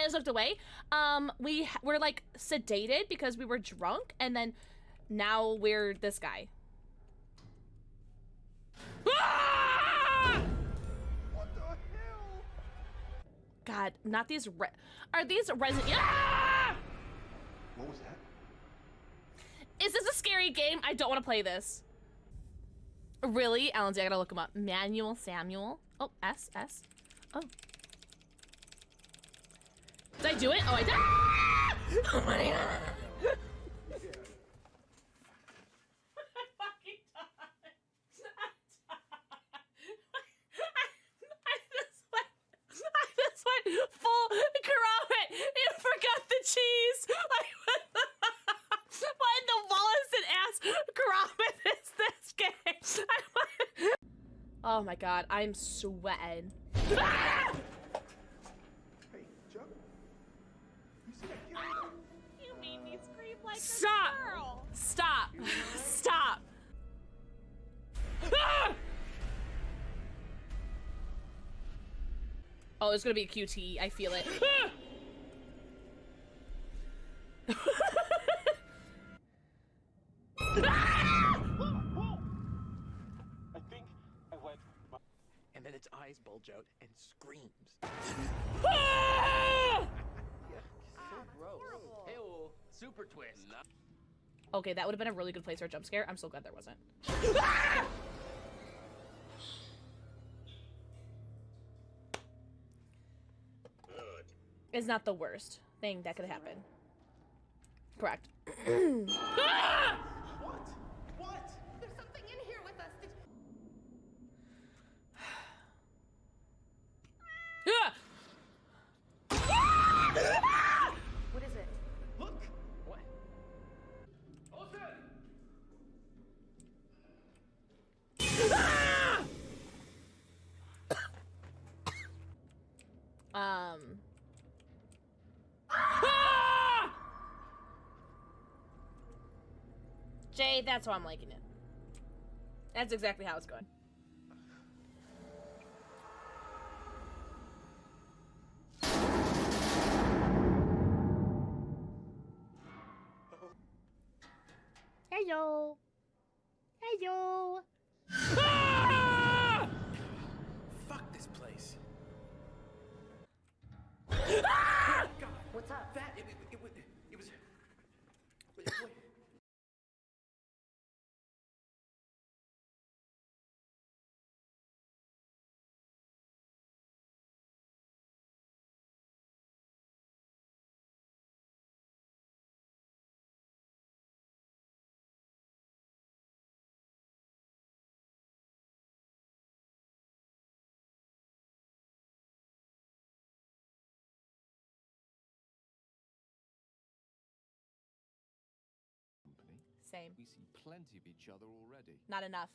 just looked away. We were like sedated because we were drunk, and then now we're this guy. Ah! What the hell? God, not these are these Resident Ah! What was that? Is this a scary game? I don't want to play this. Really? Alan's, I gotta look him up. Manuel Samuel. Oh, S. Oh. Did I do it? Oh, I did. Ah! Oh my god. I just went full Kermit. You forgot the cheese. What in the Wallace and ass Kermit is this game? Oh my god, I'm sweating. Ah! Hey, Chuck. You see that kid? You made me scream like a girl. Stop. Stop. Ah! Oh, it's gonna be a QT. I feel it. I think I went. And then its eyes bulge out and screams. Ah! So gross. Hey-oh, super twist. Okay, that would have been a really good place for a jump scare. I'm so glad there wasn't. It's not the worst thing that could happen. Correct. Ah! What? What? There's something in here with us. Ah! What is it? Look! What? Ocean! Ah! Jay, that's why I'm liking it. That's exactly how it's going. Hello. Hello. Ah! Fuck this place. Ah! God, What's up? that it was. Wait. Same. We see plenty of each other already. Not enough.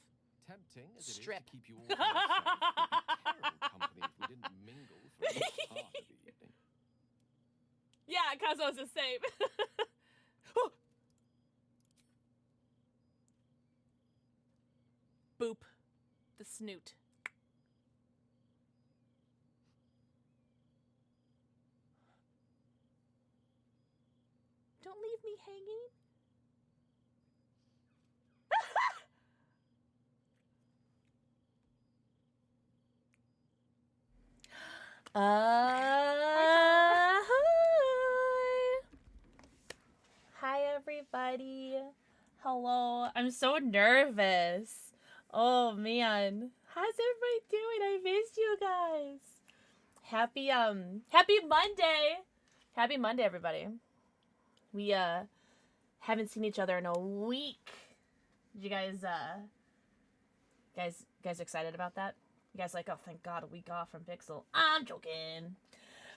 Tempting as Strip. it is to keep you all to yourself, we'd be terrible company if we didn't mingle for at least part of the evening. Yeah, Kazuo's the same. Boop. The snoot. Don't leave me hanging. Hi everybody. Hello. I'm so nervous. Oh man. How's everybody doing? I missed you guys. Happy Monday. Happy Monday, everybody. We haven't seen each other in a week. Did you guys guys excited about that? You guys like, oh, thank God, a week off from Pixel. I'm joking.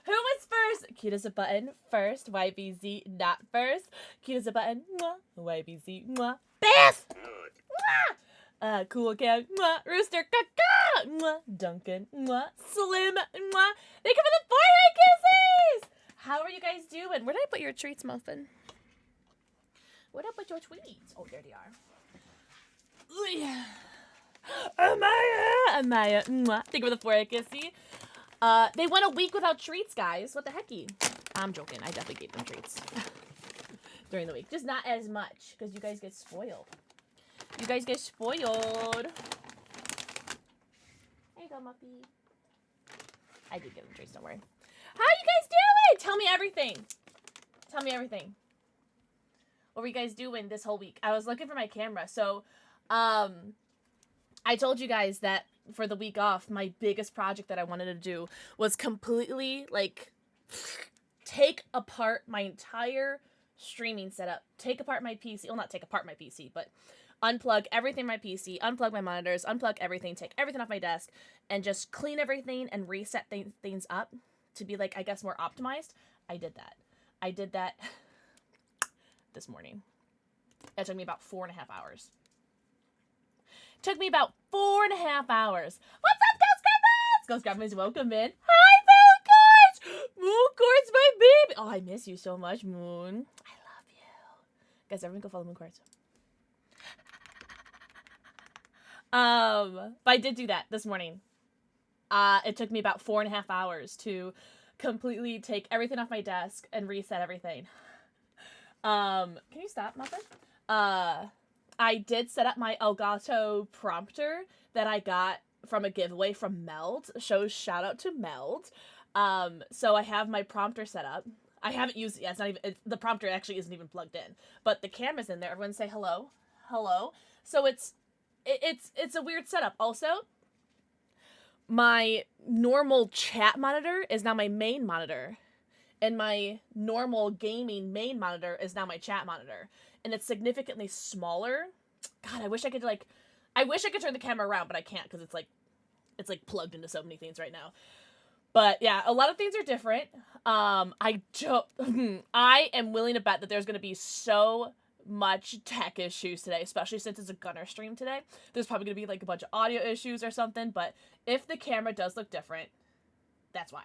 Who was first? Cute as a button. First. YBZ not first. Cute as a button. Mwah. YBZ. Mwah. Best. Mwah. Cool Cam. Mwah. Rooster. Caca. Mwah. Duncan. Mwah. Slim. Mwah. Thank you for the 4 kisses. How are you guys doing? Where did I put your treats, Muffin? Where did I put your tweets? Oh, there they are. Ooh, yeah. Amaya, mwah. Thank you for the 4 kissy. They went a week without treats, guys. What the hecky? I'm joking. I definitely gave them treats during the week. Just not as much, because you guys get spoiled. You guys get spoiled. There you go, Muppy. I did give them treats, don't worry. How you guys doing? Tell me everything. Tell me everything. What were you guys doing this whole week? I was looking for my camera. So, I told you guys that for the week off, my biggest project that I wanted to do was completely, like, take apart my entire streaming setup. Take apart my PC. Well, not take apart my PC, but unplug everything in my PC, unplug my monitors, unplug everything, take everything off my desk, and just clean everything and reset things up to be, like, I guess, more optimized. I did that. I did that this morning. It took me about 4.5 hours. Took me about 4.5 hours. What's up, Ghost Grandmas? Ghost Grandmas, welcome in. Hi, Moon Quartz! Moon Quartz, my baby! Oh, I miss you so much, Moon. I love you. Guys, everyone go follow Moon Quartz. But I did do that this morning. It took me about 4.5 hours to completely take everything off my desk and reset everything. Can you stop, Muffin? I did set up my Elgato prompter that I got from a giveaway from Meld. Shout out to Meld. So I have my prompter set up. I haven't used it yet. It's not even, the prompter actually isn't even plugged in, but the camera's in there. Everyone say hello, hello. So it's a weird setup. Also, my normal chat monitor is now my main monitor, and my normal gaming main monitor is now my chat monitor, and it's significantly smaller. God, I wish I could turn the camera around, but I can't because it's like plugged into so many things right now. But yeah, a lot of things are different. I am willing to bet that there's going to be so much tech issues today, especially since it's a Gunner stream today. There's probably going to be like a bunch of audio issues or something, but if the camera does look different, that's why.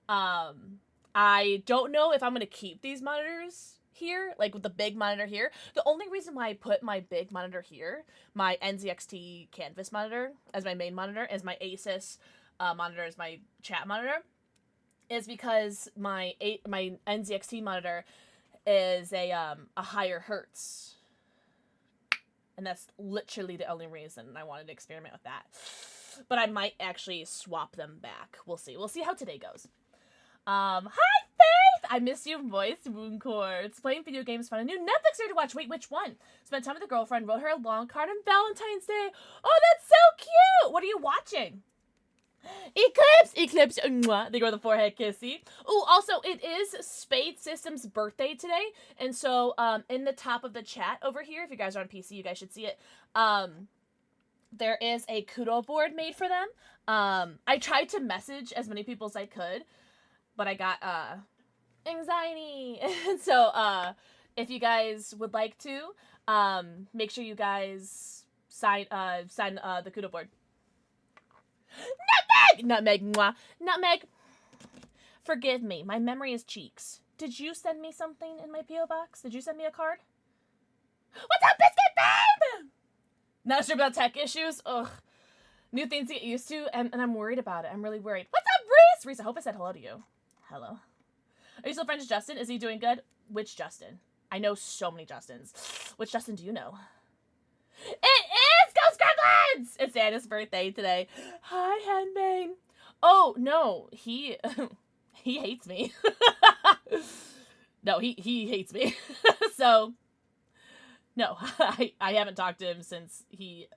I don't know if I'm going to keep these monitors here, like with the big monitor here. The only reason why I put my big monitor here, my NZXT Canvas monitor as my main monitor, as my Asus monitor as my chat monitor, is because my NZXT monitor is a higher hertz, and that's literally the only reason I wanted to experiment with that. But I might actually swap them back. We'll see. We'll see how today goes. Hi Faith! I miss your voice, Moon Quartz. Playing video games, found a new Netflix series to watch. Wait, which one? Spent time with a girlfriend, wrote her a long card on Valentine's Day. Oh, that's so cute! What are you watching? Eclipse, mwah. They go with the forehead kissy. Oh, also, it is Spade System's birthday today, and so, in the top of the chat over here, if you guys are on PC, you guys should see it, there is a kudo board made for them. I tried to message as many people as I could, but I got, anxiety, and so, if you guys would like to, make sure you guys sign the kudo board. Nutmeg, mwah. Nutmeg, forgive me. My memory is cheeks. Did you send me something in my P.O. box? Did you send me a card? What's up, Biscuit Babe? Not sure about tech issues. Ugh. New things to get used to, and I'm worried about it. I'm really worried. What's up, Reese? Reese, I hope I said hello to you. Hello. Are you still friends with Justin? Is he doing good? Which Justin? I know so many Justins. Which Justin do you know? It is Ghost Gremlins! It's Anna's birthday today. Hi, Henbane. Oh, no. He hates me. No, he hates me. So, no. I haven't talked to him since he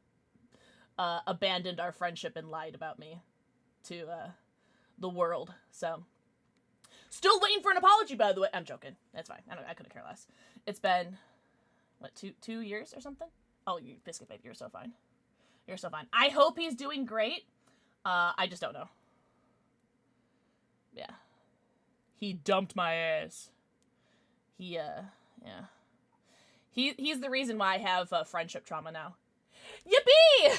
abandoned our friendship and lied about me to the world. So, still waiting for an apology, by the way. I'm joking. That's fine. I couldn't care less. It's been, what, two years or something? Oh, you Biscuit Babe, you're so fine. You're so fine. I hope he's doing great. I just don't know. Yeah. He dumped my ass. Yeah. He's the reason why I have friendship trauma now. Yippee!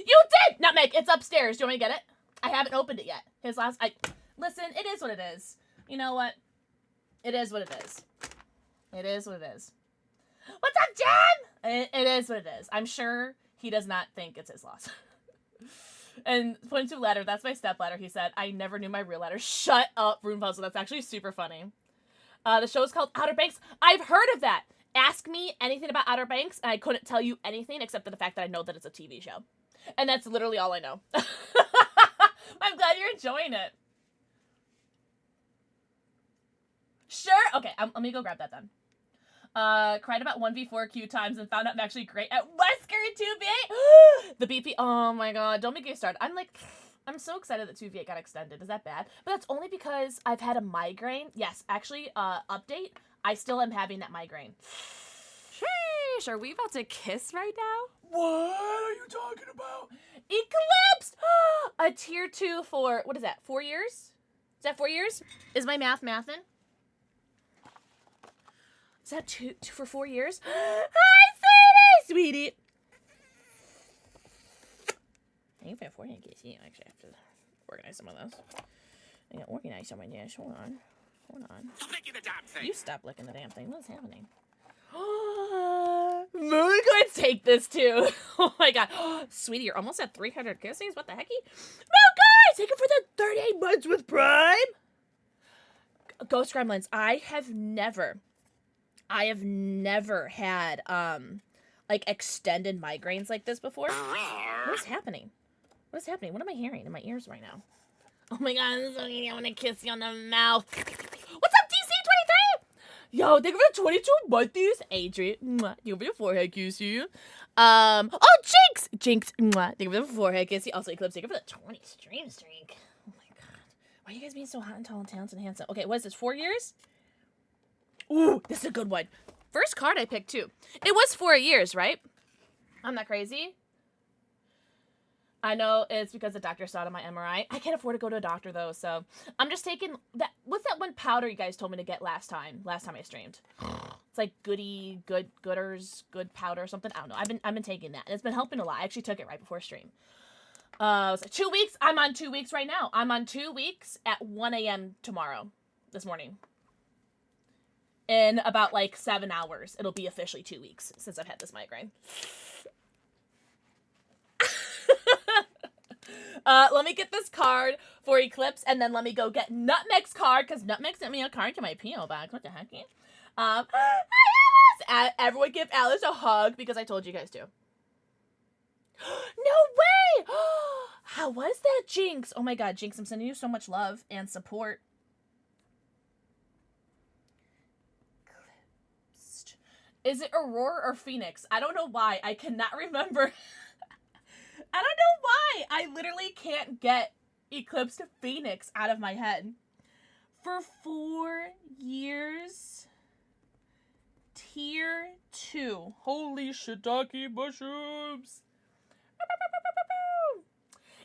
You did! Nutmeg, it's upstairs. Do you want me to get it? I haven't opened it yet. Listen, it is what it is. You know what? It is what it is. It is what it is. What's up, Jen? It is what it is. I'm sure he does not think it's his loss. And points to ladder. That's my step ladder, he said. I never knew my real ladder. Shut up, Rune Puzzle. That's actually super funny. The show is called Outer Banks. I've heard of that. Ask me anything about Outer Banks, and I couldn't tell you anything except for the fact that I know that it's a TV show. And that's literally all I know. I'm glad you're enjoying it. Sure. Okay, let me go grab that then. Cried about 1v4 queue times and found out I'm actually great at Wesker 2v8. The BP. Oh my god, don't make me start. I'm so excited that 2v8 got extended. Is that bad? But that's only because I've had a migraine. Yes, actually, update. I still am having that migraine. Sheesh, are we about to kiss right now? What are you talking about? Eclipsed! A tier 2 for, what is that, 4 years? Is that 4 years? Is my math mathin'? Is that two for 4 years? Hi, sweetie! I think I have 4 kiss. Yeah, actually, I have to organize some of those. I gotta organize some of this. Hold on. Stop licking the damn thing. You stop licking the damn thing. What's happening? Moon could take this too. Oh my god. Sweetie, you're almost at 300 kisses? What the hecky? No, guys! Take it for the 38 months with Prime! Ghost Gremlins, I have never had, like, extended migraines like this before. What is happening? What is happening? What am I hearing in my ears right now? Oh my god, this is so easy. I want to kiss you on the mouth. What's up, DC23? Yo, thank you for the 22 months, Adrian. Mwah. Thank you for the forehead kiss you. Oh, Jinx. Mwah. Thank you for the forehead kiss you. Also, Eclipse, thank you for the 20 stream streak. Oh my god. Why are you guys being so hot and tall and talented and handsome? Okay, what is this, 4 years? Ooh, this is a good one. First card I picked, too. It was 4 years, right? I'm not crazy. I know it's because the doctor saw it on my MRI. I can't afford to go to a doctor, though, so I'm just taking that. What's that one powder you guys told me to get last time I streamed? It's like Gooders, good powder or something. I don't know. I've been taking that, and it's been helping a lot. I actually took it right before stream. So 2 weeks. I'm on 2 weeks right now. I'm on 2 weeks at 1 a.m. this morning. In about, like, 7 hours, it'll be officially 2 weeks since I've had this migraine. Let me get this card for Eclipse, and then let me go get Nutmeg's card, because Nutmeg sent me a card to my P.O. box. What the heck? Hi, Alice! Everyone give Alice a hug, because I told you guys to. No way! How was that, Jinx? Oh my god, Jinx, I'm sending you so much love and support. Is it Aurora or Phoenix? I don't know why. I cannot remember. I don't know why. I literally can't get Eclipse to Phoenix out of my head. For 4 years. Tier 2. Holy shiitake mushrooms.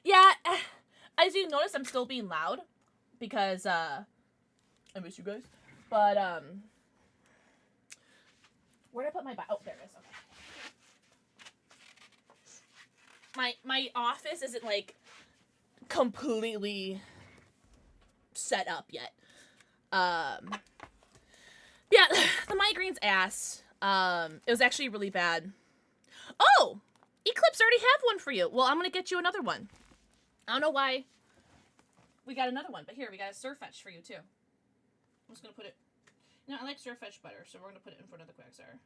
Yeah, as you notice, I'm still being loud. Because, I miss you guys. But, where did I put my oh, there it is. Okay. My office isn't, like, completely set up yet. Yeah, the migraine's ass. It was actually really bad. Oh! Eclipse already have one for you. Well, I'm gonna get you another one. I don't know why we got another one, but here, we got a Surfetch for you, too. I'm just gonna put it... No, I like Surfetch better, so we're gonna put it in front of the Quagsire.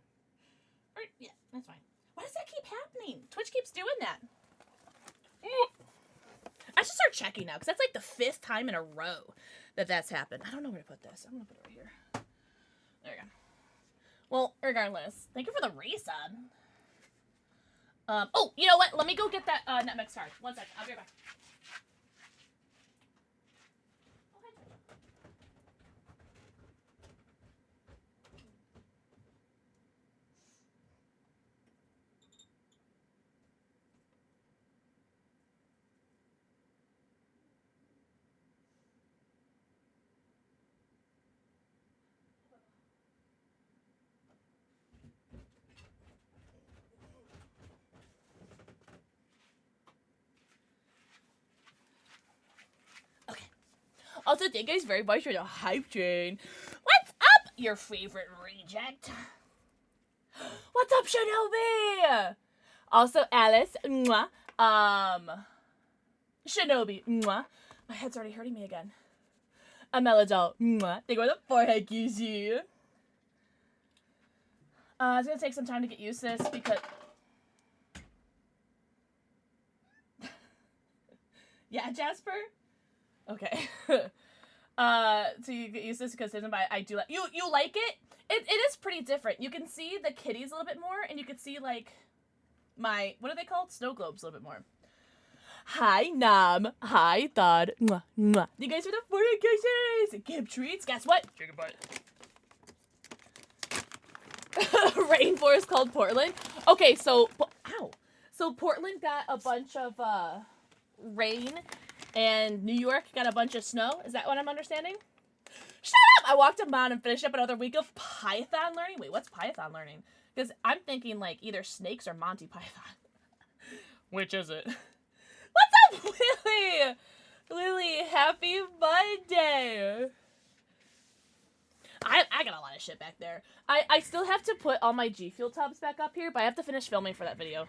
Or, yeah, that's fine. Why does that keep happening? Twitch keeps doing that. I should start checking now, because that's like the 5th time in a row that that's happened. I don't know where to put this. I'm gonna put it right here. There we go. Well, regardless, thank you for the resub. Oh, you know what? Let me go get that Nutmeg card. 1 second. I'll be right back. Also, thank you guys very much for the hype train. What's up, your favorite reject? What's up, Shinobi? Also, Alice, mwah. Shinobi. Mwah. My head's already hurting me again. A Melodol. Mwah. They go with the forehead kissy. It's gonna take some time to get used to this because... Yeah, Jasper? Okay. So you get used to this because I do like... You like it? It is pretty different. You can see the kitties a little bit more, and you can see, like, my... What are they called? Snow globes a little bit more. Hi, Nam. Hi, Thud. Mwah, mwah. You guys are the forehead kisses. Give treats. Guess what? Chicken butt. Rainforest called Portland. Okay, so... Ow. So Portland got a bunch of, rain, and New York got a bunch of snow. Is that what I'm understanding? Shut up! I walked a mountain and finished up another week of Python learning. Wait, what's Python learning? Because I'm thinking, like, either snakes or Monty Python. Which is it? What's up, Lily? Lily, happy Monday. I got a lot of shit back there. I still have to put all my G Fuel tubs back up here, but I have to finish filming for that video.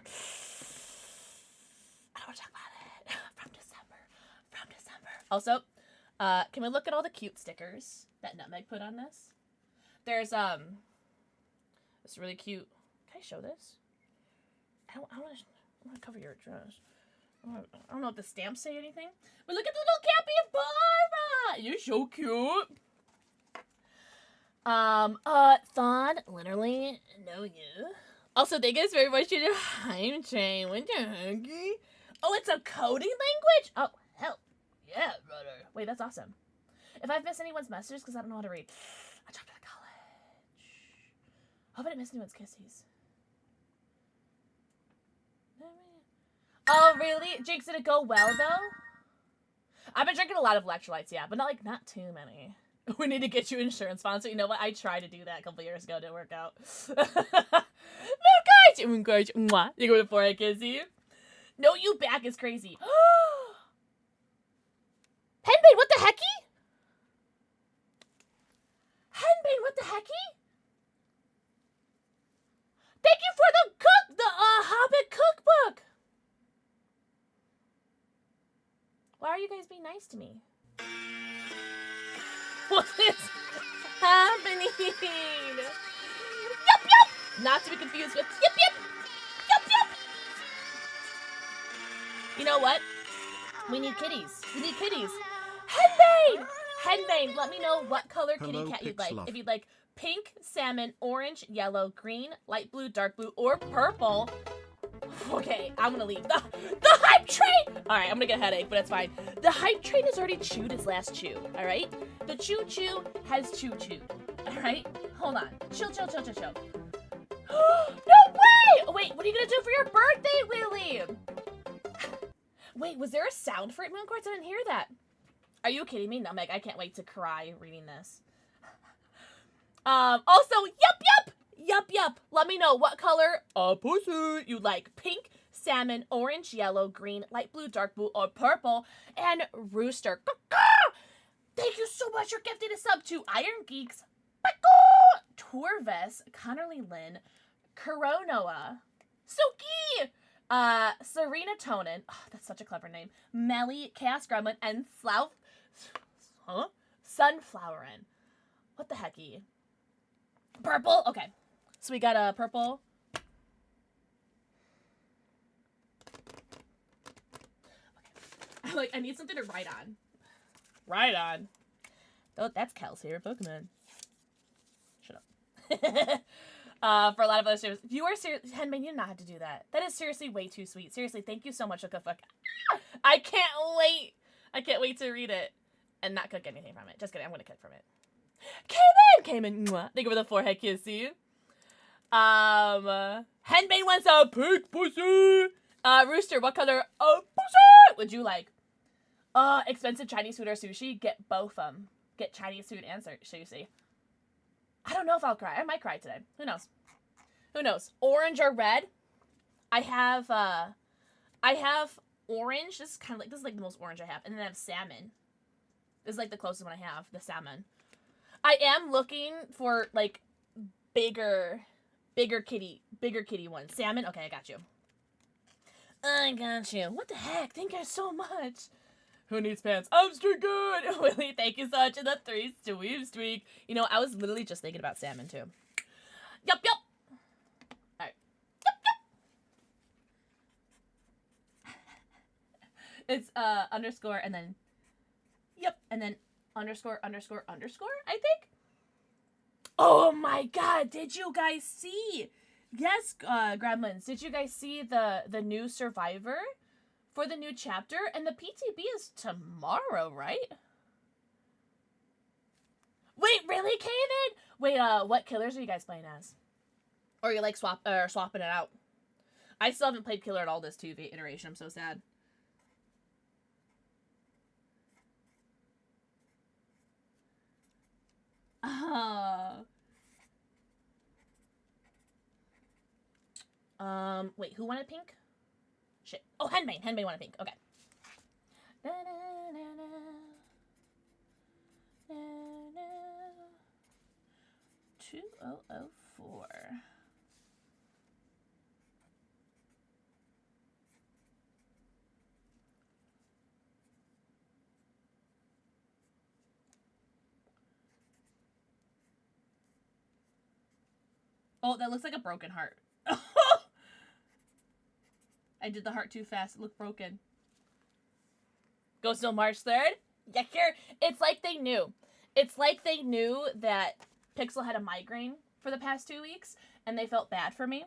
I don't want to talk about it. From December. Also, can we look at all the cute stickers that Nutmeg put on this? There's, this really cute... Can I show this? I want to cover your address. I don't know if the stamps say anything. But look at the little capybara! You're so cute. Thon, literally, know you. Also, thank you guys very much for your time train. When you're hungry. Oh, it's a coding language? Oh, hell. Yeah, brother. Wait, that's awesome. If I've missed anyone's messages, because I don't know how to read. I dropped out of college. Hope I didn't miss anyone's kissies. Oh, really? Jinx, did it go well, though? I've been drinking a lot of electrolytes, yeah, but not too many. We need to get you insurance sponsor. You know what? I tried to do that a couple years ago. It didn't work out. No, guys. Mwah. You go before I kiss you. No, you back is crazy. Henbane, what the hecky? Henbane, what the hecky? Thank you for the Hobbit cookbook. Why are you guys being nice to me? What is happening? Yup, yup! Not to be confused with yip, yip! Yup, yup! You know what? We need kitties. We need kitties. Henbane! Henbane, let me know what color kitty cat you'd like. If you'd like pink, salmon, orange, yellow, green, light blue, dark blue, or purple. Okay, I'm gonna leave. The hype train! Alright, I'm gonna get a headache, but it's fine. The hype train has already chewed its last chew, alright? The choo-choo has choo-chewed, alright? Hold on. Chill. No way! Wait, what are you gonna do for your birthday, Lily? Wait, was there a sound for it, Moon Quartz? I didn't hear that. Are you kidding me? No, Meg, I can't wait to cry reading this. Also, yup. Let me know what color pussy you like. Pink, salmon, orange, yellow, green, light blue, dark blue, or purple. And Rooster. Thank you so much for gifting a sub to Iron Geeks, Torves, Connerly Lynn, Coronoa, Suki, Serena Tonin. Oh, that's such a clever name. Melly, Chaos Gremlin, and Sunflowerin. What the hecky? Purple? Okay. So we got a purple. Okay. I need something to write on. Write on. Oh, that's Kel's favorite Pokemon. Shut up. For a lot of other series. If you are serious, Henbane, you do not have to do that. That is seriously way too sweet. Seriously, thank you so much, Fuck. I can't wait. I can't wait to read it and not cook anything from it. Just kidding. I'm going to cook from it. Came in. Mwah. Thank you for the forehead kissy. Henbane wants a pink pussy. Rooster, what color pussy would you like? Expensive Chinese food or sushi? Get both of them. Get Chinese food and sushi. I don't know if I'll cry. I might cry today. Who knows? Orange or red? I have orange. This is like the most orange I have. And then I have salmon. This is like the closest one I have. The salmon. I am looking for like bigger kitty ones. Salmon? Okay, I got you. I got you. What the heck? Thank you so much. Who needs pants? I'm still good. Willie, thank you so much. And the 3 Sweep Streak. You know, I was literally just thinking about salmon too. Yup. Alright. Yup. It's underscore and then yep, and then underscore, I think. Oh my god, did you guys see? Yes, Gremlins, did you guys see the new Survivor for the new chapter? And the PTB is tomorrow, right? Wait, really, Kaven? Wait, what killers are you guys playing as? Or are you like swapping it out? I still haven't played killer at all this 2v iteration. I'm so sad. Wait, who wanted pink? Shit. Oh, Henbane. Henbane wanted pink. Okay. 2004. Oh, that looks like a broken heart. I did the heart too fast. It looked broken. Goes till March 3rd? Yeah, here. It's like they knew. It's like they knew that Pixel had a migraine for the past 2 weeks, and they felt bad for me.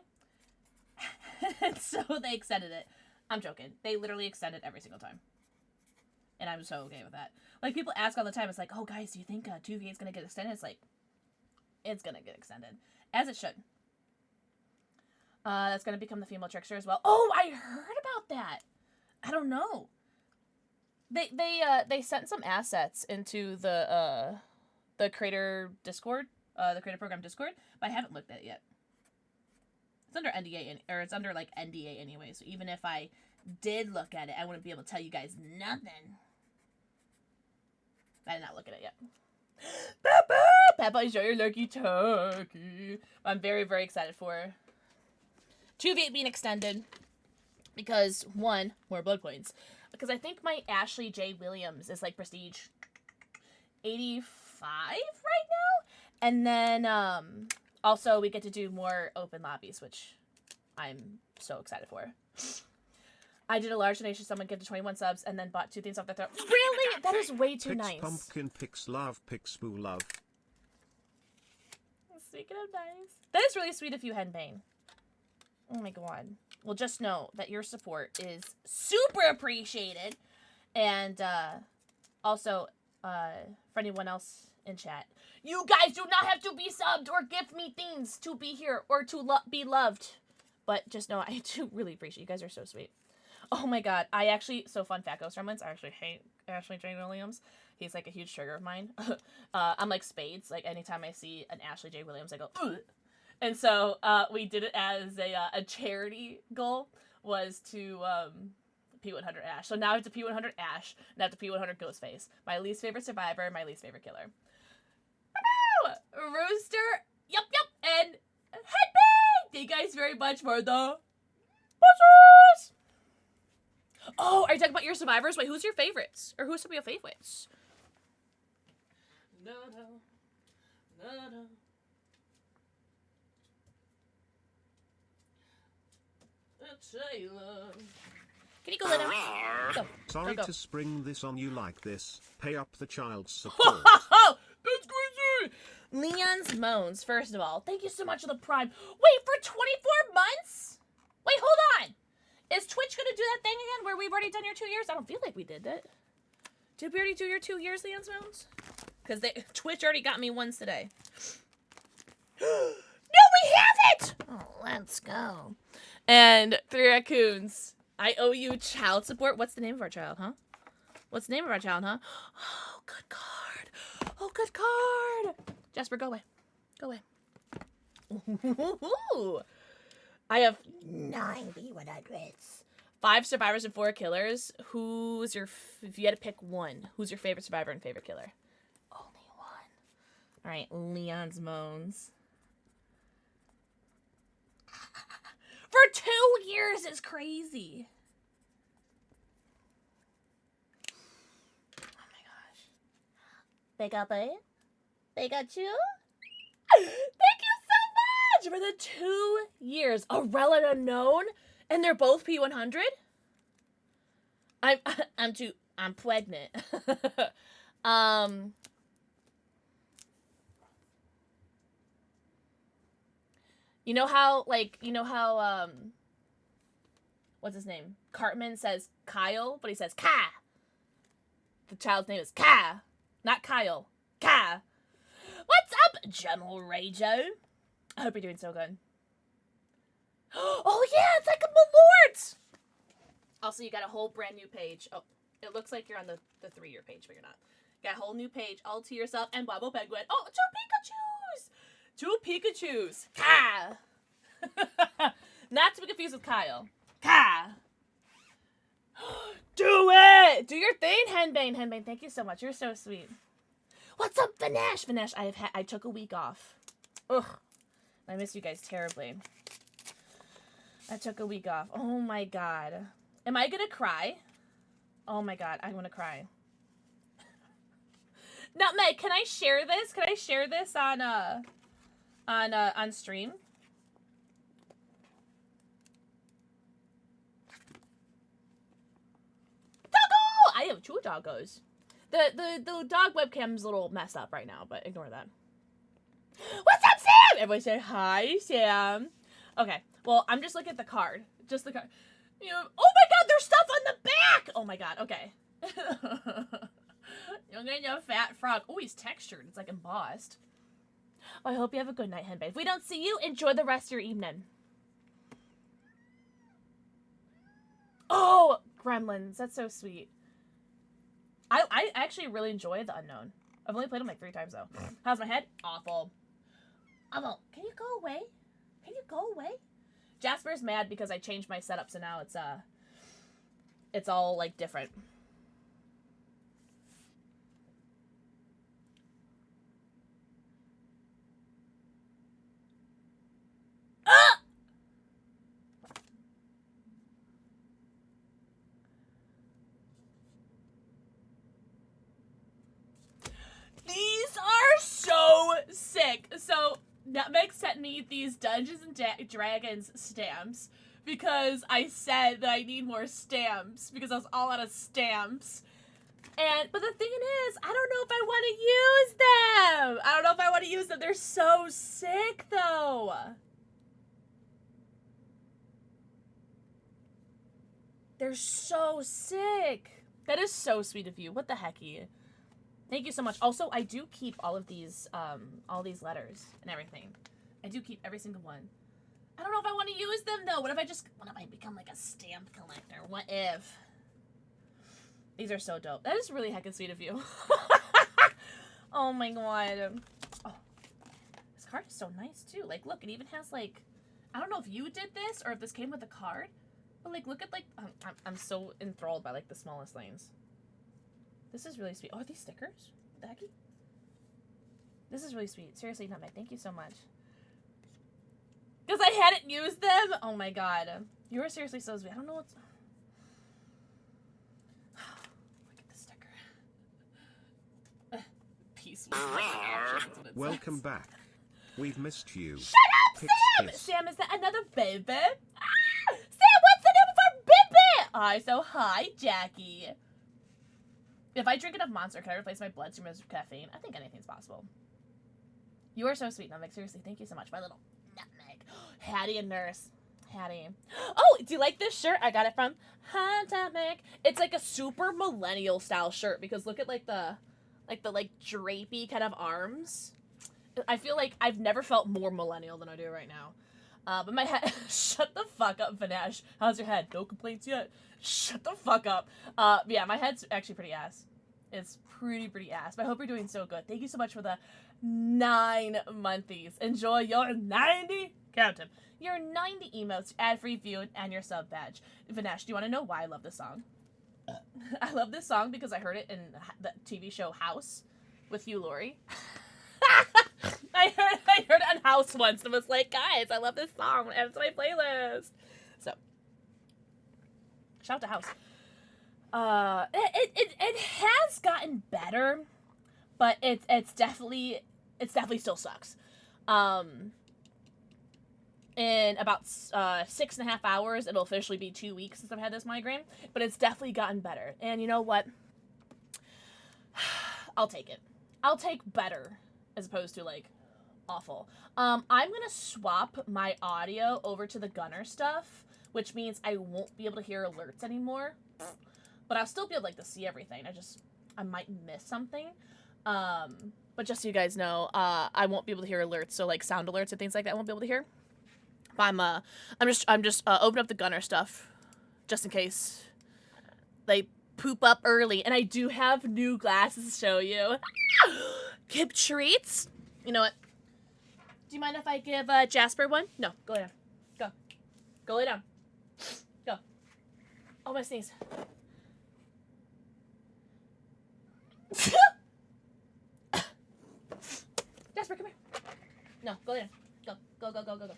And so they extended it. I'm joking. They literally extended every single time. And I'm so okay with that. Like, people ask all the time, it's like, oh, guys, do you think 2v is going to get extended? It's like, it's going to get extended. As it should. That's going to become the female trickster as well. Oh, I heard about that. I don't know. They sent some assets into the creator Discord, the creator program Discord, but I haven't looked at it yet. It's under NDA, or it's under, like, NDA anyway, so even if I did look at it, I wouldn't be able to tell you guys nothing. I did not look at it yet. Papa, show your lucky turkey. I'm very, very excited for 2v8 being extended. Because, 1, more blood points. Because I think my Ashley J. Williams is, like, prestige 85 right now. And then, also, we get to do more open lobbies, which I'm so excited for. I did a large donation, someone gave to 21 subs, and then bought 2 things off their throat. Really? That is way too Pix nice. Pumpkin, Pix Love, Pix Boo Love. Speaking of nice. That is really sweet of you, Henbane. Oh my god. Well, just know that your support is super appreciated. And, also, for anyone else in chat, you guys do not have to be subbed or give me things to be here or to be loved. But just know I do really appreciate you guys are so sweet. Oh my god. I actually, so fun fact, Ghost Remnants, I actually hate Ashley J. Williams. He's like a huge trigger of mine. I'm like Spades. Like anytime I see an Ashley J. Williams, I go, ugh. And so we did it as a charity goal was to P100 Ash. So now I have to P100 Ash, and I have to P100 Ghostface. My least favorite survivor, my least favorite killer. Rooster, yup, and Headbang! Thank you guys very much for the buzzers! Oh, are you talking about your survivors? Wait, who's your favorites? Or who's some of your favorites? No. Taylor. Can you go let him? Go. Sorry go. to spring this on you like this. Pay up the child's support. That's crazy! Leon's Moans, first of all. Thank you so much for the Prime. Wait, for 24 months? Wait, hold on. Is Twitch gonna do that thing again where we've already done your 2 years? I don't feel like we did that. Did we already do your 2 years, Leon's Moans? Because Twitch already got me once today. No, we haven't! Oh, let's go. And 3 Raccoons. I owe you child support. What's the name of our child, huh? What's the name of our child, huh? Oh, good card. Oh, good card. Jasper, go away. Go away. Ooh. I have 9 B100s. 5 survivors and 4 killers. Who's your... If you had to pick one, who's your favorite survivor and favorite killer? Only one. All right, Leon's Moans. For 2 years is crazy. Pikachu? Pikachu? Thank you so much for the 2 years. A Relic Unknown, and they're both P100. I'm pregnant. You know how what's his name? Cartman says Kyle, but he says Ka. The child's name is Ka, not Kyle. Ka. What's up, General Rajo? I hope you're doing so good. Oh yeah, it's like a Malort! Also, you got a whole brand new page. Oh, it looks like you're on the 3-year page, but you're not. Got a whole new page all to yourself and Wobble Penguin. Oh, 2 Pikachus! Ka! Not to be confused with Kyle. Ka! Do it! Do your thing, Henbane. Henbane, thank you so much. You're so sweet. What's up, Vinash? Vinash, I took a week off. Ugh. I miss you guys terribly. I took a week off. Oh my god. Am I gonna cry? Oh my god, I'm gonna cry. Nutmeg, can I share this? Can I share this on stream? Doggo! I have 2 doggos. The dog webcam's a little messed up right now, but ignore that. What's up, Sam? Everybody say hi, Sam. Okay, well, I'm just looking at the card. Just the card. You know, oh my god, there's stuff on the back! Oh my god, okay. You're getting a fat frog. Oh, he's textured. It's like embossed. Well, I hope you have a good night, Henbei. If we don't see you, enjoy the rest of your evening. Oh, Gremlins. That's so sweet. I actually really enjoy the Unknown. I've only played them like 3 times, though. How's my head? Awful. Awful. Can you go away? Can you go away? Jasper's mad because I changed my setup, so now it's all, like, different. Ah! These are so sick. So Nutmeg sent me these Dungeons and Dragons stamps because I said that I need more stamps because I was all out of stamps. But the thing is, I don't know if I want to use them. I don't know if I want to use them. They're so sick, though. They're so sick. That is so sweet of you. What the hecky? Thank you so much. Also, I do keep all these letters and everything. I do keep every single one. I don't know if I want to use them, though. What if I become, like, a stamp collector? What if? These are so dope. That is really heckin' sweet of you. Oh, my God. Oh, this card is so nice, too. Like, look, it even has, like, I don't know if you did this or if this came with a card, but, like, look at, like, I'm so enthralled by, like, the smallest lanes. This is really sweet. Oh, are these stickers? What the hecky? This is really sweet. Seriously, Nutmeg, thank you so much. Because I hadn't used them? Oh my god. You were seriously so sweet. I don't know what's... Look at the sticker. Peace with options. Welcome back. We've missed you. Shut up, Sam! Sam, is that another baby? Ah! Sam, what's the name of our baby? Alright, so hi, Jackie. If I drink enough Monster, can I replace my bloodstream with caffeine? I think anything's possible. You are so sweet, Nutmeg. Seriously, thank you so much. My little Nutmeg. Hattie and Nurse. Hattie. Oh, do you like this shirt? I got it from Nutmeg. It's like a super millennial style shirt because look at like the drapey kind of arms. I feel like I've never felt more millennial than I do right now. But my head, shut the fuck up, Vinash. How's your head? No complaints yet. Shut the fuck up. Yeah, my head's actually pretty ass. It's pretty ass. But I hope you're doing so good. Thank you so much for the 9 monthlies. Enjoy your 90, count them, your 90 emotes, ad-free view, and your sub badge. Vinash, do you want to know why I love this song? I love this song because I heard it in the TV show House with Hugh Laurie. I heard it on House once and was like, guys, I love this song. Add it to my playlist. So, shout out to House. It has gotten better, but it's definitely still sucks. In about 6.5 hours, it'll officially be 2 weeks since I've had this migraine, but it's definitely gotten better. And you know what? I'll take it. I'll take better as opposed to like awful. I'm gonna swap my audio over to the Gunner stuff, which means I won't be able to hear alerts anymore, but I'll still be able to see everything. I might miss something. But just so you guys know, I won't be able to hear alerts, so like sound alerts and things like that I won't be able to hear. But I'm just opening up the Gunner stuff just in case they poop up early. And I do have new glasses to show you. Kip treats. You know what? Do you mind if I give Jasper one? No, go lay down. Go. Go lay down. Go. Oh, my sneeze. Jasper, come here. No, go lay down. Go. Go, go, go, go, go.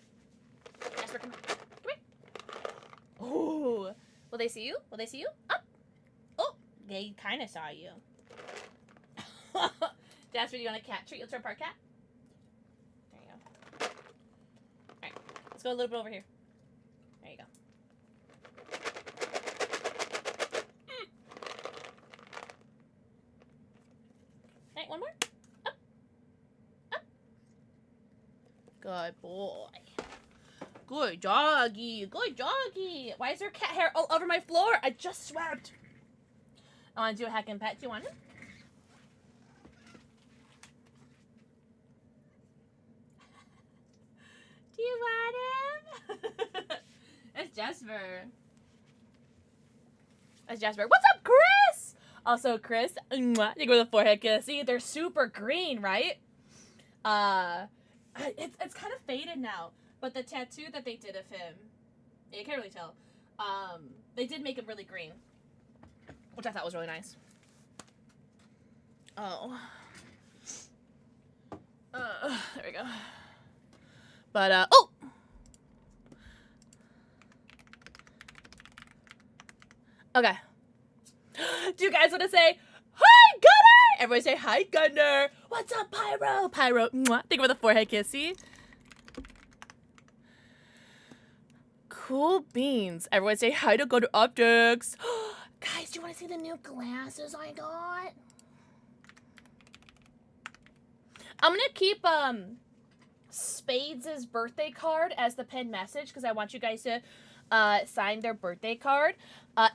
Jasper, come here. Come here. Ooh. Will they see you? Will they see you? Up. Oh, they kind of saw you. Jasper, do you want a cat treat? Let's rip our cat. There you go. Alright. Let's go a little bit over here. There you go. Alright, one more. Up. Up. Good boy. Good doggy. Good doggy. Why is there cat hair all over my floor? I just swept. I want to do a hack and pet. Do you want it? Do you want him? That's Jasper. That's Jasper. What's up, Chris? Also, Chris, you go with a forehead kiss. See, they're super green, right? It's kind of faded now, but the tattoo that they did of him, you can't really tell. They did make him really green, which I thought was really nice. Oh. There we go. But, oh! Okay. Do you guys want to say, hi, Gunner? Everybody say, hi, Gunner. What's up, Pyro? Pyro. Mwah. Think of the forehead kissy. Cool beans. Everyone say hi to Gunner Optics. Guys, do you want to see the new glasses I got? I'm going to keep, Spades' birthday card as the pinned message because I want you guys to sign their birthday card.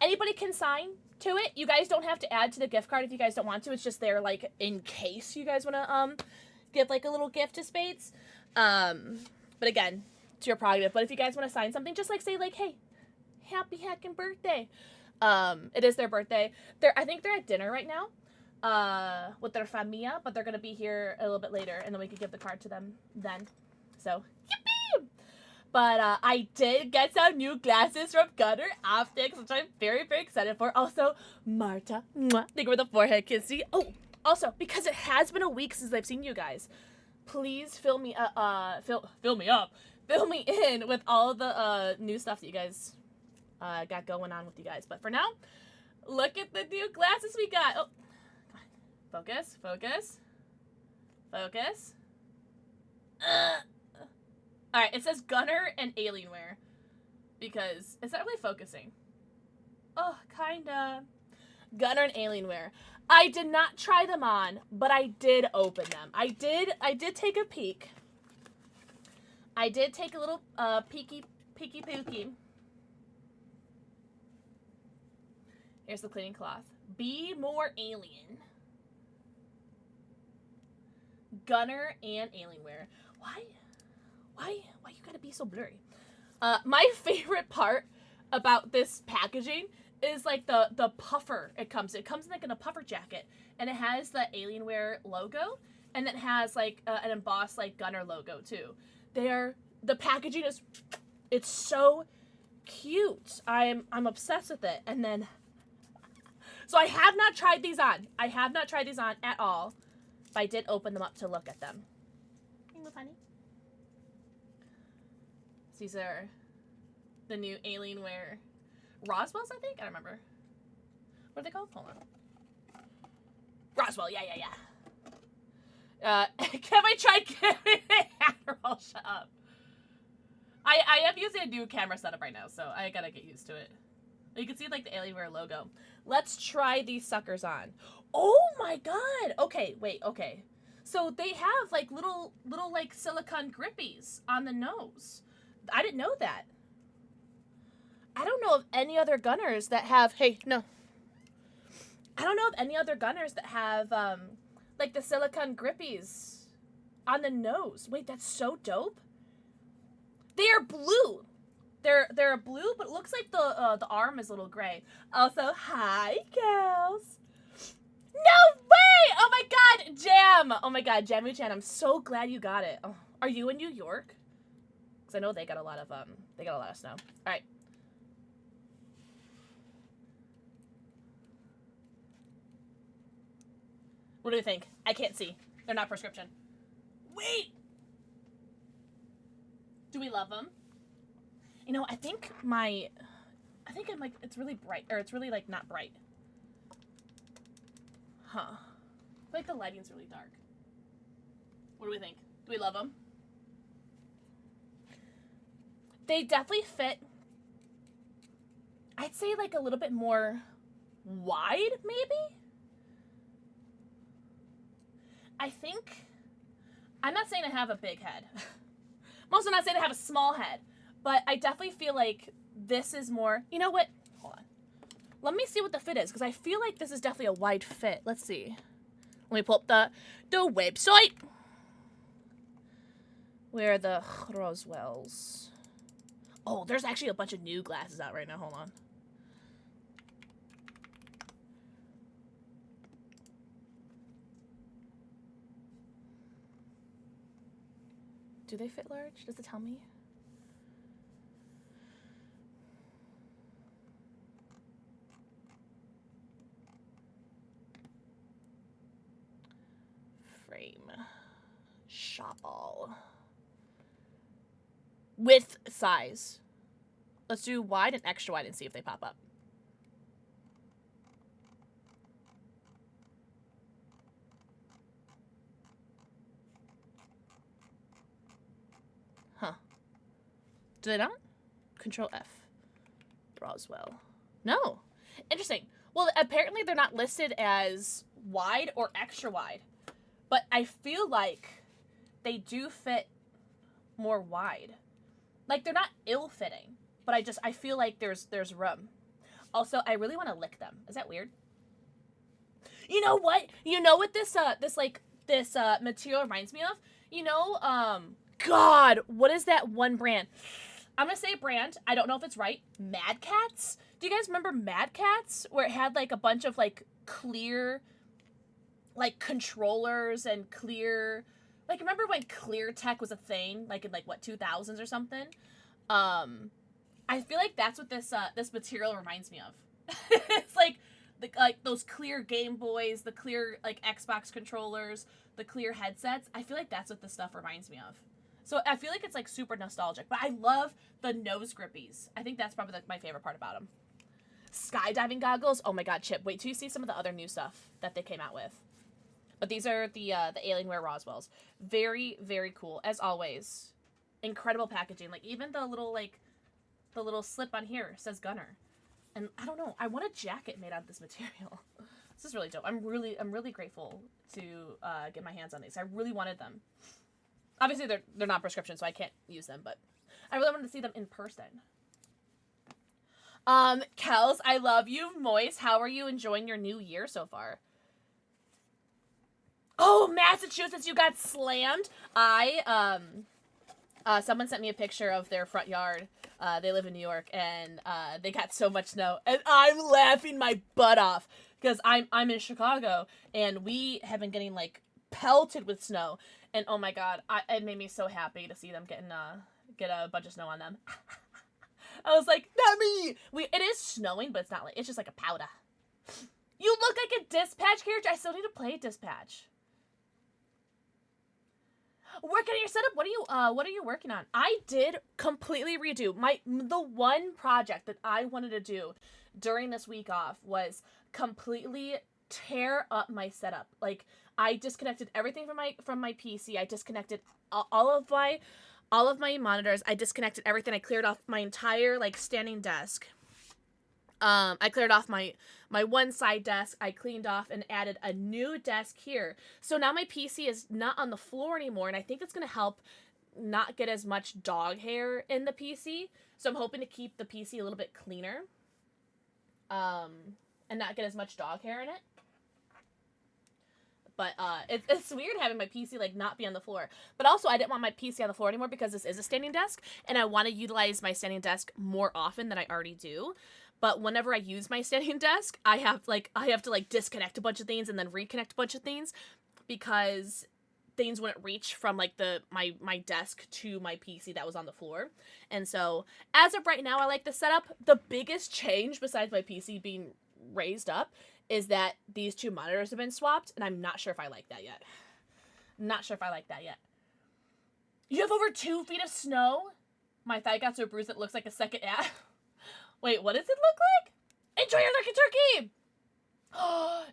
Anybody can sign to it. You guys don't have to add to the gift card if you guys don't want to. It's just there like in case you guys want to give like a little gift to Spades. But again, it's your prerogative. But if you guys want to sign something, just like say like, hey, happy hacking birthday. It is their birthday. I think they're at dinner right now. With their familia, but they're gonna be here a little bit later, and then we could give the card to them then. So, yippee! But I did get some new glasses from Gunner Optics, which I'm very, very excited for. Also, Marta, mwah, thank you for the forehead kissy. Oh, also, because it has been a week since I've seen you guys, please fill me in with all the new stuff that you guys got going on with you guys. But for now, look at the new glasses we got. Oh. Focus, focus, focus. Alright, it says Gunner and Alienware because it's not really focusing. Oh, kinda. Gunner and Alienware. I did not try them on, but I did open them. I did take a peek. I did take a little peeky pooky. Here's the cleaning cloth. Be more alien. Gunner and Alienware. Why you gotta be so blurry? My favorite part about this packaging is like the puffer it comes in like in a puffer jacket, and it has the Alienware logo, and it has like an embossed like Gunner logo too. The packaging is, it's so cute. I'm obsessed with it. And then, so I have not tried these on. I have not tried these on at all. But I did open them up to look at them. Can you move, honey? These are the new Alienware Roswells, I think? I don't remember. What are they called? Hold on. Roswell, yeah. Can I try giving Adderall? Shut up. I am using a new camera setup right now, so I gotta get used to it. You can see like the Alienware logo. Let's try these suckers on. Oh my god! Okay, wait, okay. So they have like little like silicone grippies on the nose. I didn't know that. I don't know of any other gunners that have, hey, no. I don't know of any other gunners that have like the silicone grippies on the nose. Wait, that's so dope. They are blue. They're blue, but it looks like the arm is a little gray. Also, hi, girls. No way! Oh my god, Jam! Oh my god, Jamu-chan, I'm so glad you got it. Oh, are you in New York? Because I know they got a lot of snow. All right. What do you think? I can't see. They're not prescription. Wait! Do we love them? You know, I think I'm like, it's really bright, or it's really, like, not bright. Huh. I feel like the lighting's really dark. What do we think? Do we love them? They definitely fit, I'd say, like, a little bit more wide, maybe? I think, I'm not saying I have a big head. I'm also not saying I have a small head. But I definitely feel like this is more, you know what? Hold on. Let me see what the fit is, because I feel like this is definitely a wide fit. Let's see. Let me pull up the website. Where are the Roswells? Oh, there's actually a bunch of new glasses out right now. Hold on. Do they fit large? Does it tell me? Frame. Shop all. Width, size. Let's do wide and extra wide and see if they pop up. Huh. Do they not? Control F. Roswell. No. Interesting. Well, apparently they're not listed as wide or extra wide. But I feel like they do fit more wide. Like, they're not ill-fitting. But I feel like there's room. Also, I really want to lick them. Is that weird? You know what? You know what this material reminds me of? You know, God, what is that one brand? I'm gonna say a brand. I don't know if it's right. Mad Catz? Do you guys remember Mad Catz? Where it had, like, a bunch of, like, clear, like, controllers and clear... Like, remember when clear tech was a thing? Like, in, like, what, 2000s or something? I feel like that's what this material reminds me of. It's like those clear Game Boys, the clear, like, Xbox controllers, the clear headsets. I feel like that's what this stuff reminds me of. So I feel like it's, like, super nostalgic. But I love the nose grippies. I think that's probably, like, my favorite part about them. Skydiving goggles. Oh, my God, Chip. Wait till you see some of the other new stuff that they came out with. But these are the Alienware Roswells. Very, very cool, as always. Incredible packaging. Like, even the little slip on here says Gunner. And I don't know, I want a jacket made out of this material. This is really dope. I'm really grateful to get my hands on these. I really wanted them. Obviously, they're not prescription, so I can't use them, but I really wanted to see them in person. Kels, I love you. Moise, how are you enjoying your new year so far? Oh, Massachusetts, you got slammed. Someone sent me a picture of their front yard. They live in New York, and they got so much snow, and I'm laughing my butt off because I'm in Chicago, and we have been getting, like, pelted with snow, and oh my God, it made me so happy to see them get a bunch of snow on them. I was like, not me. It is snowing, but it's not like, it's just like a powder. You look like a Dispatch character. I still need to play Dispatch. Working on your setup. What are you working on? I did completely redo the one project that I wanted to do during this week off was completely tear up my setup. Like, I disconnected everything from my PC. I disconnected all of my monitors. I disconnected everything. I cleared off my entire like standing desk. I cleared off my one side desk. I cleaned off and added a new desk here. So now my PC is not on the floor anymore, and I think it's going to help not get as much dog hair in the PC. So I'm hoping to keep the PC a little bit cleaner. And not get as much dog hair in it. But it's weird having my PC like not be on the floor. But also I didn't want my PC on the floor anymore because this is a standing desk, and I want to utilize my standing desk more often than I already do. But whenever I use my standing desk, I have to disconnect a bunch of things and then reconnect a bunch of things, because things wouldn't reach from like my desk to my PC that was on the floor. And so as of right now, I like the setup. The biggest change besides my PC being raised up is that these two monitors have been swapped, and I'm not sure if I like that yet. You have over 2 feet of snow? My thigh got so bruised it looks like a second ass. Wait, what does it look like? Enjoy your Lucky Turkey!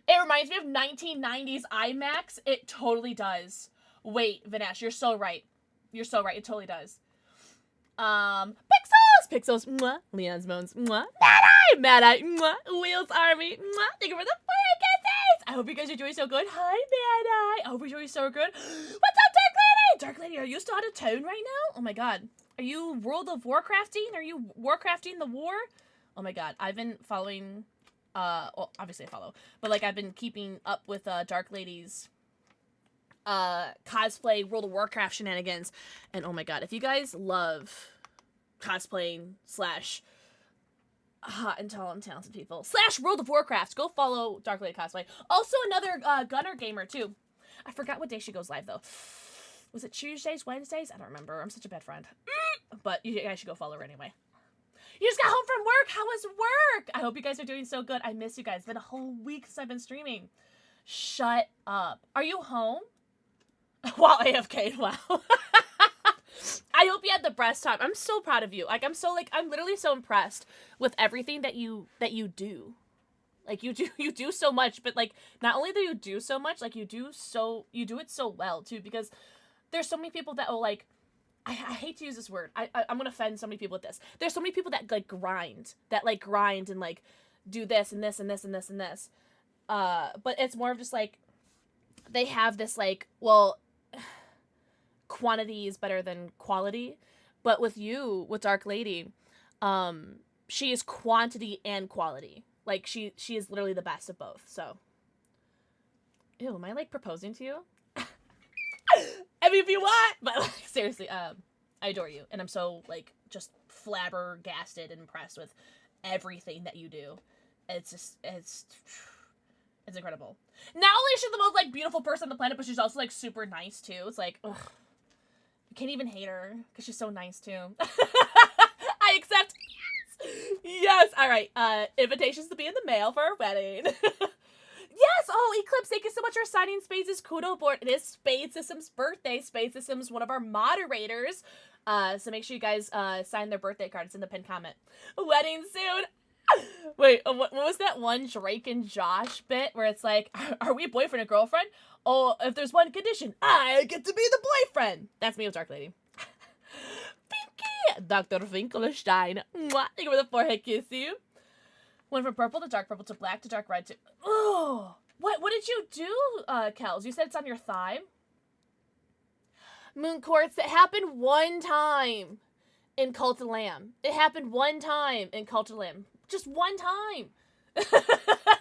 It reminds me of 1990s IMAX. It totally does. Wait, Vinesh, you're so right. It totally does. Pixels, mwah. Leon's Moans, mwah. Mad Eye, mwah. Wheels Army, mwah. Thank you for the 4 kisses. I hope you guys are doing so good. Hi, Mad Eye. I hope you're doing so good. What's up, Dark Lady? Dark Lady, are you still out of town right now? Oh my god. Are you World of Warcrafting? Are you Warcrafting the war? Oh my god. I've been following, well, obviously I follow, but like I've been keeping up with Dark Lady's cosplay World of Warcraft shenanigans. And oh my god, if you guys love cosplaying / hot and tall and talented people / World of Warcraft, go follow Dark Lady Cosplay. Also another Gunner gamer too. I forgot what day she goes live though. Was it Tuesdays, Wednesdays? I don't remember. I'm such a bad friend. But you guys should go follow her anyway. You just got home from work. How was work? I hope you guys are doing so good. I miss you guys. It's been a whole week since I've been streaming. Shut up. Are you home? While AFK, wow. I hope you had the best time. I'm so proud of you. I'm literally so impressed with everything that you do. Like you do so much, but like not only do you do so much, like you do it so well too, because there's so many people that will like, I hate to use this word. I'm gonna offend so many people with this. There's so many people that grind and like do this and this and this and this and this. But it's more of just like, they have this like, well, quantity is better than quality. But with you, with Dark Lady, she is quantity and quality. Like she is literally the best of both. So, ew, am I like proposing to you? I mean, if you want, but like, seriously, I adore you, and I'm so like just flabbergasted and impressed with everything that you do. It's incredible. Not only is she the most like beautiful person on the planet, but she's also like super nice too. It's like, ugh, you can't even hate her because she's so nice too. I accept. Yes. All right. Invitations to be in the mail for our wedding. Yes! Oh, Eclipse, thank you so much for signing Spades' Kudo board. It is Spade System's birthday. Spade System's one of our moderators. So make sure you guys sign their birthday card. It's in the pinned comment. Wedding soon. Wait, what was that one Drake and Josh bit where it's like, are we boyfriend and girlfriend? Oh, if there's one condition, I get to be the boyfriend. That's me with Dark Lady. Pinky! Dr. Finkelstein. Mwah. Thank you for the forehead kiss you. Went from purple to black to dark red to... Oh! What did you do, Kels? You said it's on your thigh? Moon Quartz, it happened one time in Cult of Lamb. It happened one time in Cult of Lamb. Just one time.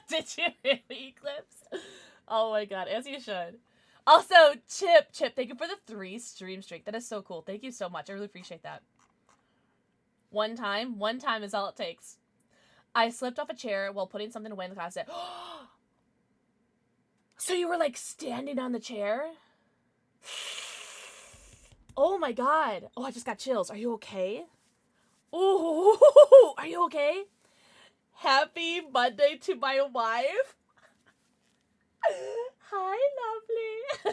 Did you really, Eclipse? Oh my god, as you should. Also, Chip, thank you for the 3 stream streak. That is so cool. Thank you so much. I really appreciate that. One time is all it takes. I slipped off a chair while putting something away in the closet. So you were like standing on the chair? Oh my god. Oh, I just got chills. Are you okay? Oh, are you okay? Happy Monday to my wife. Hi,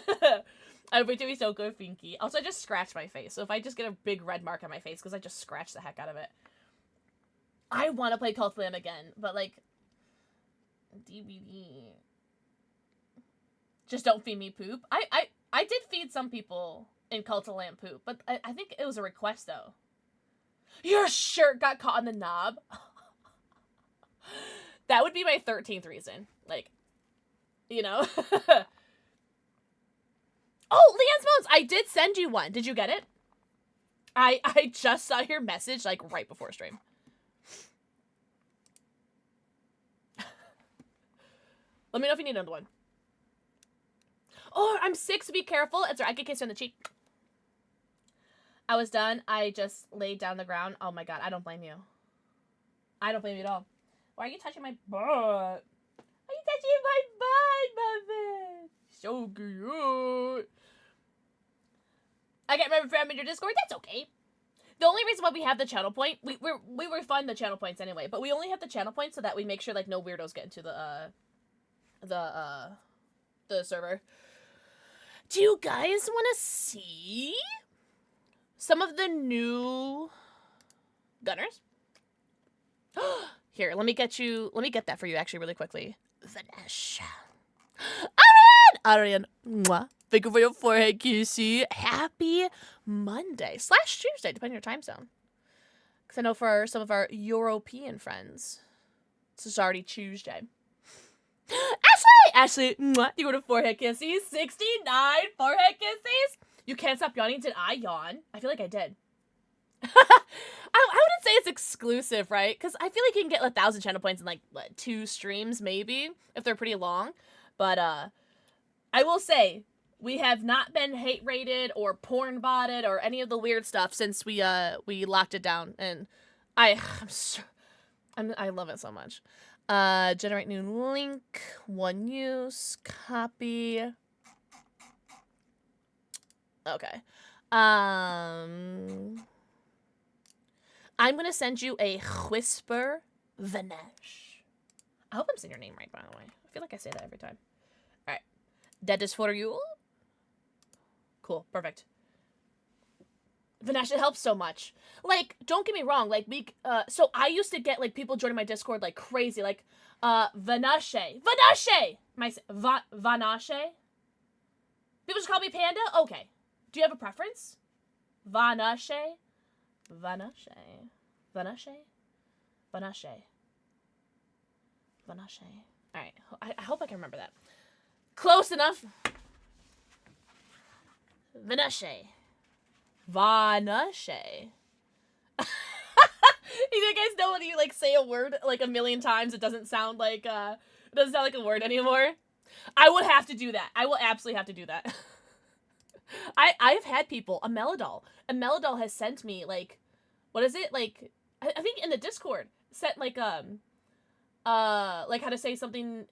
lovely. I've been doing so good, Finky. Also, I just scratched my face. So if I just get a big red mark on my face, because I just scratched the heck out of it. I want to play Cult of Lamb again, but like, DVD. Just don't feed me poop. I did feed some people in Cult of Lamb poop, but I think it was a request though. Your shirt got caught in the knob. That would be my 13th reason. Like, you know. Oh, Leanne's Moans, I did send you one. Did you get it? I just saw your message like right before stream. Let me know if you need another one. Oh, I'm 6. Be careful. It's right. I can kiss you on the cheek. I was done. I just laid down the ground. Oh my god. I don't blame you. I don't blame you at all. Why are you touching my butt? Why are you touching my butt, Muffin? So cute. I can't remember if I'm in your Discord. That's okay. The only reason why we have the channel point, we refund the channel points anyway, but we only have the channel points so that we make sure like no weirdos get into the server. Do you guys want to see some of the new gunners? Here, let me get that for you actually really quickly. Vanessa. Arian, mwah. Thank you for your forehead, QC. Happy Monday / Tuesday, depending on your time zone. Because I know for some of our European friends, this is already Tuesday. Ashley, mwah. You go to forehead kisses. 69 forehead kisses. You can't stop yawning. Did I yawn? I feel like I did. I wouldn't say it's exclusive, right? Because I feel like you can get 1,000 channel points in like what, 2 streams maybe if they're pretty long. But I will say we have not been hate rated or porn botted or any of the weird stuff since we locked it down, and I love it so much. Generate new link, one use, copy. Okay. I'm gonna send you a whisper, Vanesh. I hope I'm saying your name right, by the way. I feel like I say that every time. All right, that is for you. Cool, perfect. Vanesh, it helps so much. Like, don't get me wrong. Like, so I used to get like people joining my Discord like crazy. Like, Vanashe. Vanashe. People just call me Panda. Okay. Do you have a preference? Vanashe. All right. I hope I can remember that. Close enough. Vanashe. You guys know when you like say a word like a million times, it doesn't sound like a word anymore. I would have to do that. I will absolutely have to do that. I've had people, a Melodol has sent me like, what is it, like I think in the Discord sent like how to say something,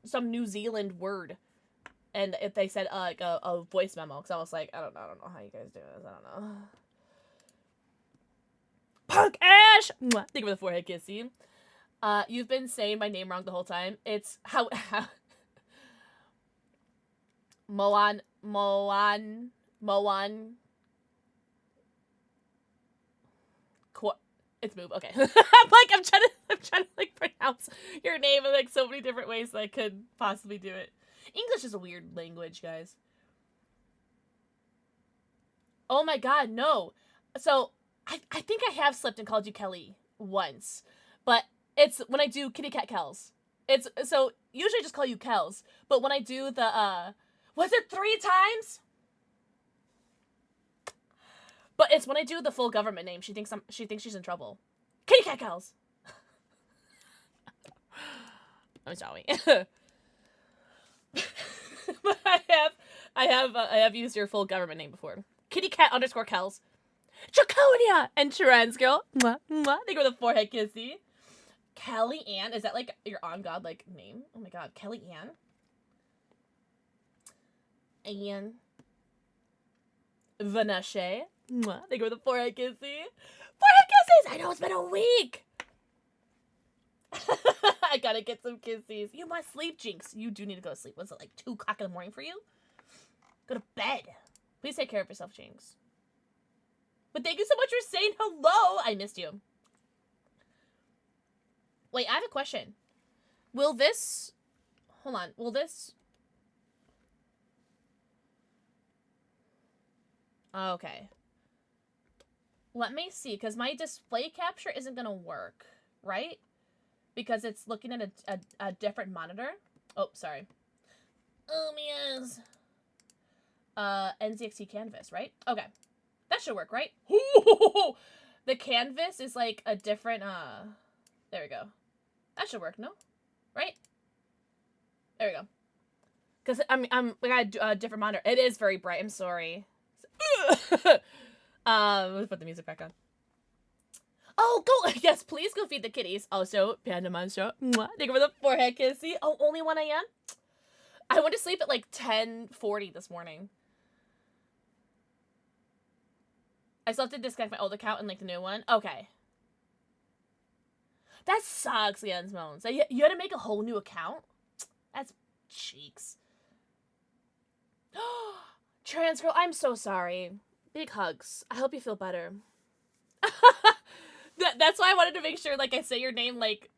some New Zealand word, and if they said like a voice memo, because I was like, I don't know how you guys do this. I don't know. Punk Ash! Mwah. Think of the forehead kissy. You've been saying my name wrong the whole time. It's how Moan. It's Moob. Okay. I'm trying to like pronounce your name in like so many different ways that I could possibly do it. English is a weird language, guys. Oh my god, no. So I think I have slipped and called you Kelly once, but it's when I do Kitty Cat Kells. It's so usually I just call you Kells, but when I do the was it 3 times? But it's when I do the full government name. She thinks she's in trouble. Kitty Cat Kells. I'm sorry. But I have used your full government name before. Kitty Cat _ Kells. Draconia and Trans Girl. Mwah, mwah. They go with the forehead kissy. Kelly Ann. Is that like your on god like name? Oh my god, Kelly Ann. Ann. Vanashe. Mwah. They go with the forehead kissy. Forehead kisses! I know it's been a week. I gotta get some kisses. You must sleep, Jinx. You do need to go to sleep. What's it, like 2 o'clock in the morning for you? Go to bed. Please take care of yourself, Jinx. But thank you so much for saying hello. I missed you. Wait, I have a question. Will this... Hold on. Will this... Okay. Let me see, because my display capture isn't going to work, right? Because it's looking at a different monitor. Oh, sorry. Oh, yes. NZXT canvas, right? Okay. That should work, right? The canvas is like a different, there we go. That should work, no? Right? There we go. Because we got a different monitor. It is very bright. I'm sorry. Let's put the music back on. Oh, go. Yes, please go feed the kitties. Also, Panda Monster. Mwah. Thank you for the forehead kissy. Oh, only 1 a.m.? I went to sleep at like 10:40 this morning. I still have to disconnect my old account and like the new one. Okay. That sucks, Leon's Moans. You had to make a whole new account? That's cheeks. Trans girl, I'm so sorry. Big hugs. I hope you feel better. That's why I wanted to make sure, like, I say your name, like,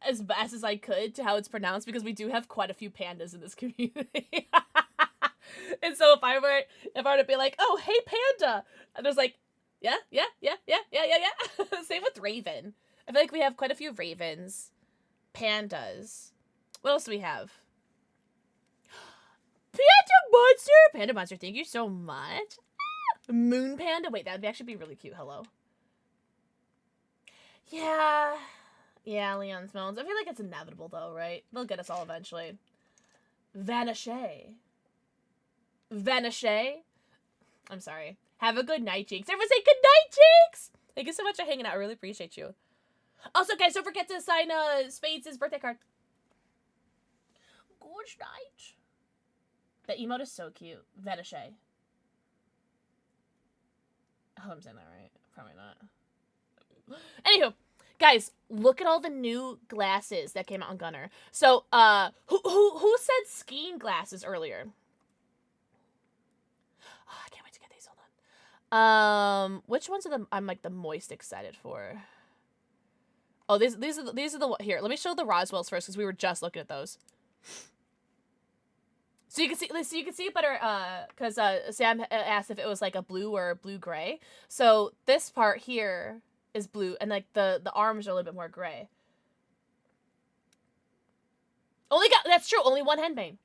as best as I could to how it's pronounced, because we do have quite a few pandas in this community. And so if I were to be like, oh, hey, panda, and there's like, yeah. Same with Raven. I feel like we have quite a few Ravens. Pandas. What else do we have? Panda Monster, thank you so much. Moon Panda. Wait, that'd actually be really cute. Hello. Yeah, Leon's Moans. I feel like it's inevitable, though, right? They'll get us all eventually. Vaniche. I'm sorry. Have a good night, Jinx. Everyone say good night, Jinx! Thank you so much for hanging out. I really appreciate you. Also, guys, don't forget to sign Spades' birthday card. Good night. The emote is so cute. Vaniche. I hope I'm saying that right. Probably not. Anywho, guys, look at all the new glasses that came out on Gunner. So, who said skiing glasses earlier? Oh, I can't wait to get these. Hold on. Which ones are I'm like the most excited for? Oh, these are the here. Let me show the Roswells first because we were just looking at those. So you can see it better, because Sam asked if it was like a blue or blue gray. So this part here is blue, and like the arms are a little bit more gray. That's true. Only one henbane.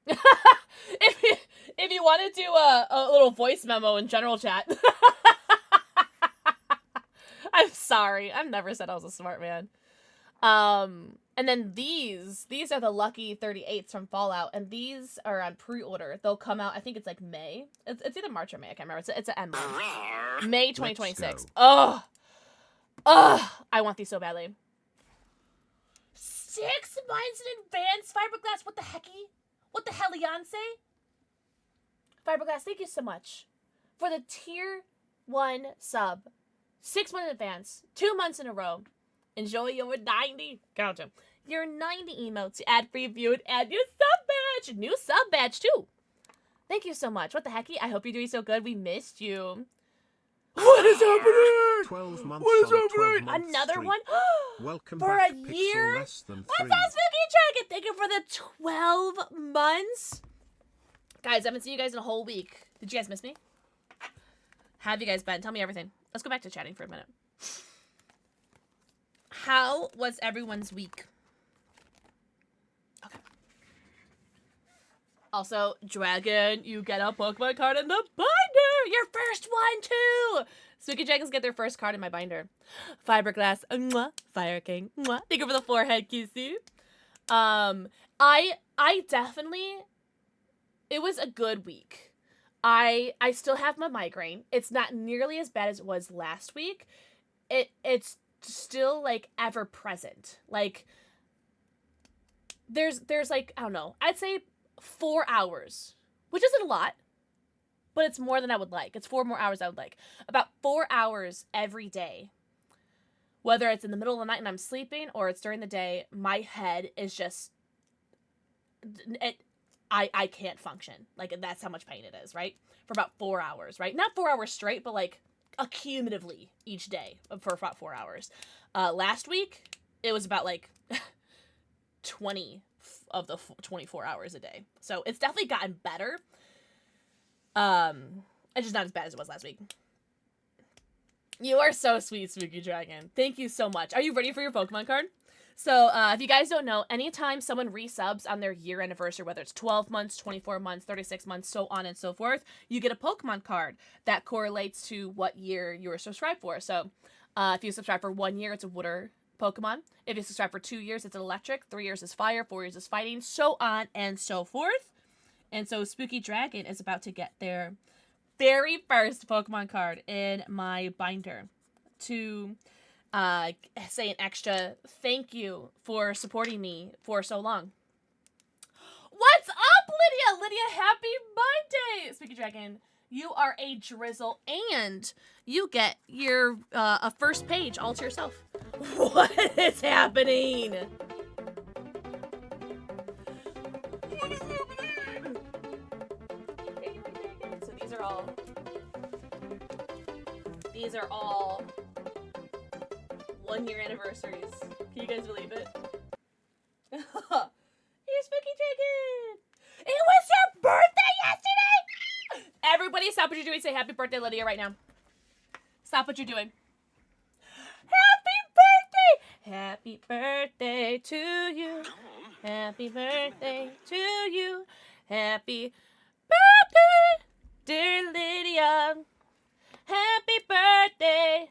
if you want to do a little voice memo in general chat. I'm sorry. I've never said I was a smart man. And then these are the Lucky 38s from Fallout, and these are on pre-order. They'll come out, I think it's like May. It's either March or May, I can't remember. It's an M month. May 2026. Ugh, I want these so badly. 6 months in advance, Fiberglass. What the hecky? What the hellionce? Fiberglass, thank you so much for the tier 1 sub. 6 months in advance, 2 months in a row. Enjoy your 90. Gotcha. Your 90 emotes, ad-free view, and add your sub badge. New sub badge, too. Thank you so much. What the hecky? I hope you're doing so good. We missed you. What is happening? 12 months What is on a happening? 12-month Another streak. one? Welcome For back, a Pixel year? Less Than What's 3. up, Spooky Dragon? Thank you for the 12 months. Guys, I haven't seen you guys in a whole week. Did you guys miss me? How have you guys been? Tell me everything. Let's go back to chatting for a minute. How was everyone's week? Okay. Also, Dragon, you get a Pokemon card in the binder! Your first one, too! Spooky Dragons get their first card in my binder. Fiberglass, mwah, Fire King, mwah. Thank you for the forehead kissy. I definitely, it was a good week. I still have my migraine. It's not nearly as bad as it was last week. It's still like ever present. Like there's like, I don't know, I'd say 4 hours, which isn't a lot, but it's more than I would like. It's 4 more hours I would like. About 4 hours every day. Whether it's in the middle of the night and I'm sleeping or it's during the day, my head is just I can't function. Like, that's how much pain it is, right? For about 4 hours, right? Not 4 hours straight, but like accumulatively each day for about 4 hours. Last week, it was about like 20 of the 24 hours a day. So it's definitely gotten better. It's just not as bad as it was last week. You are so sweet, Spooky Dragon. Thank you so much. Are you ready for your Pokemon card? So, if you guys don't know, anytime someone resubs on their year anniversary, whether it's 12 months, 24 months, 36 months, so on and so forth, you get a Pokemon card that correlates to what year you were subscribed for. So, if you subscribe for 1 year, it's a water Pokemon. If you subscribe for 2 years, it's an electric. 3 years is fire. 4 years is fighting, so on and so forth. And so, Spooky Dragon is about to get their very first Pokemon card in my binder to say an extra thank you for supporting me for so long. What's up, Lydia? Lydia, happy birthday! Spooky Dragon, you are a drizzle, and you get your a first page all to yourself. What is happening? What is happening? So these are all 1 year anniversaries. Can you guys believe it? Hey, Spooky Dragon! It was your birthday yesterday! Everybody stop what you're doing. Say happy birthday, Lydia, right now. Stop what you're doing. Happy birthday! Happy birthday to you. Happy birthday to you. Happy birthday, dear Lydia. Happy birthday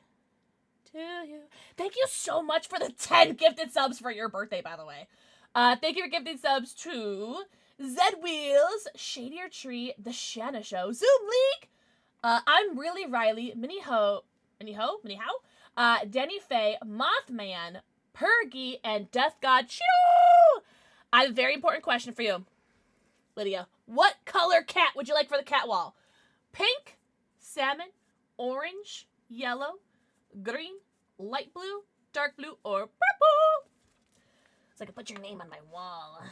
to you. Thank you so much for the 10 gifted subs for your birthday, by the way. Thank you for gifting subs to Zed Wheels, Shadier Tree, The Shanna Show, Zoom League, I'm Really Riley, Minnie How, Danny Faye, Mothman, Pergy, and Death God Cheeto! I have a very important question for you, Lydia. What color cat would you like for the cat wall? Pink, salmon, orange, yellow, green, light blue, dark blue, or purple? So I can put your name on my wall.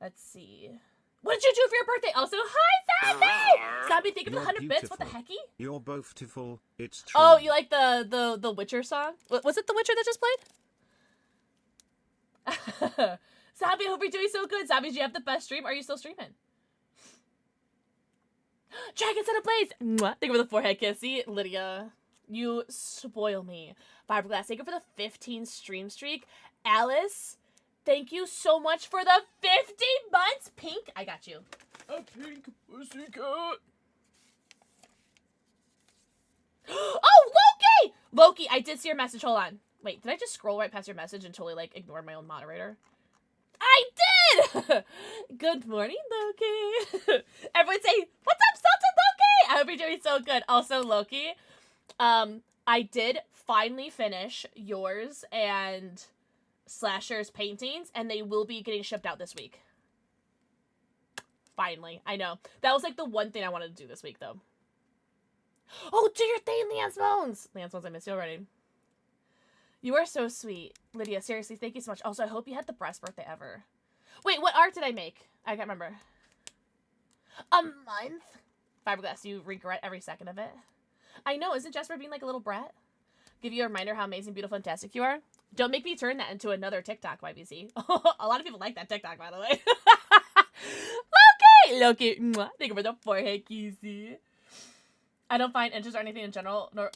Let's see. What did you do for your birthday? Also, hi, Zombie! Zombie, thank you for the 100 bits. What the hecky? You're both beautiful. It's true. Oh, you like the Witcher song? Was it the Witcher that just played? Zombie, I hope you're doing so good. Zombie, do you have the best stream? Are you still streaming? Dragon Set Ablaze! Mwah. Thank you for the forehead kiss. See, Lydia, you spoil me. Fiberglass, thank you for the 15 stream streak. Alice, thank you so much for the 50 months. Pink, I got you. A pink pussycat. Oh, Loki! Loki, I did see your message. Hold on. Wait, did I just scroll right past your message and totally, like, ignore my own moderator? I did! Good morning, Loki. Everyone say, what's up, Salted Loki? I hope you're doing so good. Also, Loki, I did finally finish yours and Slasher's paintings, and they will be getting shipped out this week. Finally. I know. That was, like, the one thing I wanted to do this week, though. Oh, do your thing, Lance Bones! Lance Bones, I miss you already. You are so sweet. Lydia, seriously, thank you so much. Also, I hope you had the best birthday ever. Wait, what art did I make? I can't remember. A month? Fiberglass, you regret every second of it. I know, isn't Jesper being like a little brat? Give you a reminder how amazing, beautiful, fantastic you are? Don't make me turn that into another TikTok, YBC. A lot of people like that TikTok, by the way. Loki! Mwah. Thank you for the forehead, Kizzy. I don't find interest or anything in general, nor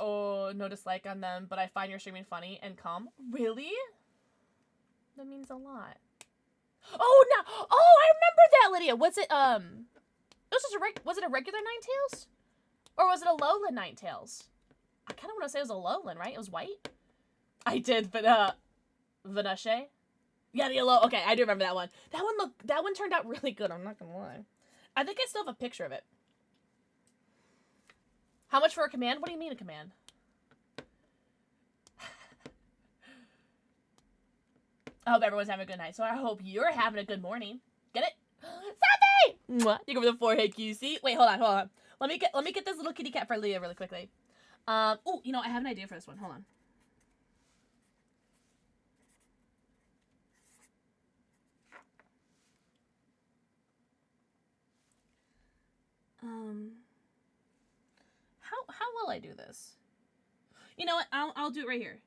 no dislike on them, but I find your streaming funny and calm. Really? That means a lot. Oh, no! Oh, I remember that, Lydia! Was it, was it a regular Ninetales? Or was it a Lowland Ninetales? I kind of want to say it was a Lowland, right? It was white? I did, but, Vanache? Yeah, the yellow. Okay, I do remember that one. That one turned out really good, I'm not gonna lie. I think I still have a picture of it. How much for a command? What do you mean a command? I hope everyone's having a good night. So I hope you're having a good morning. Get it? Zombie! Mwah. You go for the forehead, QC. Wait, hold on. Let me get this little kitty cat for Leah really quickly. Oh, you know, I have an idea for this one. Hold on. How will I do this? You know what? I'll do it right here.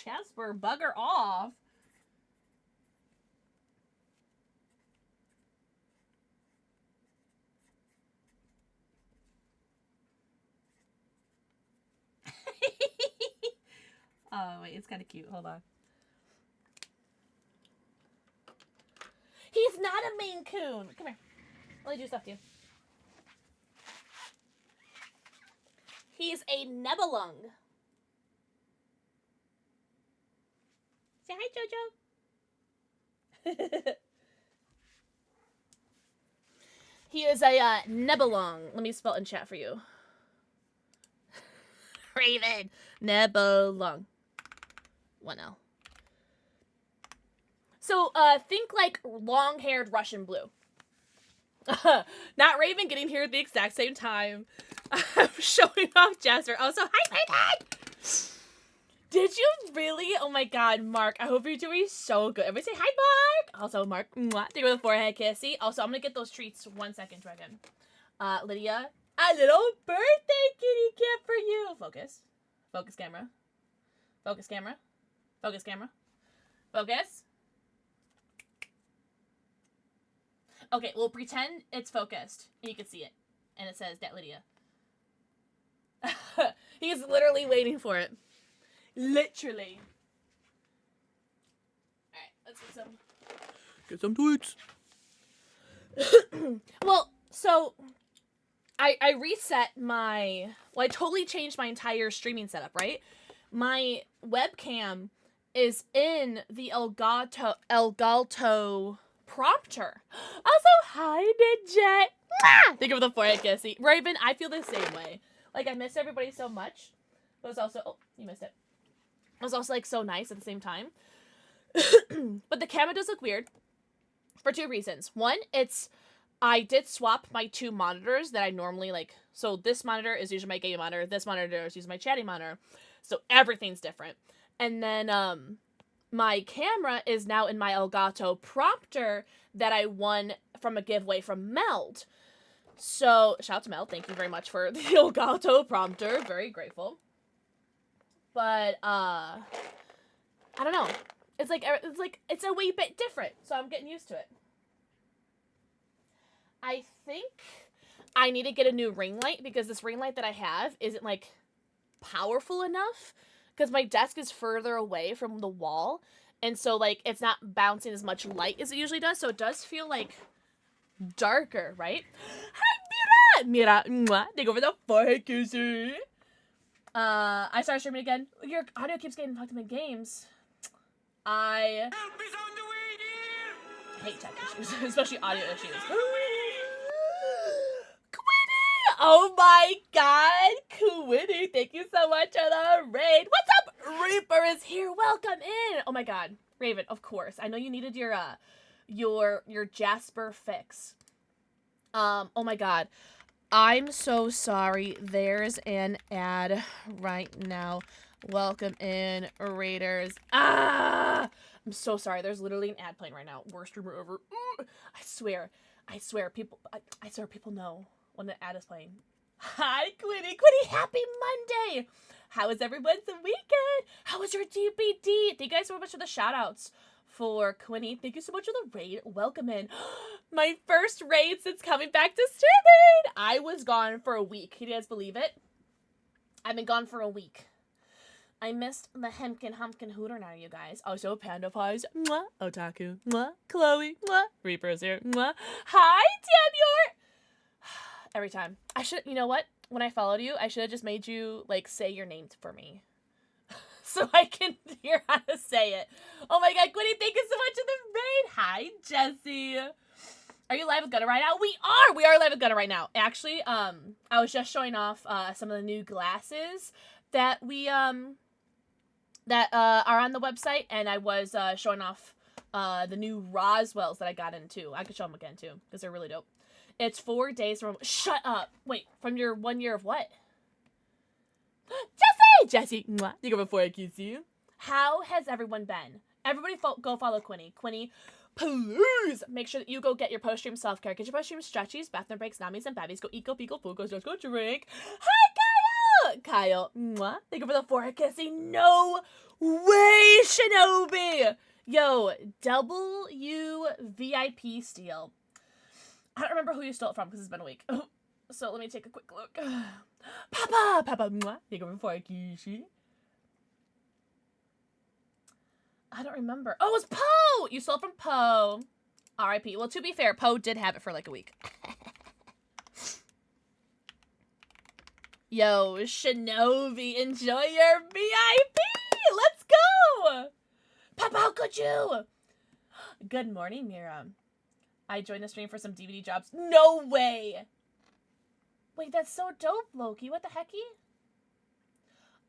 Jasper, bugger off. Oh, wait, it's kind of cute. Hold on. He's not a Maine Coon. Come here. Let me do stuff to you. He's a Nebelung. Say hi, Jojo. He is a Nebelung. Let me spell it in chat for you. Raven. Nebelung. 1L. So, think like long-haired Russian blue. Not Raven getting here at the exact same time. I'm showing off Jasper. Also, hi, Raven! Did you really? Oh my god, Mark. I hope you're doing so good. Everybody say hi, Mark! Also, Mark. Mwah. Take with a forehead kissy. Also, I'm gonna get those treats. 1 second, Dragon. Lydia. A little birthday kitty cat for you. Focus. Focus camera. Focus camera. Focus camera. Focus. Okay, well, pretend it's focused, and you can see it. And it says, Dat Lydia. He's literally waiting for it. Literally. Alright, let's get some tweets. Well, so, I reset my... Well, I totally changed my entire streaming setup, right? My webcam is in the Elgato prompter. Also, hi, Midget. Think of the forehead kissy. Raven, I feel the same way. Like, I miss everybody so much. But it's also... Oh, you missed it. It was also, like, so nice at the same time. But the camera does look weird. For 2 reasons. One, I did swap my 2 monitors that I normally, like... So, this monitor is usually my gaming monitor. This monitor is usually my chatting monitor. So, everything's different. And then, my camera is now in my Elgato prompter that I won from a giveaway from Meld. So, shout out to Meld. Thank you very much for the Elgato prompter. Very grateful. But, I don't know. It's a wee bit different. So, I'm getting used to it. I think I need to get a new ring light because this ring light that I have isn't, like, powerful enough. Because my desk is further away from the wall. And so, like, it's not bouncing as much light as it usually does. So it does feel, like, darker, right? Hi, Mira! Mira! Mwah. Take over the forehead kissy. I started streaming again. Your audio keeps getting fucked up in games. I hate tech issues. Especially audio issues. Oh my god, Quinny, thank you so much for the raid. What's up? Reaper is here. Welcome in. Oh my god, Raven, of course. I know you needed your Jasper fix. Oh my god. I'm so sorry. There's an ad right now. Welcome in, Raiders. I'm so sorry. There's literally an ad playing right now. Worst streamer ever. I swear people know when the ad is playing. Hi, Quinny. Quinny, happy Monday. How was everyone's weekend? How was your DBD? Thank you guys so much for the shout outs for Quinny. Thank you so much for the raid. Welcome in. My first raid since coming back to streaming. I was gone for a week. Can you guys believe it? I've been gone for a week. I missed the Hemkin Humpkin Hooter now, you guys. Also, Panda Pies. Mwah. Otaku. Mwah. Chloe. Mwah. Reaper's here. Mwah. Hi, Daniel. Every time. I should, you know what? When I followed you, I should have just made you, like, say your name for me. So I can hear how to say it. Oh my god, Quinny, thank you so much for the raid. Hi, Jesse. Are you live with Gunner right now? We are live with Gunner right now. Actually, I was just showing off some of the new glasses that we that are on the website, and I was showing off the new Roswells that I got into. I could show them again too, because they're really dope. It's 4 days from... Shut up! Wait, from your 1 year of what? Jesse! Mwah. You go before I kiss you. How has everyone been? Everybody go follow Quinny. Quinny, please make sure that you go get your post-stream self-care. Get your post-stream stretchies, bathroom breaks, namis, and babbies. Go eat, go pee, go food, go just go drink. Hi, Kyle. Mwah. Thank you for the forehead kissing. No way, Shinobi. Yo, double U VIP steal. I don't remember who you stole it from because it's been a week. So let me take a quick look. Papa, mwah. Thank you for the forehead kissing. I don't remember. Oh, it was Poe! You stole it from Poe. R.I.P. Well, to be fair, Poe did have it for like a week. Yo, Shinobi, enjoy your VIP! Let's go! Papa, how could you? Good morning, Mira. I joined the stream for some DVD jobs. No way! Wait, that's so dope, Loki. What the hecky?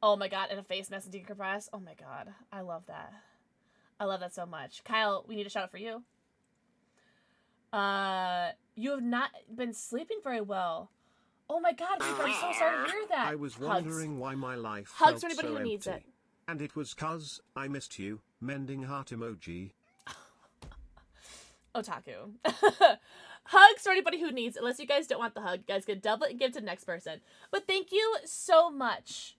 Oh my god, and a face mask and decompress. Oh my god, I love that. I love that so much. Kyle, we need a shout out for you. You have not been sleeping very well. Oh my god, people, I'm so sorry to hear that. I was wondering why my life Hugs felt for anybody so who needs empty. it. And it was 'cause I missed you. Mending heart emoji. Otaku. Hugs for anybody who needs it. Unless you guys don't want the hug, you guys can double it and give it to the next person. But thank you so much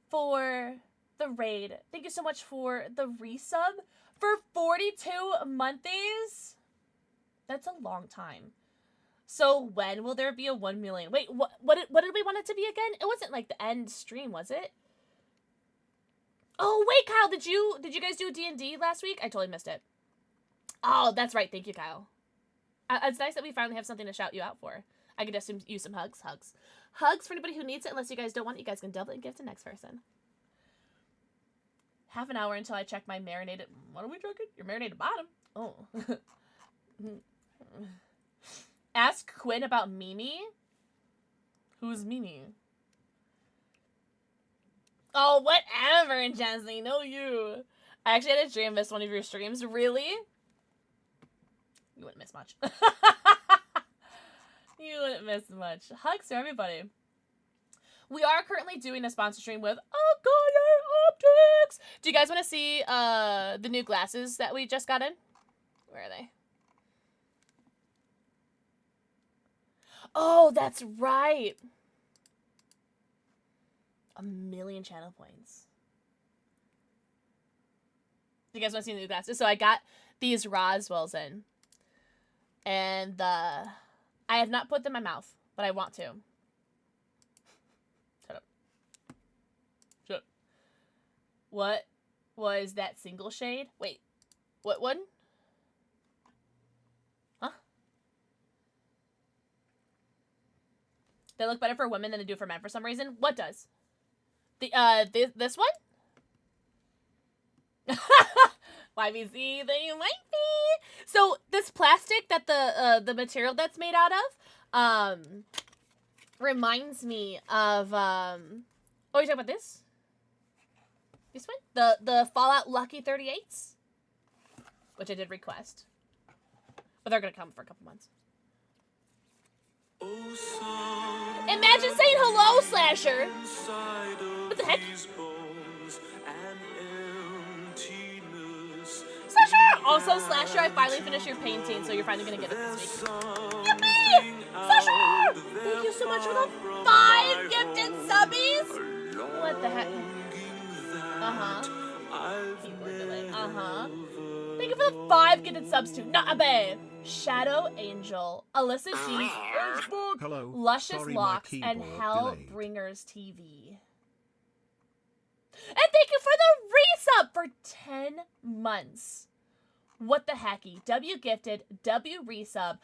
for the raid. Thank you so much for the resub. For 42 monthlies? That's a long time. So when will there be a 1 million? Wait, what did we want it to be again? It wasn't like the end stream, was it? Oh, wait, Kyle, did you guys do D&D last week? I totally missed it. Oh, that's right. Thank you, Kyle. It's nice that we finally have something to shout you out for. I could just use some hugs. Hugs for anybody who needs it. Unless you guys don't want it, you guys can double it and give it to the next person. Half an hour until I check my marinated... What are we drinking? Your marinated bottom. Oh. Ask Quinn about Mimi. Who's Mimi? Oh, whatever, Jesse. No, you. I actually had a dream miss one of your streams. Really? You wouldn't miss much. You wouldn't miss much. Hugs to everybody. We are currently doing a sponsor stream with Agoyer Optics. Do you guys want to see the new glasses that we just got in? Where are they? Oh, that's right. 1 million channel points. Do you guys want to see the new glasses? So I got these Roswells in. And I have not put them in my mouth, but I want to. Shut up. Shut up. What was that single shade? Wait, what one? Huh? They look better for women than they do for men for some reason. What does? This one? YBZ, they might be. So this plastic that the material that's made out of, reminds me of oh, you talking about this? This one? The Fallout Lucky 38s, which I did request, but they're gonna come for a couple months. Imagine saying hello, Slasher. What the heck? Slasher! Also, Slasher, I finally finished your painting, so you're finally gonna get it this week. Yippee! Slasher! Thank you so much for the 5 gifted subbies! What the heck? Keyboard delay. Thank you for the 5 gifted subs to Naabe, Shadow Angel, Alyssa G, Facebook, Hello. Luscious Sorry, Locks, my and keyboard delayed. Hellbringers TV. And thank you for the resub for 10 months. What the hecky? W gifted, W resub.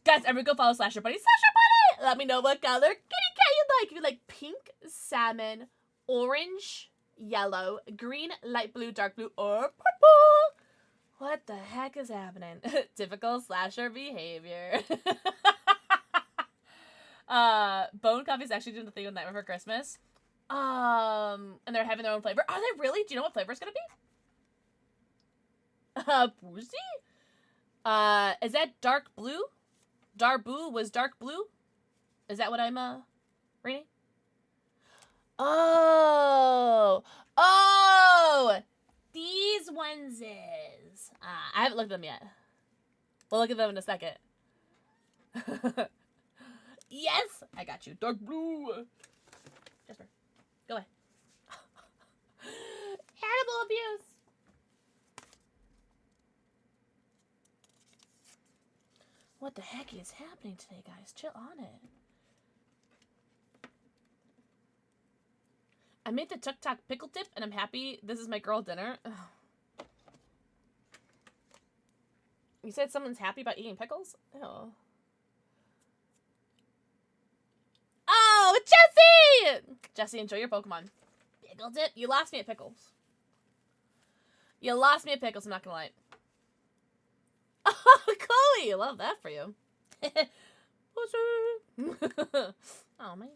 Guys, everyone go follow Slasher Buddy. Slasher Buddy! Let me know what color kitty cat you like. If you like pink, salmon, orange, yellow, green, light blue, dark blue, or purple. What the heck is happening? Typical Slasher behavior. Bone Coffee's actually doing the thing with Nightmare for Christmas. And they're having their own flavor. Are they really? Do you know what flavor it's gonna be? Boozy? Is that dark blue? Darbu was dark blue? Is that what I'm, reading? Oh! These onesies. I haven't looked at them yet. We'll look at them in a second. Yes! I got you. Dark blue! Jasper. Go away. Animal abuse. What the heck is happening today, guys? Chill on it. I made the Tuk Tak pickle dip, and I'm happy this is my girl dinner. Ugh. You said someone's happy about eating pickles? Oh. Oh, Jesse! Jesse, enjoy your Pokemon. Pickle dip? You lost me at pickles. You lost me at pickles, I'm not gonna lie. Oh, Chloe! I love that for you. Oh, man.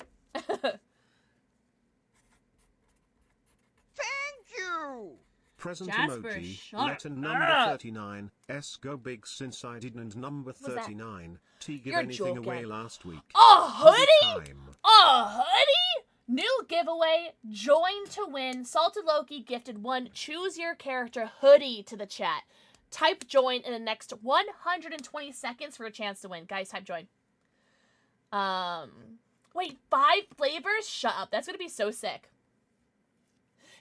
Thank you! Present Jasper, emoji, shut letter number up. 39, S go big since I didn't number What's that? 39, T give You're anything away joking. last week. A hoodie? Time. A hoodie? New giveaway. Join to win. Salted Loki gifted one choose your character hoodie to the chat. Type join in the next 120 seconds for a chance to win. Guys, type join. Wait, 5 flavors? Shut up. That's gonna be so sick.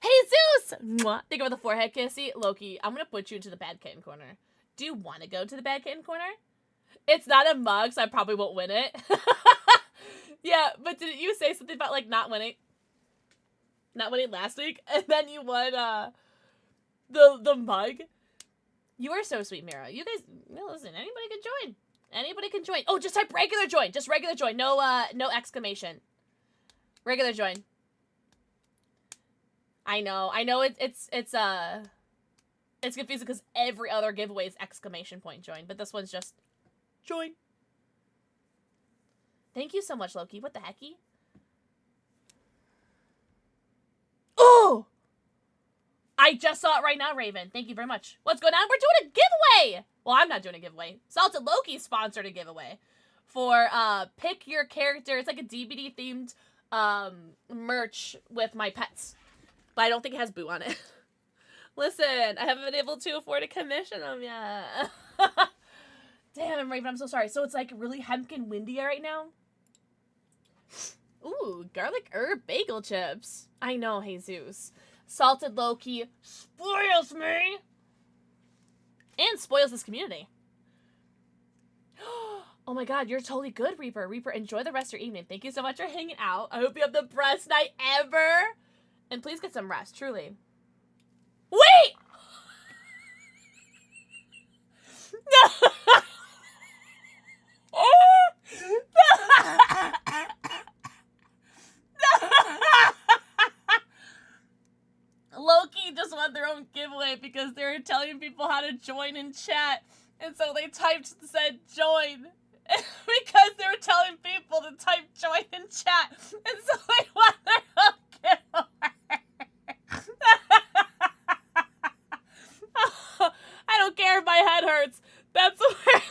Hey, Zeus! Mwah. Think about the forehead kissy. Loki, I'm gonna put you into the bad kitten corner. Do you want to go to the bad kitten corner? It's not a mug, so I probably won't win it. Yeah, but didn't you say something about, like, not winning? Not winning last week? And then you won, the mug? You are so sweet, Mira. You guys, no, listen, anybody can join. Anybody can join. Oh, just type regular join. Just regular join. No, no exclamation. Regular join. I know it's confusing because every other giveaway is exclamation point join, but this one's just join. Thank you so much, Loki. What the hecky? Oh! I just saw it right now, Raven. Thank you very much. What's going on? We're doing a giveaway! Well, I'm not doing a giveaway. Salted Loki sponsored a giveaway for pick your character. It's like a DBD themed merch with my pets. But I don't think it has Boo on it. Listen, I haven't been able to afford to commission them yet. Damn, Raven, I'm so sorry. So it's like really hemkin windy right now. Ooh, garlic herb bagel chips. I know, Jesus. Salted Loki spoils me. And spoils this community. Oh my god, you're totally good, Reaper. Reaper, enjoy the rest of your evening. Thank you so much for hanging out. I hope you have the best night ever. And please get some rest, truly. Wait! No! Loki just won their own giveaway because they were telling people how to join in chat. And so they said join. Because they were telling people to type join in chat. And so they won their own giveaway. I don't care if my head hurts. That's where...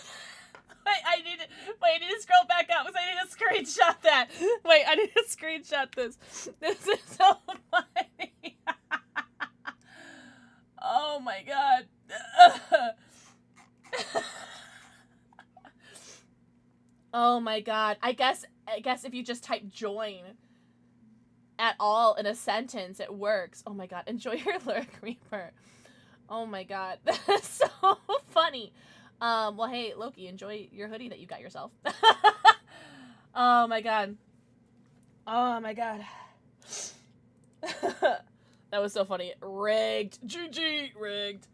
Wait, I need to scroll back up because I need to screenshot that. Wait, I need to screenshot this. This is so funny. Oh my god. Oh my god. I guess if you just type join at all in a sentence, it works. Oh my god. Enjoy your lurk, Reaper. Oh my god. That's so funny. Well, hey, Loki, enjoy your hoodie that you got yourself. Oh my god. Oh my god. That was so funny. Rigged. GG. Rigged.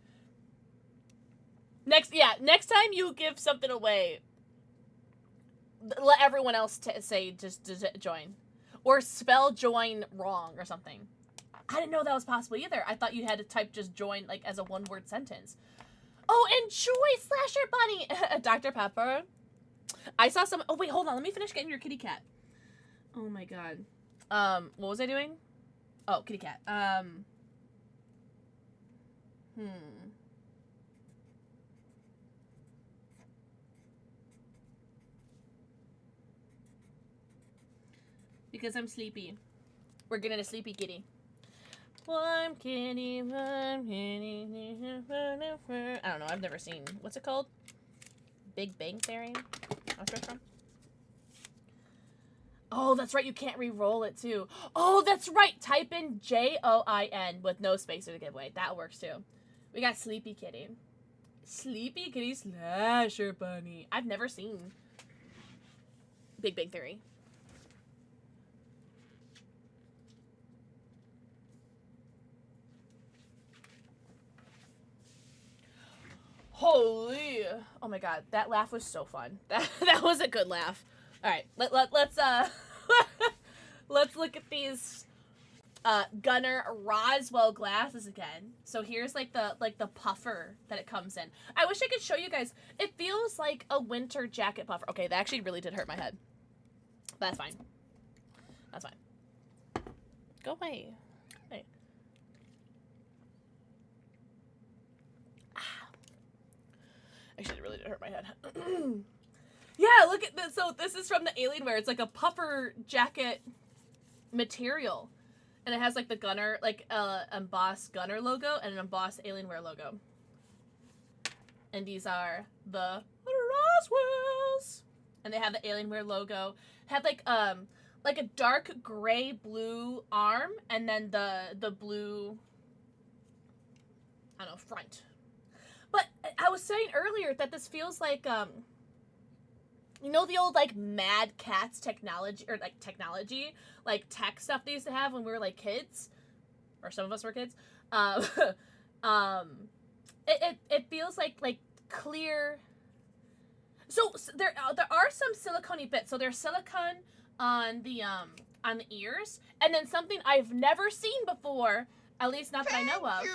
Next time you give something away, let everyone else say just join. Or spell join wrong or something. I didn't know that was possible either. I thought you had to type just join like as a one-word sentence. Oh, enjoy Slasher Bunny! Dr. Pepper. I saw some... Oh, wait, hold on. Let me finish getting your kitty cat. Oh, my God. What was I doing? Oh, kitty cat. Because I'm sleepy. We're getting a sleepy kitty. Warm kitty, warm kitty. I don't know. I've never seen. What's it called? Big Bang Theory? That's where it's from. Oh, that's right. You can't re-roll it too. Oh, that's right. Type in JOIN with no spacer to give away. That works too. We got Sleepy Kitty. Sleepy Kitty Slasher Bunny. I've never seen Big Bang Theory. Holy! Oh my god, that laugh was so fun. That was a good laugh. All right, let's let's look at these Gunnar Roswell glasses again. So here's like the puffer that it comes in. I wish I could show you guys. It feels like a winter jacket puffer. Okay, that actually really did hurt my head. That's fine. That's fine. Go away. Hey. Actually, it really did hurt my head. Yeah, look at this. So this is from the Alienware. It's like a puffer jacket material. And it has like the Gunnar, like embossed Gunnar logo and an embossed Alienware logo. And these are the Roswells. And they have the Alienware logo. Have like a dark gray blue arm and then the blue, I don't know, front. But I was saying earlier that this feels like you know the old like Mad Catz technology or like technology, like tech stuff they used to have when we were like kids, or some of us were kids. It feels like clear. So there are some silicone-y bits. So there's silicone on the ears, and then something I've never seen before, at least not that I know of,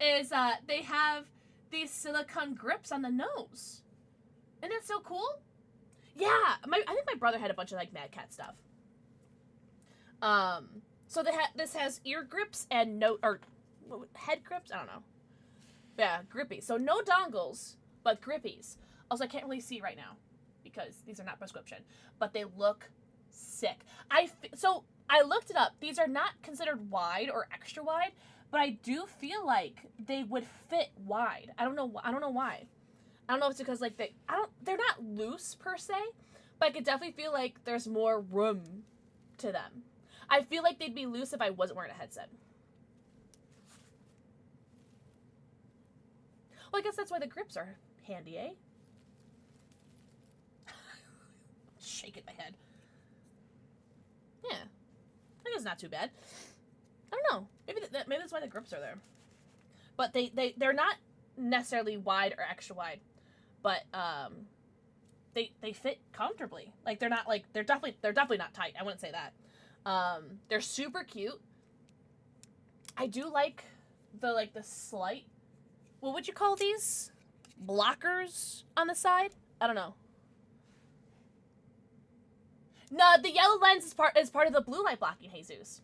is they have these silicone grips on the nose. Isn't that so cool? Yeah, I think my brother had a bunch of like Mad Catz stuff. So this has ear grips and head grips. I don't know. Yeah, grippies. So no dongles, but grippies. Also, I can't really see right now because these are not prescription, but they look sick. So I looked it up. These are not considered wide or extra wide, but I do feel like they would fit wide. I don't know why. I don't know if it's because like they're not loose per se, but I could definitely feel like there's more room to them. I feel like they'd be loose if I wasn't wearing a headset. Well, I guess that's why the grips are handy, eh? Shaking my head. Yeah, I think it's not too bad. I don't know. Maybe that's why the grips are there. But they're not necessarily wide or extra wide, but they fit comfortably. Like they're definitely not tight. I wouldn't say that. They're super cute. I do like the slight, what would you call these? Blockers on the side? I don't know. No, the yellow lens is part of the blue light blocking, Jesus.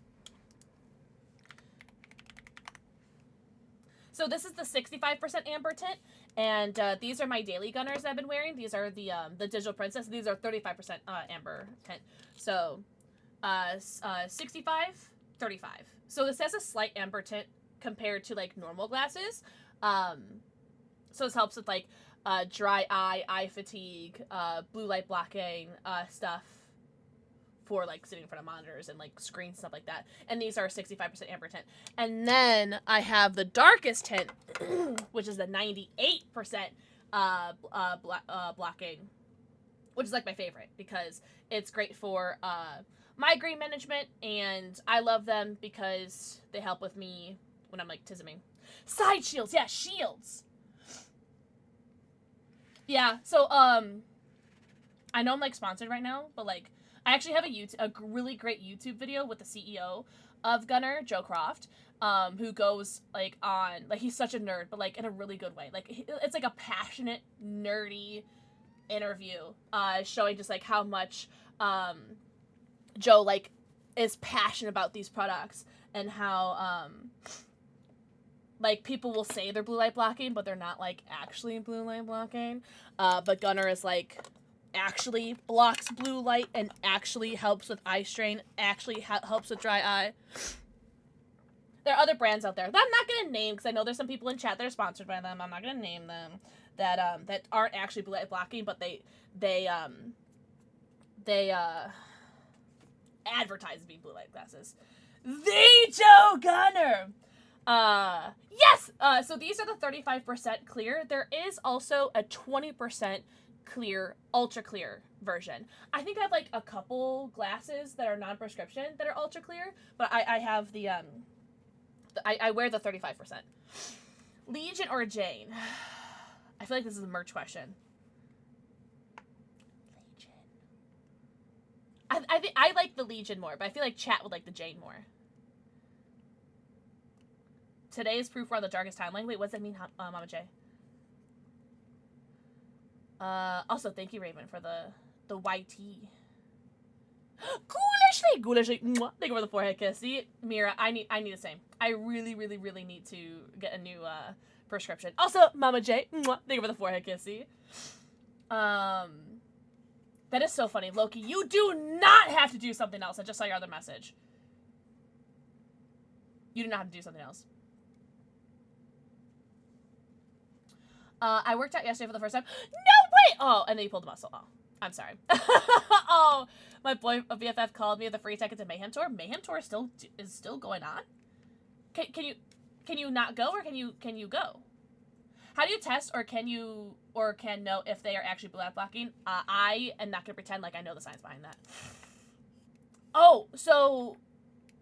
So this is the 65% amber tint, and these are my daily Gunnars I've been wearing. These are the Digital Princess. These are 35% amber tint. So 65, 35. So this has a slight amber tint compared to like normal glasses. So this helps with like dry eye fatigue, blue light blocking stuff for like sitting in front of monitors and like screens, stuff like that. And these are 65% amber tint. And then I have the darkest tint, which is the 98% blocking, which is like my favorite because it's great for migraine management, and I love them because they help with me when I'm like tisming. Side shields, yeah, shields. Yeah, so I know I'm like sponsored right now, but like I actually have a really great YouTube video with the CEO of Gunnar, Joe Croft, who goes like on, like he's such a nerd, but like in a really good way. Like it's like a passionate, nerdy interview, showing just like how much Joe like is passionate about these products and how like people will say they're blue light blocking, but they're not like actually blue light blocking. But Gunnar is like actually blocks blue light and actually helps with eye strain, actually helps with dry eye. There are other brands out there that I'm not gonna name because I know there's some people in chat that are sponsored by them. I'm not gonna name them that aren't actually blue light blocking, but they they advertise being blue light glasses. The Joe Gunner. Yes. So these are the 35% clear. There is also a 20% clear, ultra clear version. I think I have like a couple glasses that are non-prescription that are ultra clear, but I have the I wear the 35%. Legion or Jane? I feel like this is a merch question. Legion. I think I like the Legion more, but I feel like chat would like the Jane more. Today is proof we're on the darkest timeline. Wait, what does that mean, Mama J? Also, thank you, Raven, for the YT. Ghoulishly! Mwah. Thank you for the forehead kiss. See, Mira, I need the same. I really, really, really need to get a new prescription. Also, Mama J, mwah. Thank you for the forehead kiss. See, that is so funny, Loki. You do not have to do something else. I just saw your other message. You do not have to do something else. I worked out yesterday for the first time. No way! Oh, and then you pulled the muscle. Oh, I'm sorry. Oh, my boy BFF called me at the free ticket to Mayhem Tour. Mayhem Tour is still going on. Can you not go, or can you go? How do you test, or can know if they are actually blocking? I am not gonna pretend like I know the science behind that. Oh, so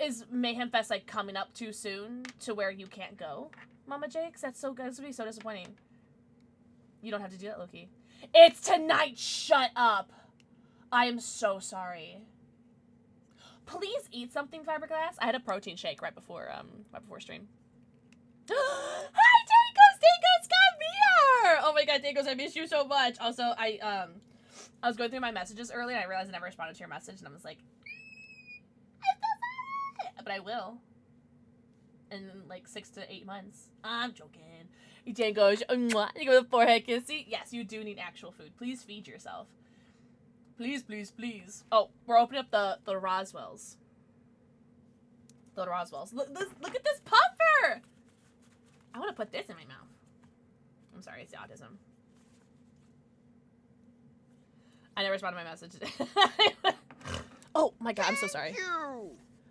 is Mayhem Fest like coming up too soon to where you can't go, Mama Jakes? That's so good. This would be so disappointing. You don't have to do that, Loki. It's tonight. Shut up. I am so sorry. Please eat something, Fiberglass. I had a protein shake right before stream. Hi, Dangos! Dangos got me here! Oh my god, Dangos, I miss you so much. Also, I was going through my messages earlier, and I realized I never responded to your message, and I was like, I'm so sorry! But I will. In like 6 to 8 months. I'm joking. Dangos, you go with the forehead kissy. Yes, you do need actual food. Please feed yourself. Please, please, please. Oh, we're opening up the Roswells. The Roswells. Look at this puffer! I want to put this in my mouth. I'm sorry, it's the autism. I never responded to my message. Oh my god, I'm so sorry.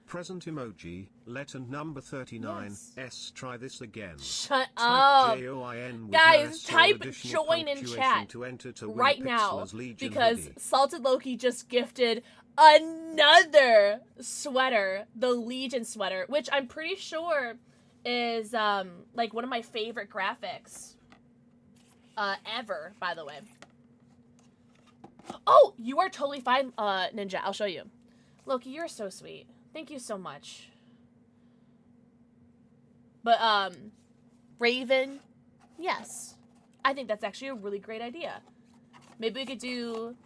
Present emoji, letter number 39, Yes. S. Try this again. Shut Type up. JOIN with Guys, less or type additional join in punctuation chat to enter to win right a now, Pixel's Legion because hoodie. Salted Loki just gifted another sweater, the Legion sweater, which I'm pretty sure is like one of my favorite graphics ever, by the way. Oh, you are totally fine, Ninja. I'll show you. Loki, you're so sweet. Thank you so much. But, Raven, yes. I think that's actually a really great idea. Maybe we could do,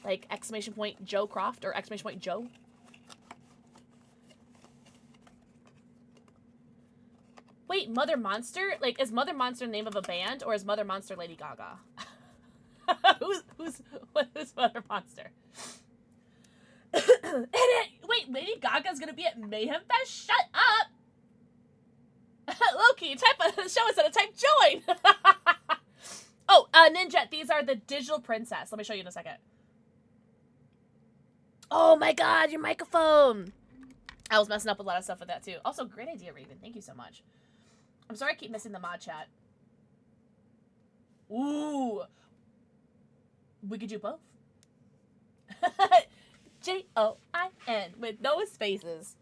like, exclamation point Joe Croft or exclamation point Joe. Wait, Mother Monster? Like, is Mother Monster the name of a band, or is Mother Monster Lady Gaga? Who's Mother Monster? Wait, Lady Gaga's gonna be at Mayhem Fest? Shut up! Loki, show us how to type join! Oh, Ninja, these are the Digital Princess. Let me show you in a second. Oh my god, your microphone! I was messing up with a lot of stuff with that too. Also, great idea, Raven. Thank you so much. I'm sorry I keep missing the mod chat. Ooh. We could do both. J-O-I-N with no spaces.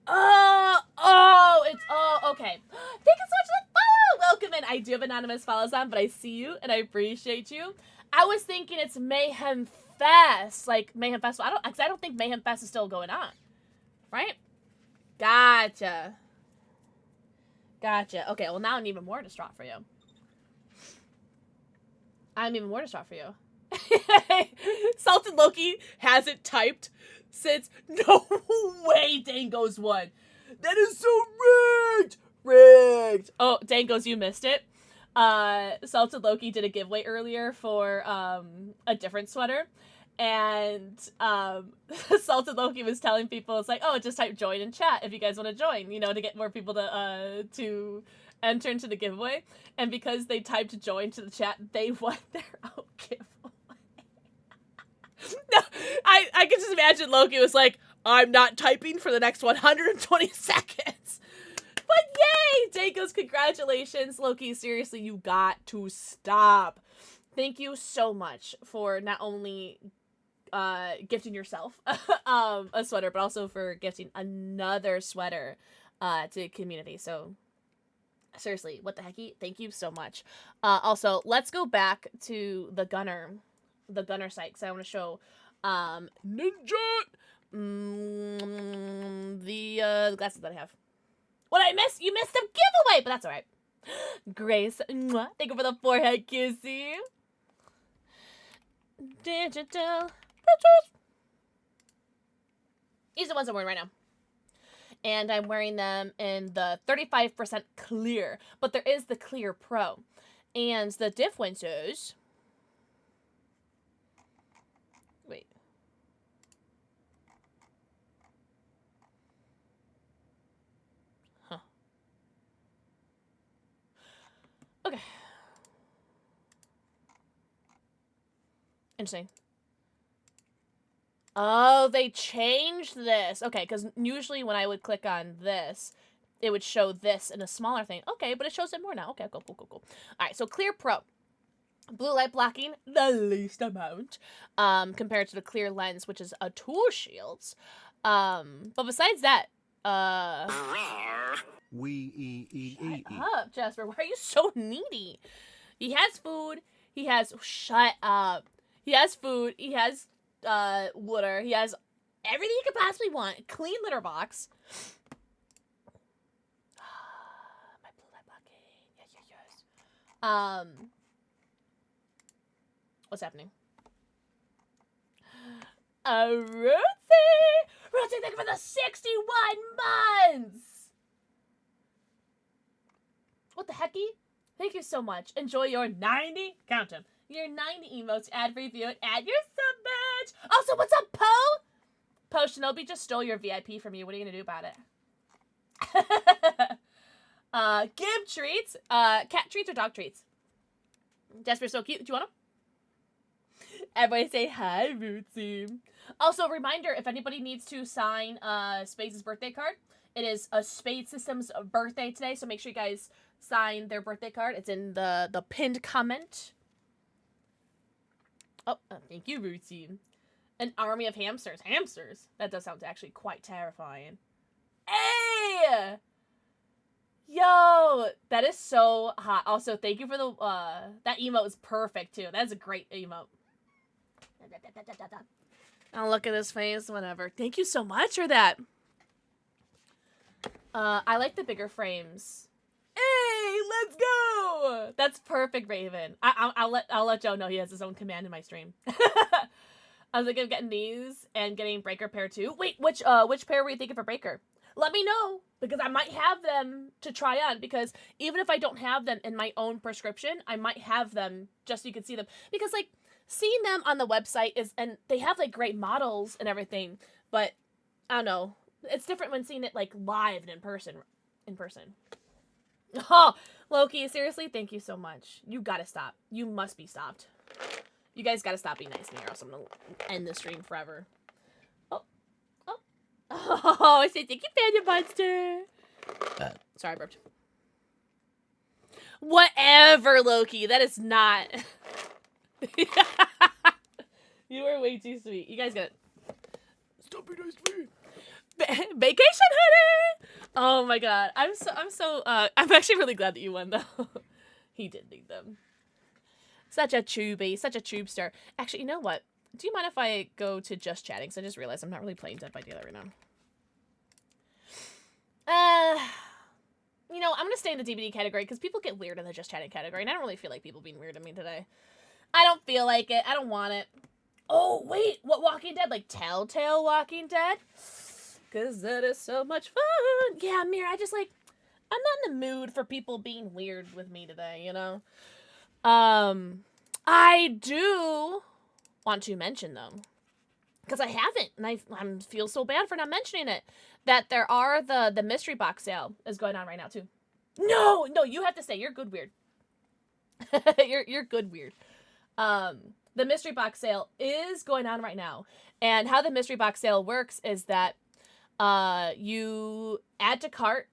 Okay. Thank you so much for the follow. Welcome in. I do have anonymous follows on, but I see you and I appreciate you. I was thinking it's Mayhem Fest, like Mayhem Festival. I don't think Mayhem Fest is still going on, right? Gotcha. Okay, well now I'm even more distraught for you. Salted Loki hasn't typed since. No way, Dangos won. That is so rigged. Oh, Dangos, you missed it. Salted Loki did a giveaway earlier for a different sweater, and Salted Loki was telling people, it's like, oh, just type join in chat if you guys want to join, you know, to get more people to enter into the giveaway. And because they typed join to the chat, they won their own giveaway. I can just imagine Loki was like, I'm not typing for the next 120 seconds. But yay! Daikos, congratulations. Loki, seriously, you got to stop. Thank you so much for not only gifting yourself a sweater, but also for gifting another sweater to the community. So seriously, what the hecky? Thank you so much. Also, let's go back to the gunner site, because I want to show Ninja the glasses that I have. What did I miss? You missed the giveaway, but that's all right. Grace, mwah, thank you for the forehead kissy. Digital pictures. These are the ones I'm wearing right now. And I'm wearing them in the 35% clear. But there is the clear pro. And the difference is... Wait. Huh. Okay. Interesting. Oh, they changed this. Okay, because usually when I would click on this, it would show this in a smaller thing. Okay, but it shows it more now. Okay, cool. All right, so Clear Pro. Blue light blocking, the least amount, compared to the clear lens, which is a tool shields. But besides that, Shut up, Jasper. Why are you so needy? He has food. He has... Shut up. He has food. He has... water. He has everything you could possibly want. Clean litter box. My blue light blocking. Yes. What's happening? Ruthie! Ruthie, thank you for the 61 months! What the hecky? Thank you so much. Enjoy your 90, count them, your 90 emotes, ad-free view, and add your sub badge. Also, what's up, Poe? Poe, Shinobi just stole your VIP from you. What are you going to do about it? Give treats. Cat treats or dog treats? Jasper's so cute. Do you want them? Everybody say hi, Rootsy. Also, reminder, if anybody needs to sign Spades' birthday card, it is a Spade Systems birthday today, so make sure you guys sign their birthday card. It's in the pinned comment. Oh, thank you, Rootsy. An army of hamsters. Hamsters? That does sound actually quite terrifying. Hey! Yo! That is so hot. Also, thank you for the, that emote is perfect, too. That is a great emote. I'll look at his face, whatever. Thank you so much for that. I like the bigger frames. Hey, let's go! That's perfect, Raven. I'll let Joe know he has his own command in my stream. I was thinking of getting these and getting Breaker pair too. Wait, which pair were you thinking for Breaker? Let me know, because I might have them to try on, because even if I don't have them in my own prescription, I might have them just so you can see them. Because, like, seeing them on the website is, and they have, like, great models and everything, but, I don't know. It's different when seeing it, like, live and in person. Oh, Loki, seriously, thank you so much. You gotta stop. You must be stopped. You guys gotta stop being nice to me, or else I'm gonna end the stream forever. Oh, I said thank you, Panda Monster. Sorry, I burped. Whatever, Loki. That is not... You are way too sweet. You guys got it. Stop being nice to me. Vacation hoodie! Oh my god. I'm actually really glad that you won, though. He did need them. Such a tubey. Such a tubester. Actually, you know what? Do you mind if I go to just chatting? Because I just realized I'm not really playing Dead by Daylight right now. You know, I'm going to stay in the DVD category because people get weird in the just chatting category, and I don't really feel like people being weird at me today. I don't feel like it. I don't want it. Oh, wait. What Walking Dead? Like Telltale Walking Dead? Because that is so much fun. Yeah, Mir, I'm not in the mood for people being weird with me today, you know? I do want to mention, though, because I haven't, and I feel so bad for not mentioning it, that there are the mystery box sale is going on right now, too. No, you have to say, you're good weird. you're good weird. the mystery box sale is going on right now. And how the mystery box sale works is that you add to cart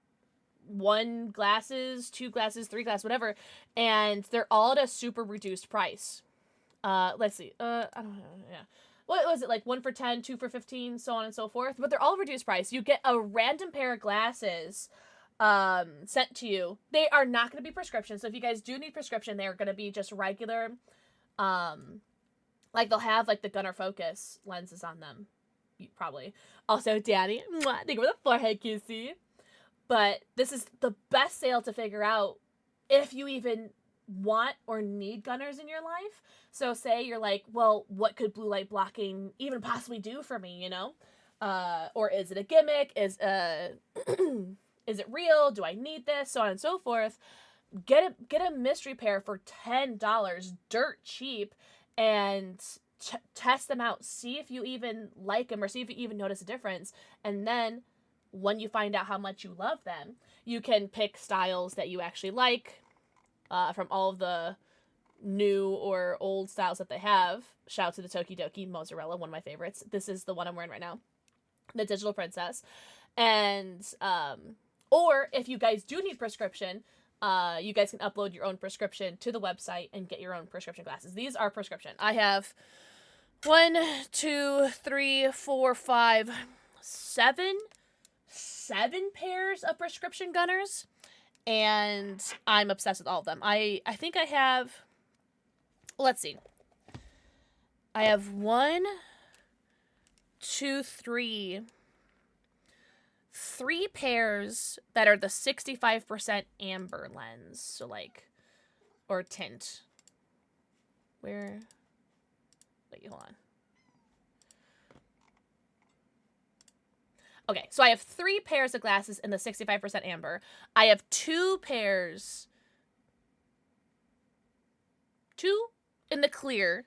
1 glasses, 2 glasses, 3 glasses, whatever, and they're all at a super reduced price. Let's see. I don't know. Yeah. What was it, like 1 for 10, 2 for 15, so on and so forth? But they're all reduced price. You get a random pair of glasses sent to you. They are not going to be prescription. So if you guys do need prescription, they're going to be just regular. Like they'll have like the Gunnar Focus lenses on them. Probably. Also, Danny, mwah, thank you for the forehead kissy. But this is the best sale to figure out if you even want or need Gunnars in your life. So say you're like, well, what could blue light blocking even possibly do for me, you know? Or is it a gimmick? Is it real? Do I need this? So on and so forth. Get a mystery pair for $10, dirt cheap, and test them out. See if you even like them or see if you even notice a difference. And then when you find out how much you love them, you can pick styles that you actually like from all of the new or old styles that they have. Shout out to the Tokidoki Mozzarella, one of my favorites. This is the one I'm wearing right now, the Digital Princess. And or if you guys do need prescription, you guys can upload your own prescription to the website and get your own prescription glasses. These are prescription. I have 1, 2, 3, 4, 5, 7 pairs of prescription Gunnars, and I'm obsessed with all of them. I think I have, let's see, I have 1, 2, 3 pairs that are the 65% amber lens, so like, or tint. Wait, hold on. Okay, so I have 3 pairs of glasses in the 65% amber. I have 2 pairs, 2 in the clear.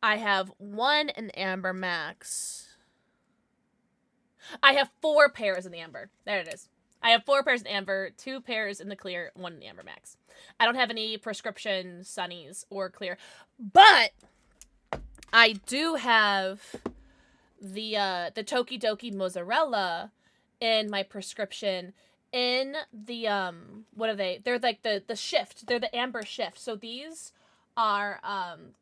I have 1 in amber max. I have 4 pairs in the amber. There it is. I have 4 pairs in amber, 2 pairs in the clear, 1 in the amber max. I don't have any prescription sunnies or clear, but I do have the Tokidoki Mozzarella in my prescription in the what are they? They're like the shift. They're the amber shift. So these are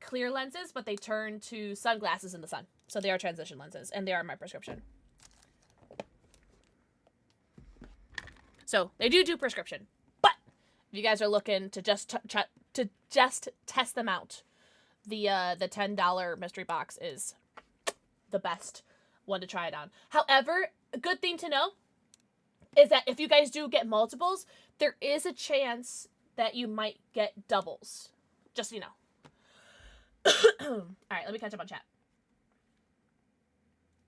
clear lenses, but they turn to sunglasses in the sun. So they are transition lenses, and they are my prescription. So they do prescription, but if you guys are looking to just test them out, the $10 mystery box is the best one to try it on. However, a good thing to know is that if you guys do get multiples, there is a chance that you might get doubles. Just so you know. All right, let me catch up on chat.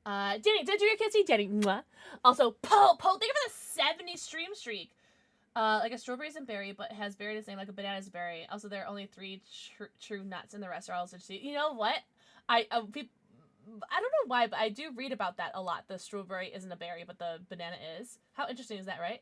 Danny, did you get to see Danny? Mwah. Also, Poe, thank you for the 70 stream streak. Like a strawberries and berry, but has berry the same like a banana's berry. Also, there are only 3 true nuts, and the rest are also just. You know what? I don't know why, but I do read about that a lot. The strawberry isn't a berry, but the banana is. How interesting is that, right?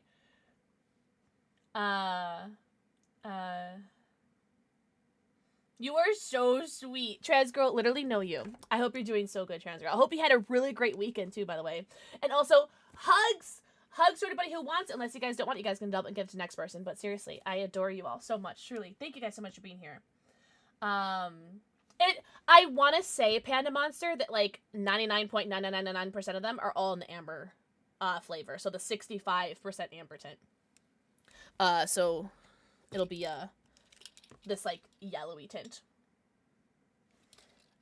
You are so sweet. Trans girl, literally know you. I hope you're doing so good, trans girl. I hope you had a really great weekend too, by the way. And also, hugs! Hugs to anybody who wants it. Unless you guys don't want, you guys can dump and give it to the next person. But seriously, I adore you all so much. Truly. Thank you guys so much for being here. I want to say, Panda Monster, that like 99.9999% of them are all in the amber flavor. So the 65% amber tint. So it'll be this like yellowy tint.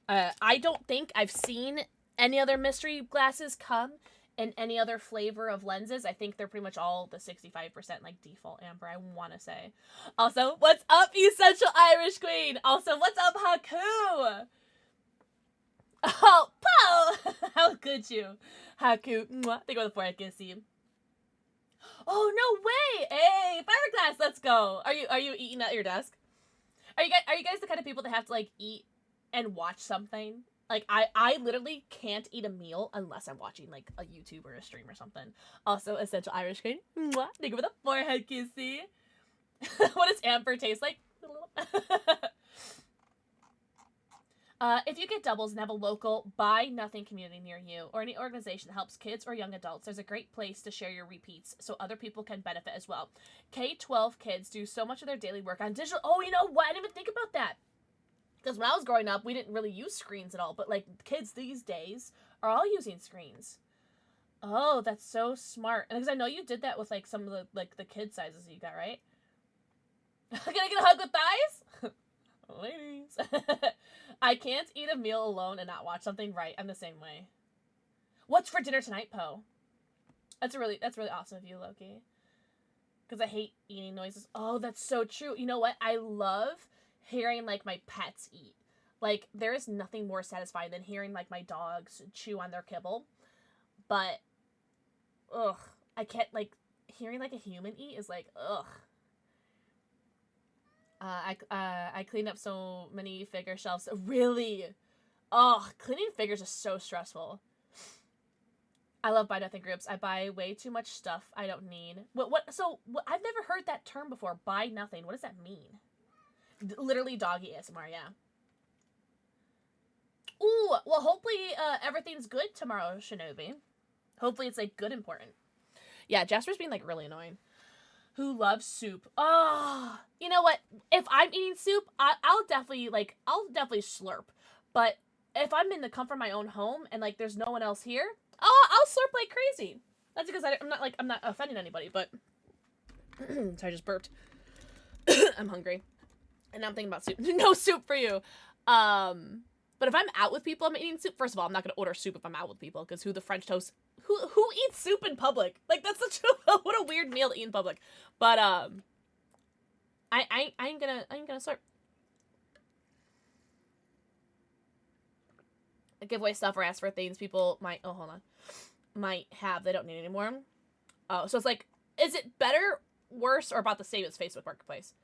I don't think I've seen any other mystery glasses come in any other flavor of lenses. I think they're pretty much all the 65% like default amber, I want to say. Also, what's up, Essential Irish Queen? Also, what's up, Haku? Oh, Poe! How could you? Haku. Mwah. Think about the forehead kissy. Oh, no way! Hey, Fiberglass, let's go. Are you eating at your desk? Are you guys the kind of people that have to like eat and watch something? Like I literally can't eat a meal unless I'm watching like a YouTube or a stream or something. Also, Essential Irish Queen. Mwah. Think of the forehead kissy. What does amber taste like? If you get doubles and have a local Buy Nothing community near you, or any organization that helps kids or young adults, there's a great place to share your repeats so other people can benefit as well. K-12 kids do so much of their daily work on digital. Oh, you know what? I didn't even think about that. Because when I was growing up, we didn't really use screens at all. But, like, kids these days are all using screens. Oh, that's so smart. And because I know you did that with, like, some of the, like, the kid sizes you got, right? Can I get a hug with thighs? Ladies. I can't eat a meal alone and not watch something. Right, I'm the same way. What's for dinner tonight, Poe? That's really awesome of you, Loki. Because I hate eating noises. Oh, that's so true. You know what? I love hearing, like, my pets eat. Like, there is nothing more satisfying than hearing, like, my dogs chew on their kibble. But, ugh, I can't, like, hearing, like, a human eat is, like, ugh. I cleaned up so many figure shelves. Really? Oh, cleaning figures is so stressful. I love Buy Nothing groups. I buy way too much stuff I don't need. So, I've never heard that term before. Buy Nothing. What does that mean? Literally doggy ASMR, yeah. Ooh, well, hopefully, everything's good tomorrow, Shinobi. Hopefully it's, like, good important. Yeah, Jasper's being, like, really annoying. Who loves soup? Oh, you know what? If I'm eating soup, I'll definitely slurp. But if I'm in the comfort of my own home and, like, there's no one else here, I'll slurp like crazy. That's because I'm not offending anybody, but sorry, I just burped. I'm hungry. And now I'm thinking about soup. No soup for you. But if I'm out with people, I'm eating soup. First of all, I'm not gonna order soup if I'm out with people, because who eats soup in public? Like, that's such a what a weird meal to eat in public. But I ain't gonna slurp. I give away stuff or ask for things people might have they don't need anymore. Oh, so it's like, is it better, worse, or about the same as Facebook Marketplace?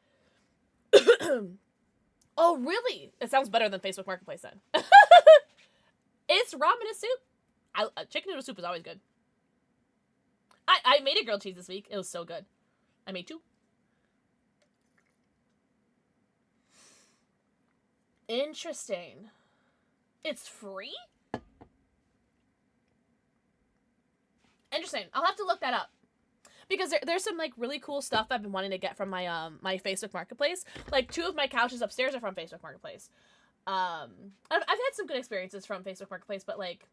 Oh, really? It sounds better than Facebook Marketplace then. It's ramen a soup? Chicken noodle soup is always good. I made a grilled cheese this week. It was so good. I made 2. Interesting. It's free? Interesting. I'll have to look that up. Because there's some, like, really cool stuff I've been wanting to get from my my Facebook Marketplace. Like, 2 of my couches upstairs are from Facebook Marketplace. I've had some good experiences from Facebook Marketplace, but, like,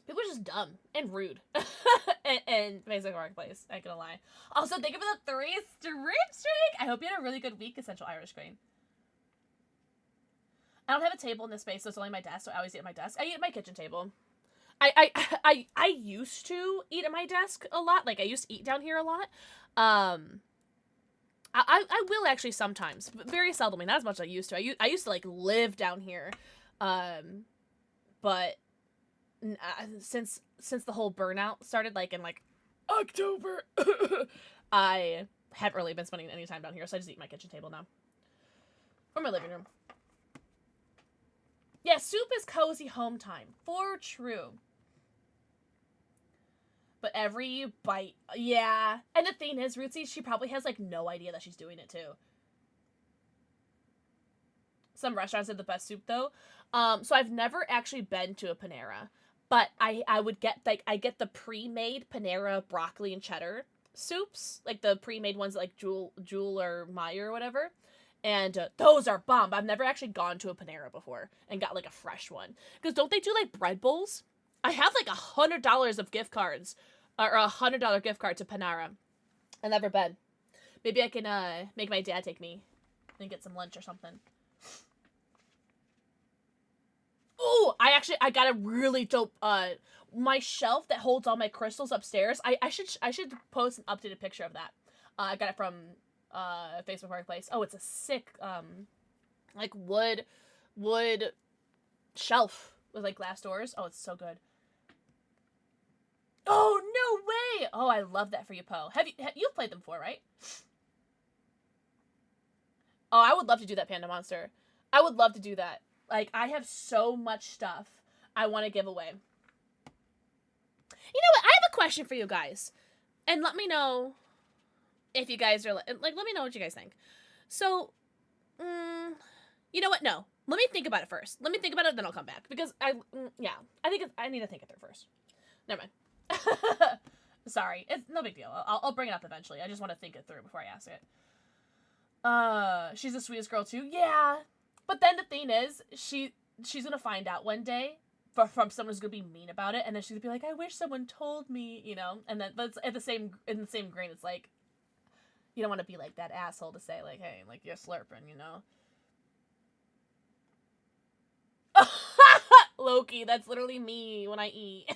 people are just dumb and rude. and Facebook Marketplace, I ain't gonna lie. Also, thank you for the 3 stream streak! I hope you had a really good week, Essential Irish Queen. I don't have a table in this space, so it's only my desk, so I always eat at my desk. I eat at my kitchen table. I used to eat at my desk a lot. Like, I used to eat down here a lot. I will actually sometimes, but very seldomly, not as much as I used to. I used to, like, live down here. But since the whole burnout started, like, in, like, October, I haven't really been spending any time down here, so I just eat at my kitchen table now. Or my living room. Yeah, soup is cozy home time. For true. But every bite, yeah. And the thing is, Rootsy, she probably has, like, no idea that she's doing it, too. Some restaurants have the best soup, though. So I've never actually been to a Panera. But I would get, like, I get the pre-made Panera broccoli and cheddar soups. Like, the pre-made ones like Jewel or Meyer or whatever. And those are bomb. I've never actually gone to a Panera before and got, like, a fresh one. Because don't they do, like, bread bowls? I have, like, $100 of gift cards. Or a $100 gift card to Panera. I've never been. Maybe I can make my dad take me and get some lunch or something. Ooh, I got a really dope, my shelf that holds all my crystals upstairs. I should post an updated picture of that. I got it from Facebook Marketplace. Oh, it's a sick, like, wood shelf with, like, glass doors. Oh, it's so good. Oh, no way! Oh, I love that for you, Poe. You've played them before, right? Oh, I would love to do that, Panda Monster. I would love to do that. Like, I have so much stuff I want to give away. You know what? I have a question for you guys. And let me know if you guys are, like, let me know what you guys think. So, you know what? No. Let me think about it first. Let me think about it, then I'll come back. Because I think I need to think it through first. Never mind. Sorry, it's no big deal. I'll bring it up eventually. I just want to think it through before I ask it. She's the sweetest girl too. Yeah, but then the thing is, she's gonna find out one day from someone who's gonna be mean about it, and then she's gonna be like, "I wish someone told me," you know. And then, but it's in the same grain, it's like, you don't want to be like that asshole to say like, "Hey, like you're slurping," you know. Loki, that's literally me when I eat.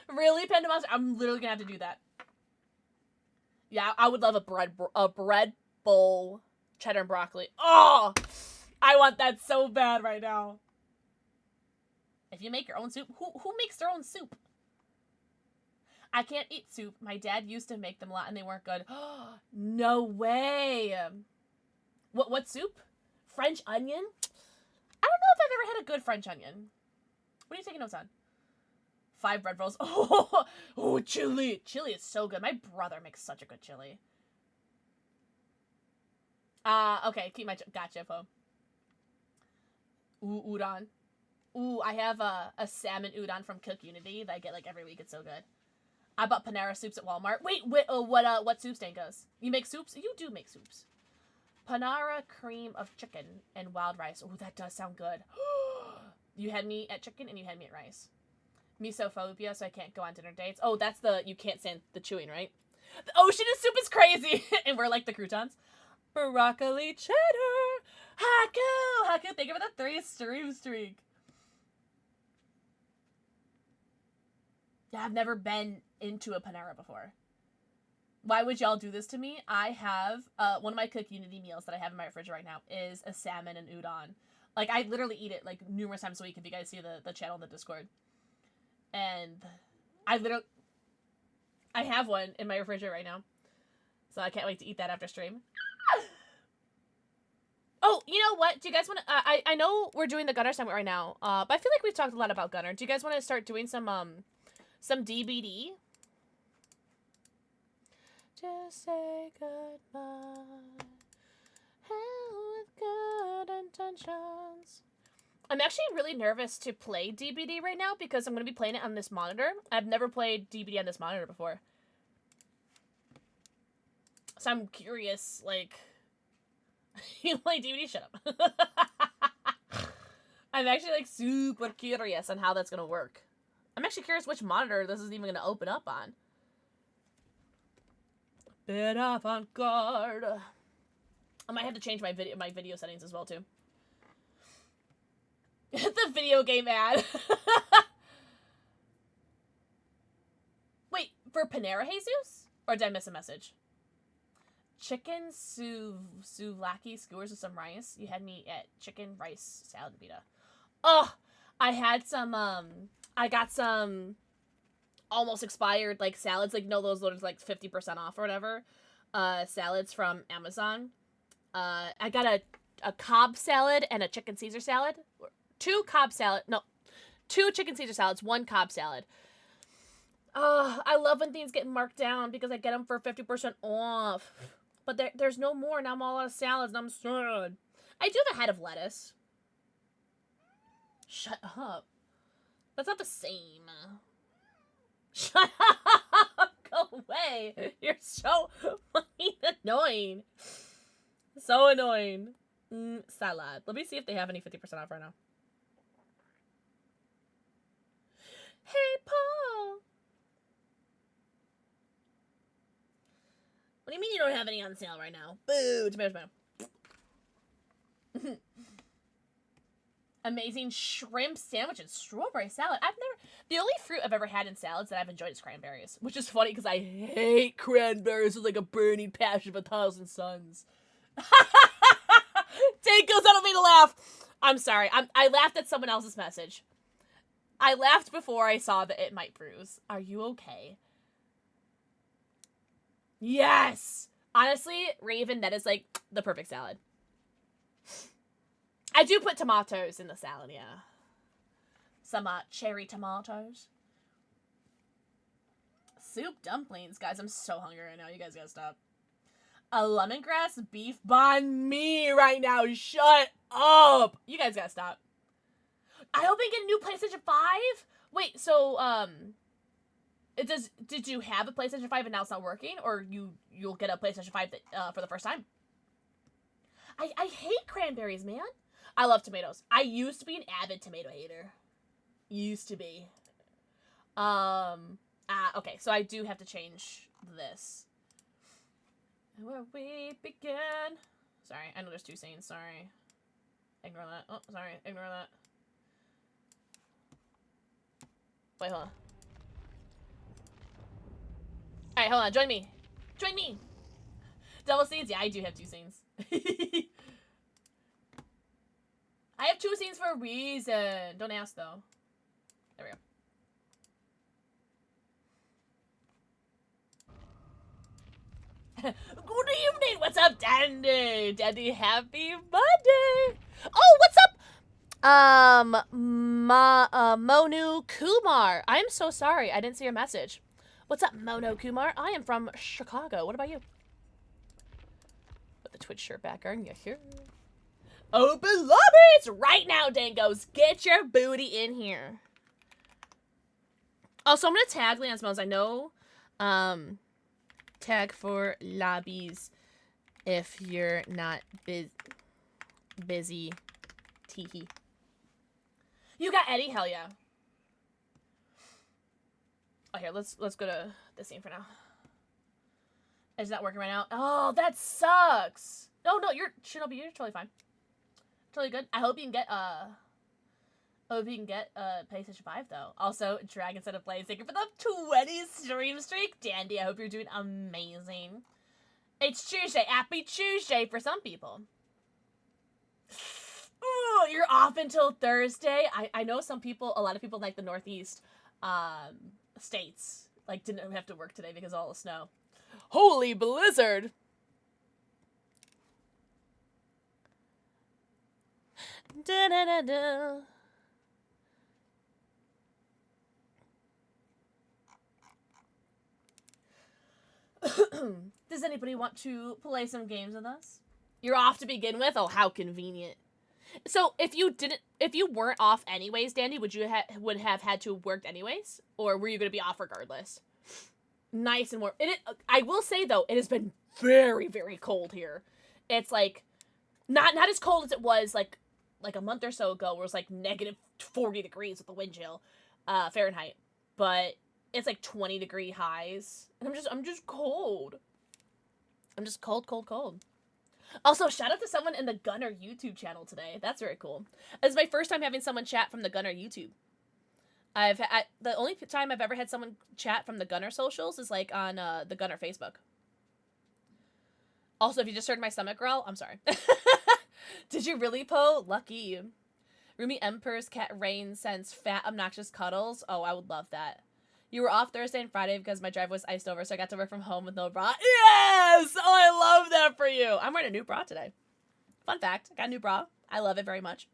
Really, Panda Monster? I'm literally gonna have to do that. Yeah, I would love a bread bowl, cheddar and broccoli. Oh, I want that so bad right now. If you make your own soup, who makes their own soup? I can't eat soup. My dad used to make them a lot, and they weren't good. No way. What soup? French onion? I don't know if I've ever had a good French onion. What are you taking notes on? 5 bread rolls. Oh, chili. Chili is so good. My brother makes such a good chili. Okay, keep my... Gotcha, Poe. Ooh, udon. Ooh, I have a salmon udon from Cook Unity that I get, like, every week. It's so good. I bought Panera soups at Walmart. Wait, what soup stand goes? You make soups? You do make soups. Panera cream of chicken and wild rice. Oh, that does sound good. You had me at chicken and you had me at rice. Misophobia, so I can't go on dinner dates. Oh, that's you can't stand the chewing, right? The ocean of soup is crazy. And we're like the croutons. Broccoli cheddar. Haku. Thank you for the 3 stream streak. Yeah, I've never been into a Panera before. Why would y'all do this to me? I have, one of my Cook Unity meals that I have in my refrigerator right now is a salmon and udon. Like, I literally eat it, like, numerous times a week if you guys see the channel in the Discord. And I have one in my refrigerator right now. So I can't wait to eat that after stream. Oh, you know what? Do you guys want to, I know we're doing the Gunner Summit right now, but I feel like we've talked a lot about Gunner. Do you guys want to start doing some DBD? Just say goodbye. Hell with good intentions. I'm actually really nervous to play DBD right now because I'm going to be playing it on this monitor. I've never played DBD on this monitor before. So I'm curious, like... You play DBD? Shut up. I'm actually, like, super curious on how that's going to work. I'm actually curious which monitor this is even going to open up on. Bit avant-garde. I might have to change my video settings as well, too. The video game ad. Wait, for Panera, Jesus? Or did I miss a message? Chicken souvlaki skewers with some rice. You had me at chicken rice salad pita. Oh, I had some, I got some almost expired, like, salads. Like, no, those loaded, like, 50% off or whatever. Salads from Amazon. I got a Cobb salad and a chicken Caesar salad. 2 chicken Caesar salads, 1 Cobb salad. I love when things get marked down because I get them for 50% off. But there's no more. Now I'm all out of salads and I'm sad. I do have a head of lettuce. Shut up. That's not the same. Shut up. Go away. You're so fucking annoying. So annoying. Salad. Let me see if they have any 50% off right now. Hey, Paul. What do you mean you don't have any on sale right now? Boo. Tomato. Amazing shrimp sandwich and strawberry salad. The only fruit I've ever had in salads that I've enjoyed is cranberries. Which is funny because I hate cranberries with like a burning passion of 1,000 suns. Take goes, I don't mean to laugh. I'm sorry. I laughed at someone else's message. I laughed before I saw that it might bruise. Are you okay? Yes! Honestly, Raven, that is like the perfect salad. I do put tomatoes in the salad, yeah. Some cherry tomatoes. Soup dumplings. Guys, I'm so hungry right now. You guys gotta stop. a lemongrass beef banh mi right now. Shut up. You guys gotta stop. I hope I get a new PlayStation 5. Wait, so, did you have a PlayStation 5 and now it's not working? Or you'll get a PlayStation 5 for the first time? I hate cranberries, man. I love tomatoes. I used to be an avid tomato hater. Used to be. Okay, so I do have to change this. Where we begin. Sorry, I know there's 2 scenes, sorry. Ignore that. Oh, sorry, ignore that. Wait, hold on. Alright, hold on, join me. Join me! Double scenes? Yeah, I do have 2 scenes. I have 2 scenes for a reason. Don't ask, though. There we go. Good evening! What's up, Dandy? Dandy, happy Monday! Oh, what's up? Monu Kumar. I'm so sorry. I didn't see your message. What's up, Mono Kumar? I am from Chicago. What about you? Put the Twitch shirt back on. You here? Open lobbies right now, Dangos. Get your booty in here. Also, I'm gonna tag Lance Mones. I know, tag for lobbies if you're not busy. Teehee. You got Eddie? Hell yeah. Oh, here, let's go to this scene for now. It's not working right now. Oh, that sucks. No, you're totally fine. Totally good. I hope you can get PlayStation 5 though. Also, Dragon said a play thank you for the 20 stream streak. Dandy, I hope you're doing amazing. It's Tuesday. Happy Tuesday for some people. Ooh, you're off until Thursday. I know a lot of people like the Northeast states didn't have to work today because of all the snow. Holy blizzard. Da da da da. Does anybody want to play some games with us? You're off to begin with? Oh, how convenient. So, if you weren't off anyways, Dandy, would you have had to have worked anyways? Or were you going to be off regardless? Nice and warm. I will say, though, it has been very, very cold here. It's, not as cold as it was, like a month or so ago, where it was, negative 40 degrees with the wind chill, Fahrenheit. But it's, 20-degree highs. And I'm just cold. I'm just cold, cold, cold. Also, shout out to someone in the Gunner YouTube channel today. That's very cool. It's my first time having someone chat from the Gunner YouTube. The only time I've ever had someone chat from the Gunner socials is on the Gunner Facebook. Also, if you just heard my stomach growl, I'm sorry. Did you really, Poe? Lucky. Rumi Emperor's cat Rain sends fat, obnoxious cuddles. Oh, I would love that. You were off Thursday and Friday because my drive was iced over, so I got to work from home with no bra. Yes! Oh, I love that for you. I'm wearing a new bra today. Fun fact, I got a new bra. I love it very much.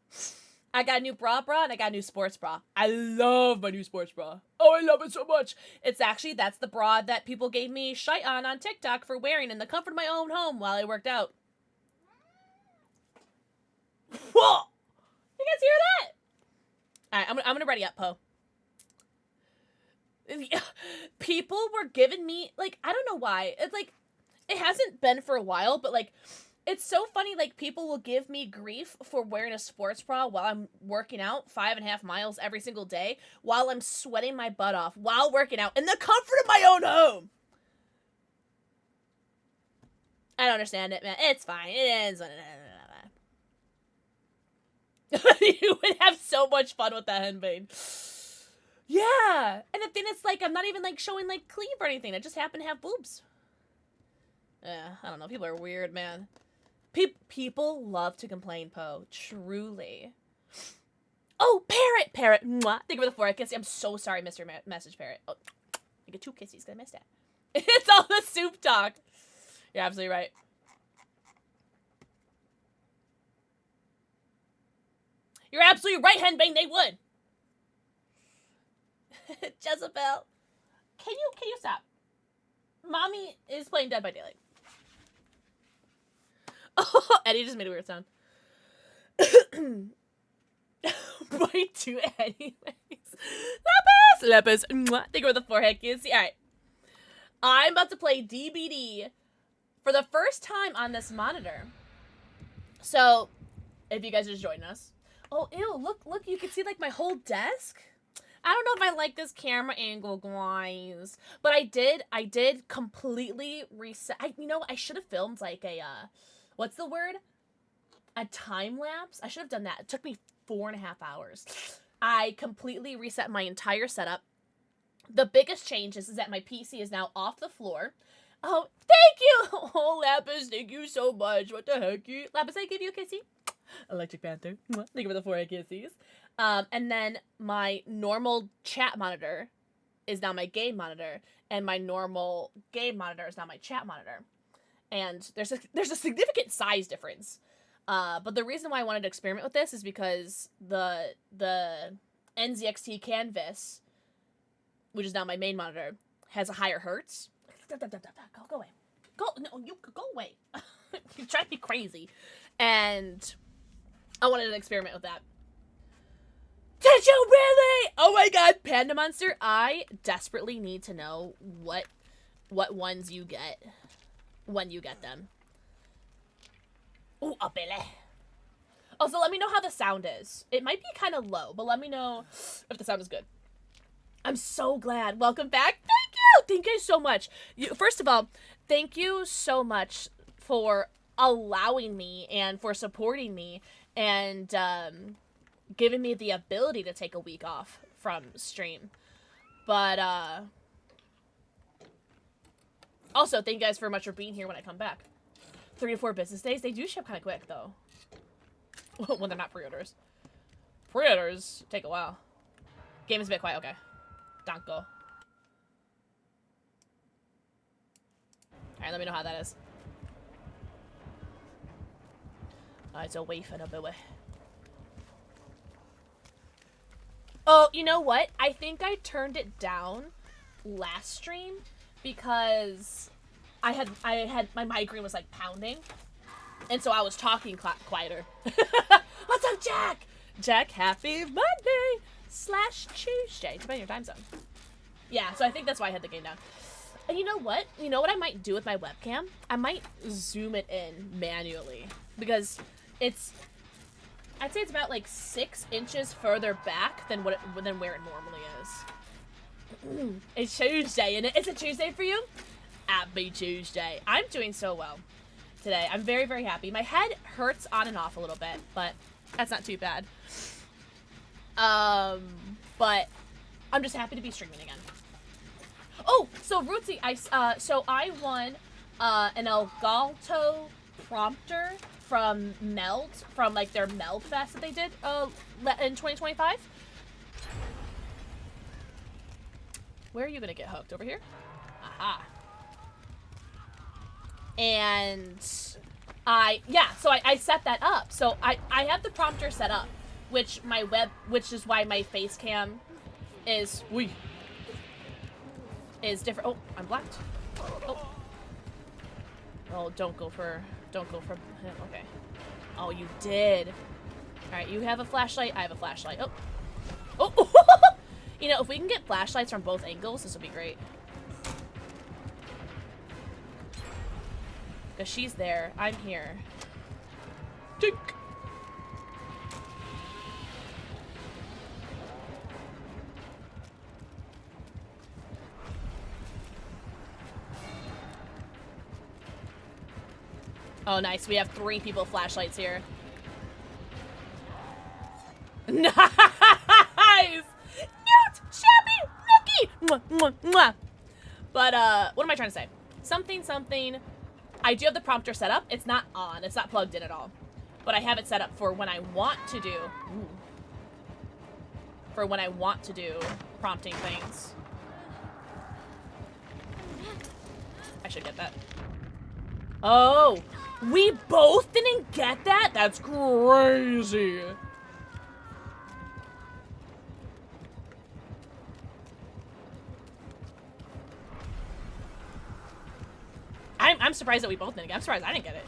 I got a new bra, and I got a new sports bra. I love my new sports bra. Oh, I love it so much. That's the bra that people gave me shite on TikTok for wearing in the comfort of my own home while I worked out. Whoa! You guys hear that? All right, I'm gonna ready up, Poe. People were giving me, I don't know why. It's, it hasn't been for a while, but, it's so funny, people will give me grief for wearing a sports bra while I'm working out 5.5 miles every single day, while I'm sweating my butt off, while working out, in the comfort of my own home. I don't understand it, man. It's fine. It is. You would have so much fun with that, Henbane. Yeah, and the thing is, I'm not even, showing, cleave or anything. I just happen to have boobs. Yeah, I don't know. People are weird, man. People love to complain, Poe. Truly. Oh, Parrot! Mwah. Thank you for the 4 kiss. I'm so sorry, Mr. Message Parrot. Oh, I get 2 kisses, because I missed that. It's all the soup talk. You're absolutely right. You're absolutely right, Henbane. They would. Jezebel, can you stop? Mommy is playing Dead by Daylight. Eddie just made a weird sound. Bite to anyways. Lapis! Mwah. Think over the forehead, kids. Alright. I'm about to play DBD for the first time on this monitor. So, if you guys are just joining us. Oh, ew, look, you can see, like, my whole desk. I don't know if I like this camera angle, guys. But I did completely reset. I should have filmed, like, a, what's the word? A time lapse? I should have done that. It took me 4.5 hours. I completely reset my entire setup. The biggest change is that my PC is now off the floor. Oh, thank you! Oh, Lapis, thank you so much. What the heck? Lapis, I give you a kissy. Electric Panther. Thank you for the 4 kisses. And then my normal chat monitor is now my game monitor, and my normal game monitor is now my chat monitor. And there's a significant size difference. But the reason why I wanted to experiment with this is because the NZXT Canvas, which is now my main monitor, has a higher hertz. Go away. Go away. You drive me crazy. And I wanted to experiment with that. Did you really? Oh my god, Panda Monster, I desperately need to know what ones you get when you get them. Ooh, a Billy. Also, let me know how the sound is. It might be kind of low, but let me know if the sound is good. I'm so glad. Welcome back. Thank you. Thank you so much. First of all, thank you so much for allowing me and for supporting me and giving me the ability to take a week off from stream. But also, thank you guys very much for being here when I come back. 3 to 4 business days. They do ship kind of quick, though. When they're not pre-orders. Pre-orders take a while. Game is a bit quiet. Okay. Danko. Alright, let me know how that is. It's a waif and a boy. Oh, you know what? I think I turned it down last stream because I had my migraine was like pounding, and so I was talking quieter. What's up, Jack? Jack, happy Monday/Tuesday, depending on your time zone. Yeah, so I think that's why I had the game down. And you know what? You know what I might do with my webcam? I might zoom it in manually because I'd say it's about like 6 inches further back than where it normally is. It's Tuesday, and it's a Tuesday for you? Happy Tuesday. I'm doing so well today. I'm very, very happy. My head hurts on and off a little bit, but that's not too bad. But I'm just happy to be streaming again. Oh, so Rootsy, I won an Elgato prompter from Meld, from like their Meld Fest that they did in 2025. Where are you gonna get hooked? Over here? Aha. And I set that up. So I have the prompter set up, which is why my face cam is different. Oh, I'm blocked. Oh, don't go for him. Okay. Oh, you did. All right, you have a flashlight. I have a flashlight. Oh. You know, if we can get flashlights from both angles, this will be great. Because she's there. I'm here. Dink. Oh, nice. We have 3 people flashlights here. Nice! Newt! Shabby! Nookie! Mwah, mwah, mwah. But, what am I trying to say? Something. I do have the prompter set up. It's not on. It's not plugged in at all. But I have it set up for when I want to do... Ooh. For when I want to do prompting things. I should get that. Oh! We both didn't get that? That's crazy. I'm surprised that we both didn't get it. I'm surprised I didn't get it.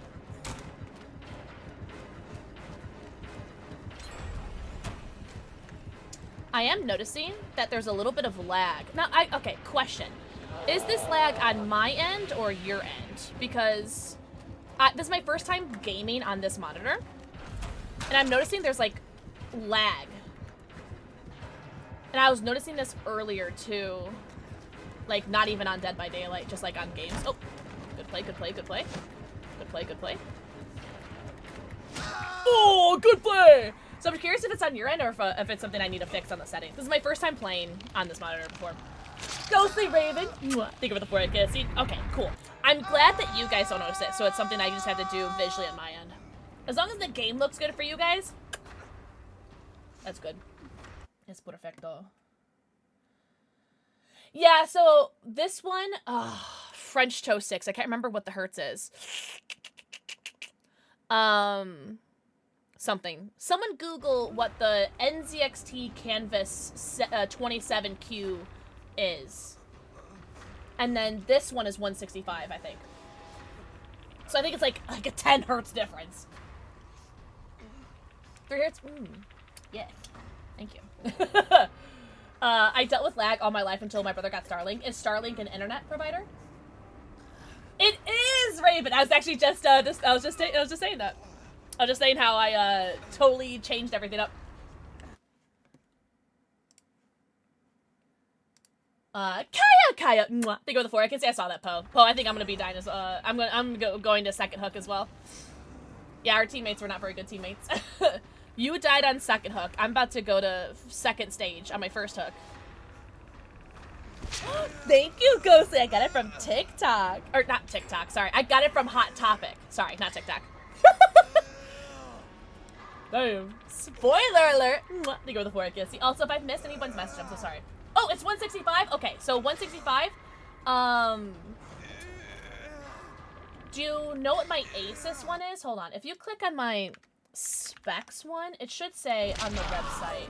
I am noticing that there's a little bit of lag. Now, okay, question. Is this lag on my end or your end? Because this is my first time gaming on this monitor. And I'm noticing there's, like, lag. And I was noticing this earlier, too. Like, not even on Dead by Daylight, just, like, on games. Oh, good play, good play, good play. Good play, good play. Oh, good play! So I'm curious if it's on your end or if it's something I need to fix on the settings. This is my first time playing on this monitor before. Ghostly Raven! Think of it before I get see. Okay, cool. I'm glad that you guys don't notice it, so it's something I just have to do visually on my end. As long as the game looks good for you guys, that's good. Es perfecto. Yeah, so this one, French Toast 6. I can't remember what the hertz is. Something. Someone Google what the NZXT Canvas 27Q is. And then this one is 165, I think. So I think it's like a 10 hertz difference. 3 hertz? Yeah. Thank you. I dealt with lag all my life until my brother got Starlink. Is Starlink an internet provider? It is, Raven. I was actually just saying that. I was just saying how I totally changed everything up. Kaya. Mwah. Think of the 4. I can say I saw that, Poe. Poe, I think I'm gonna be dying as I'm going to second hook as well. Yeah, our teammates were not very good teammates. You died on second hook. I'm about to go to second stage on my first hook. Thank you, Ghostly. I got it from TikTok. Or not TikTok, sorry. I got it from Hot Topic. Sorry, not TikTok. Damn. Spoiler alert. They go with the 4 kiss. Also, if I've missed anyone's message, I'm so sorry. Oh, it's 165? Okay, so 165. Do you know what my Asus one is? Hold on. If you click on my specs one, it should say on the website.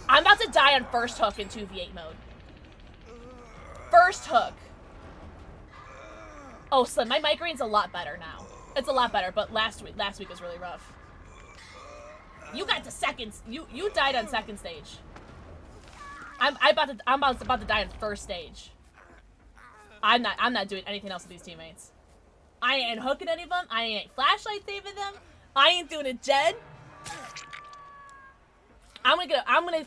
I'm about to die on first hook in 2v8 mode. First hook. Oh, Slim, my migraine's a lot better now. It's a lot better, but last week was really rough. You got to second. You died on second stage. I'm about to die on first stage. I'm not doing anything else with these teammates. I ain't hooking any of them. I ain't flashlight saving them. I ain't doing a gen. I'm gonna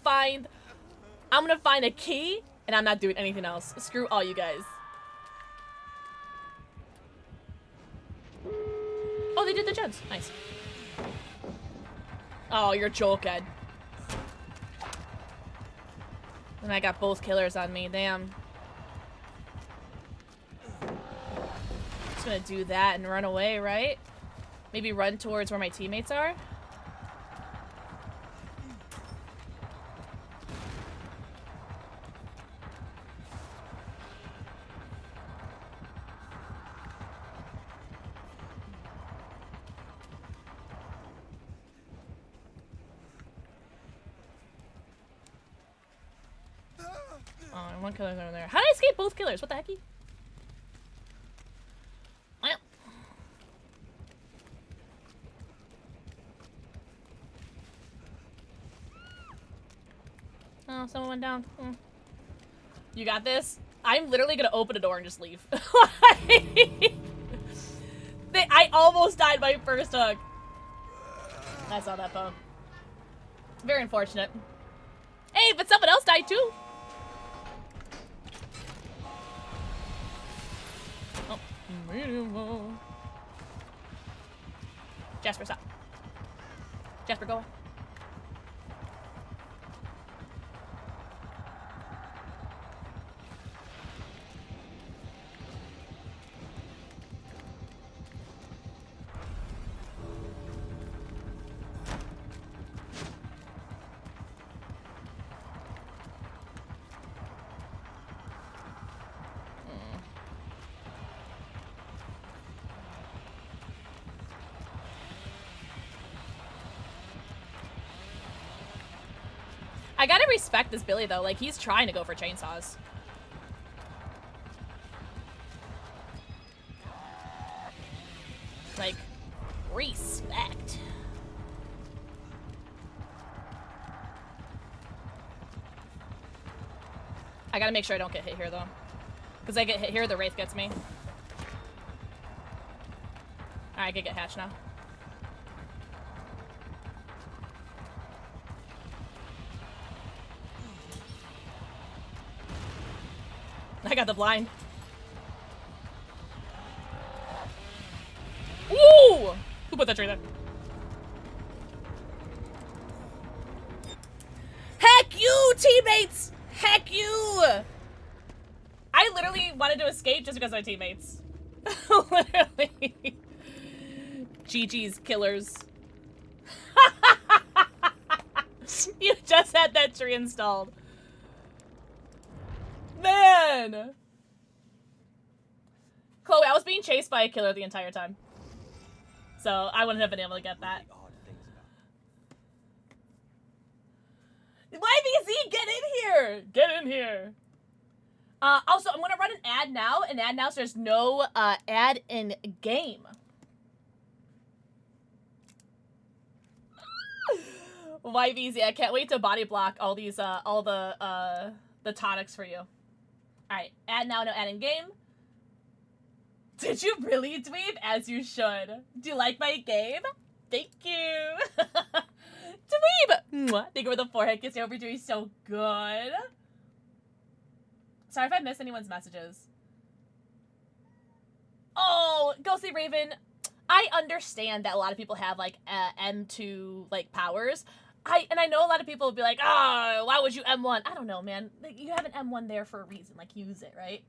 find a key, and I'm not doing anything else. Screw all you guys. Oh, they did the gens. Nice. Oh, you're joking. And I got both killers on me. Damn. Just gonna do that and run away, right? Maybe run towards where my teammates are. Oh, one killer's over there. How did I escape both killers? What the hecky? Well. Oh, someone went down. You got this? I'm literally gonna open a door and just leave. I almost died my first hook. I saw that phone. Very unfortunate. Hey, but someone else died too. Oh. Jasper, stop. Jasper, go away. I gotta respect this Billy though, like he's trying to go for chainsaws. Like, respect. I gotta make sure I don't get hit here, though. Because I get hit here, the Wraith gets me. Alright, I can get Hatch now. I got the blind. Ooh! Who put that tree there? Heck you, teammates! Heck you! I literally wanted to escape just because of my teammates. Literally. GG's killers. You just had that tree installed. Man! Chloe, I was being chased by a killer the entire time. So I wouldn't have been able to get that. YVZ, get in here! Get in here! Also, I'm gonna run an ad now, so there's no ad in game. YVZ, I can't wait to body block all these all the tonics for you. Alright, ad now, no ad in game. Did you really, Dweeb? As you should. Do you like my game? Thank you. Dweeb! Mwah. Thank you for the forehead kiss. You're doing so good. Sorry if I missed anyone's messages. Oh, Ghostly Raven. I understand that a lot of people have, like, M2, like, powers. I know a lot of people will be like, oh, why would you M1? I don't know, man. Like, you have an M1 there for a reason. Like, use it, right?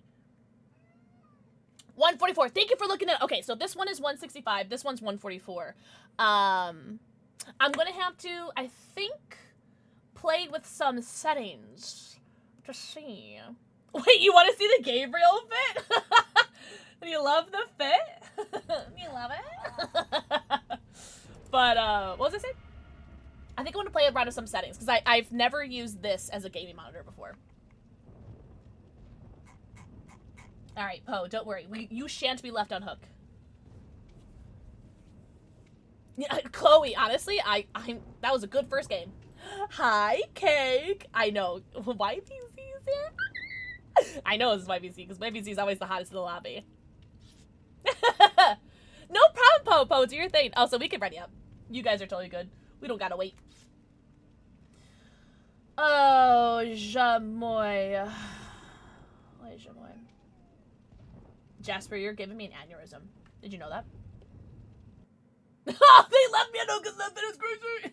144. Thank you for looking at... Okay, so this one is 165. This one's 144. I'm going to have to, I think, play with some settings to see. Wait, you want to see the Gabriel fit? Do you love the fit? You love it? But, what was I saying? I think I want to play around with some settings, because I've never used this as a gaming monitor before. Alright, Poe, don't worry. You shan't be left on hook. Yeah, Chloe, honestly, that was a good first game. Hi, Cake. I know. YPC's here? I know this is YPC, because YPC is always the hottest in the lobby. No problem, Poe. Poe, do your thing. Also, we can ready up. You guys are totally good. We don't gotta wait. Oh, Jamoy. Wait, Jamoy. Jasper, you're giving me an aneurysm. Did you know that? Oh, they left me alone because that is crazy.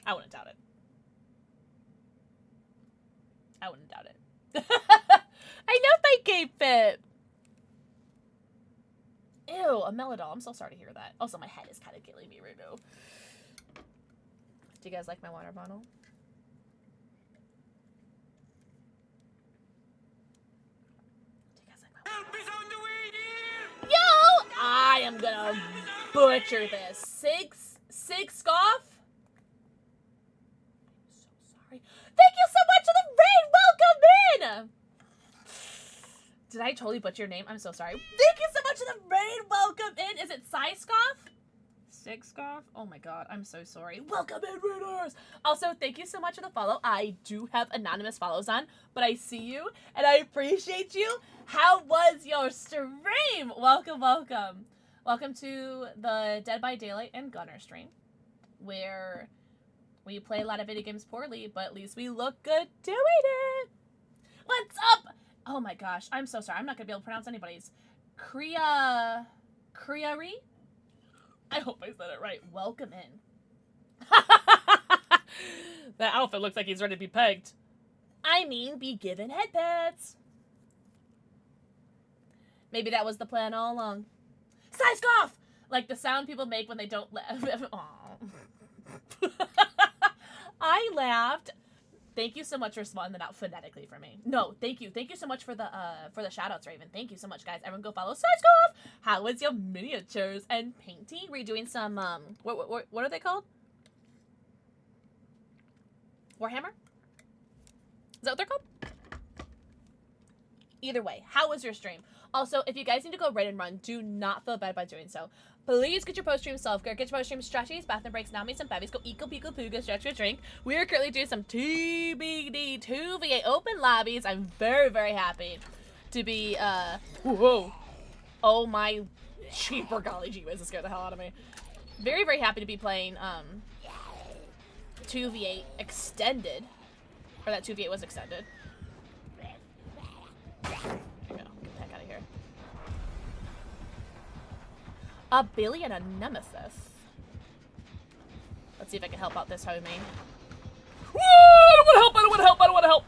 I wouldn't doubt it. I wouldn't doubt it. I know my game fit. Ew, a Melodol. I'm so sorry to hear that. Also, my head is kind of killing me right now. Do you guys like my water bottle? Do you guys like my water bottle? Yo! I am gonna butcher this. Six scoff? I'm so sorry. Thank you so much for the raid! Welcome in! Did I totally butcher your name? I'm so sorry. Thank you so much for the raid! Welcome in! Is it Scoff? Scoff? Oh my god, I'm so sorry. Welcome in, raiders! Also, thank you so much for the follow. I do have anonymous follows on, but I see you, and I appreciate you. How was your stream? Welcome, welcome. Welcome to the Dead by Daylight and Gunner stream, where we play a lot of video games poorly, but at least we look good doing it. What's up? Oh my gosh, I'm so sorry. I'm not going to be able to pronounce anybody's. Kriari? I hope I said it right. Welcome in. That outfit looks like he's ready to be pegged. I mean, be given head pats. Maybe that was the plan all along. Scoff! Like the sound people make when they don't laugh. I laughed. Thank you so much for spelling that out phonetically for me. No, thank you. Thank you so much for the shout-outs, Raven. Thank you so much, guys. Everyone go follow Scoff! How was your miniatures and painting? Were you doing some, what are they called? Warhammer? Is that what they're called? Either way, how was your stream? Also, if you guys need to go raid and run, do not feel bad by doing so. Please get your post-stream self-care, get your post-stream stretchies, bathroom breaks, now me some babies, go eco pico pooga, stretch your drink. We are currently doing some TBD 2v8 open lobbies. I'm very, very happy to be, whoa. Oh my cheaper golly gee whiz, it scared the hell out of me. Very, very happy to be playing, 2v8 extended. Or that 2v8 was extended. There we go, get the heck out of here. A Billy and a Nemesis. Let's see if I can help out this homie. Woo! I don't want to help, I don't want to help, I don't want to help!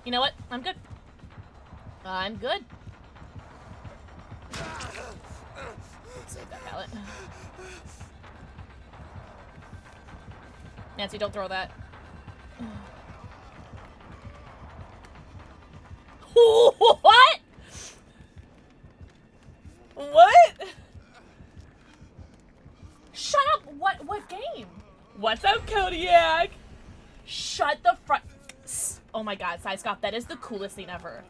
You know what? I'm good. I'm good. Save that pallet. Nancy, don't throw that. What? What? Shut up! What game? What's up, Kodiak? Shut the front. Oh my god, Psyscop, that is the coolest thing ever.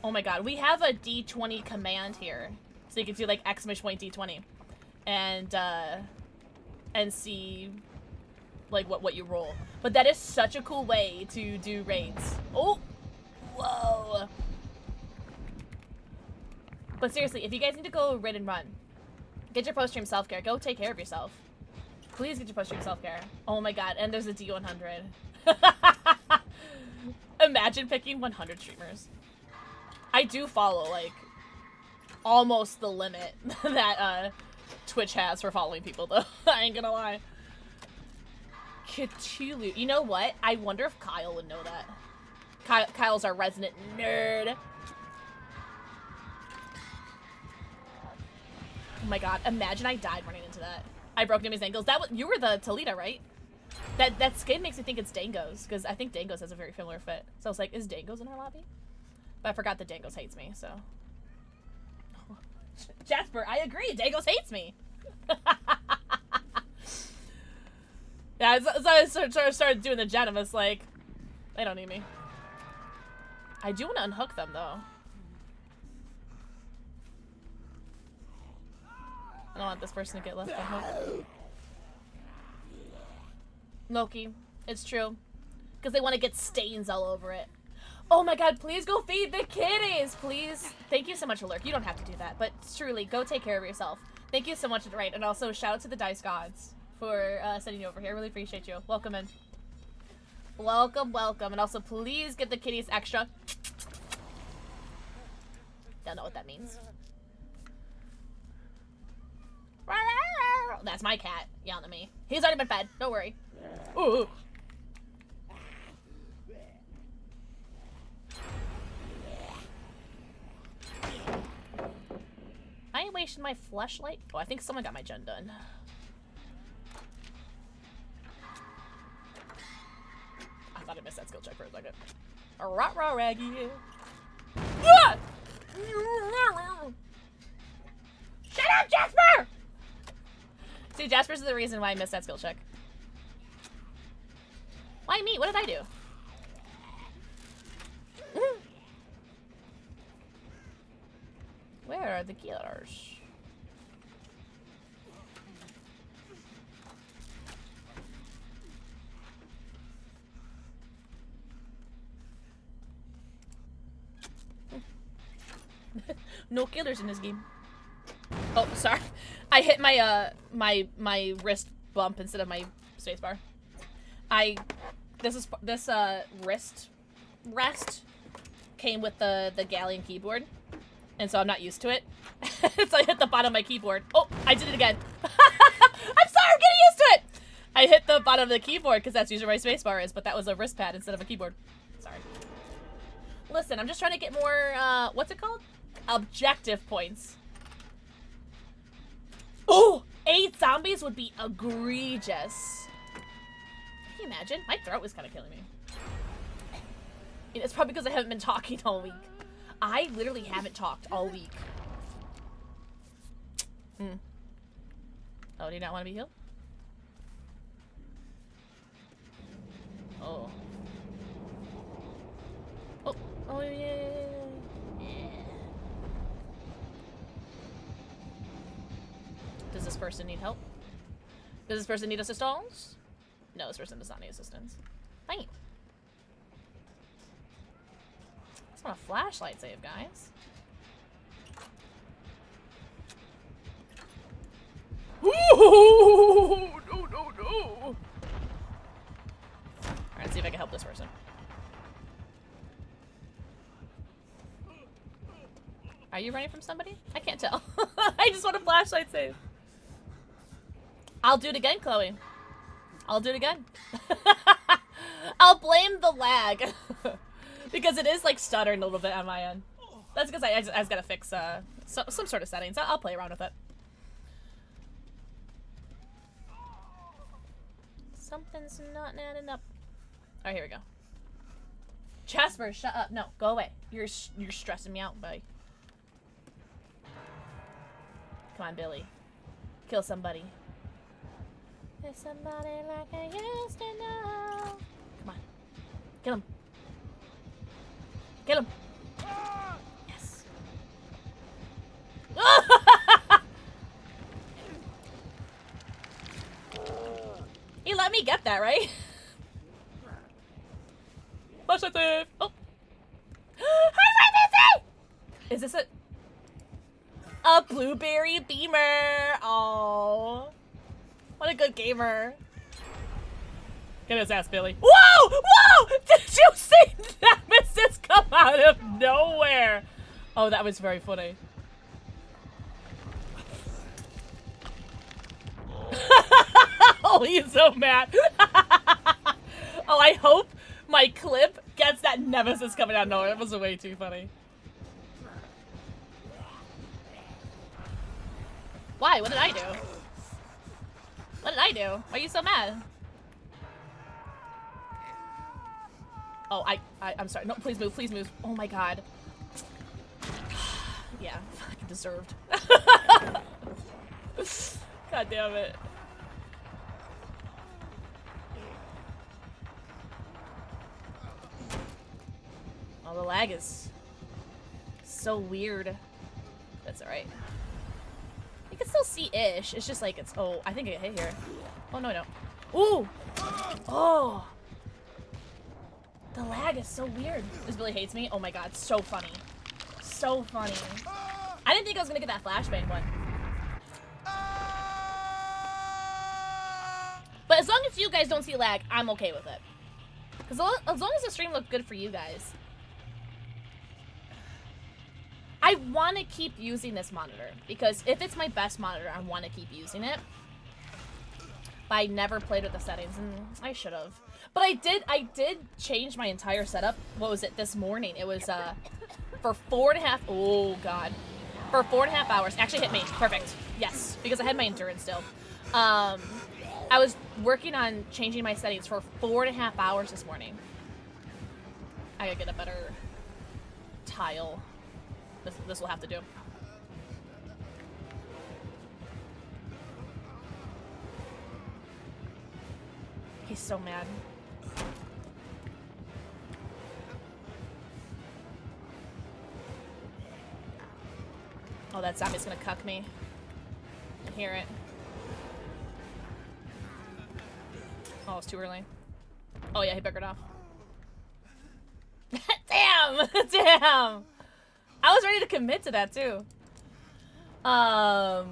Oh my god, we have a D20 command here. So you can do like !point D20. And see like what you roll. But that is such a cool way to do raids. Oh! Whoa! But seriously, if you guys need to go raid and run, get your post-stream self-care. Go take care of yourself. Please get your post-stream self-care. Oh my god, and there's a D100. Imagine picking 100 streamers. I do follow, like, almost the limit that, Twitch has for following people, though. I ain't gonna lie. Cthulhu. You know what? I wonder if Kyle would know that. Kyle's our resident nerd. Oh my god, imagine I died running into that. I broke Nimi's ankles. You were the Talita, right? That skin makes me think it's Dango's, because I think Dango's has a very similar fit. So I was like, is Dango's in our lobby? But I forgot that Dango's hates me, so. Jasper, I agree. Dango's hates me. Yeah, so I started doing the Genimus, like, they don't need me. I do want to unhook them, though. I don't want this person to get left unhooked. Loki, it's true. Because they want to get stains all over it. Oh my god, please go feed the kitties! Please. Thank you so much, Alurk. You don't have to do that, but truly, go take care of yourself. Thank you so much, right? And also, shout out to the Dice Gods for sending you over here. I really appreciate you. Welcome in. Welcome, welcome. And also, please give the kitties extra. Don't know what that means. That's my cat yelling at me. He's already been fed. Don't worry. Ooh. I ain't wasting my fleshlight. Oh, I think someone got my gen done. I thought I missed that skill check for a second. Rah raggy. Ah! Shut up, Jasper! See, Jasper's the reason why I missed that skill check. Why me? What did I do? Where are the killers? No killers in this game. Oh, sorry. I hit my my wrist bump instead of my spacebar. This wrist rest came with the Galleon keyboard, and so I'm not used to it. So I hit the bottom of my keyboard. Oh, I did it again. I'm sorry, I'm getting used to it. I hit the bottom of the keyboard because that's usually where my spacebar is, but that was a wrist pad instead of a keyboard. Sorry. Listen, I'm just trying to get more, what's it called? Objective points. Oh, 8 zombies would be egregious. Can you imagine? My throat was kind of killing me. It's probably because I haven't been talking all week. I literally haven't talked all week. Oh, do you not want to be healed? Oh. Oh, oh yeah. Does this person need help? Does this person need assistance? No, this person does not need assistance. Fine. I just want a flashlight save, guys. Ooh, no. Alright, let's see if I can help this person. Are you running from somebody? I can't tell. I just want a flashlight save. I'll do it again, Chloe. I'll do it again. I'll blame the lag. Because it is like stuttering a little bit on my end. That's because I just gotta fix some sort of settings. I'll play around with it. Something's not adding up. Alright, here we go. Jasper, shut up. No, go away. You're stressing me out, buddy. Come on, Billy. Kill somebody. There's somebody like I used to know. Come on. Kill him. Kill him. Yes. He let me get that, right? Flashlight save. Oh. Hi, Is this a blueberry beamer? Oh, what a good gamer. Get his ass, Billy. Whoa! Whoa! Did you see Nemesis come out of nowhere? Oh, that was very funny. Oh, he's so mad. Oh, I hope my clip gets that Nemesis coming out of nowhere. That was way too funny. Why? What did I do? What did I do? Why are you so mad? Oh, I'm sorry. No, please move. Please move. Oh my god. Yeah, fucking deserved. God damn it. Oh, the lag is so weird. That's alright. You can still see ish. It's just like it's. Oh, I think I hit here. Oh, no, no. Ooh! Oh! The lag is so weird. This Billy hates me. Oh my god, so funny. So funny. I didn't think I was gonna get that flashbang one. But as long as you guys don't see lag, I'm okay with it. Because as long as the stream looks good for you guys. I want to keep using this monitor. Because if it's my best monitor, I want to keep using it. But I never played with the settings, and I should have. But I did change my entire setup. What was it, this morning? It was, for 4.5, oh god. For 4.5 hours. Actually hit me, perfect. Yes, because I had my endurance still. I was working on changing my settings for 4.5 hours this morning. I gotta get a better tile. This will have to do. He's so mad. Oh, that zombie's gonna cuck me. I can hear it. Oh, it's too early. Oh yeah, he buggered off. Damn! Damn! I was ready to commit to that too. But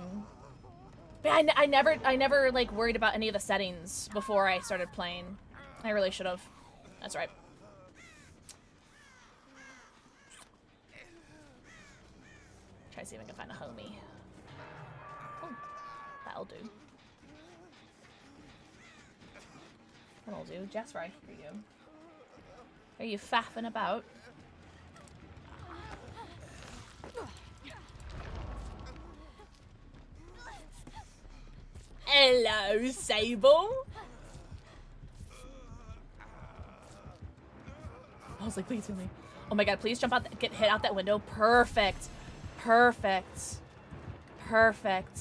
I never like worried about any of the settings before I started playing. I really should have. That's right. Try to see if I can find a homie. Oh, that'll do. That'll do. Just right for you. Are you faffing about? Hello, Sable. I was like, please heal me. Oh my god, please jump out, get hit out that window. Perfect. Perfect. Perfect.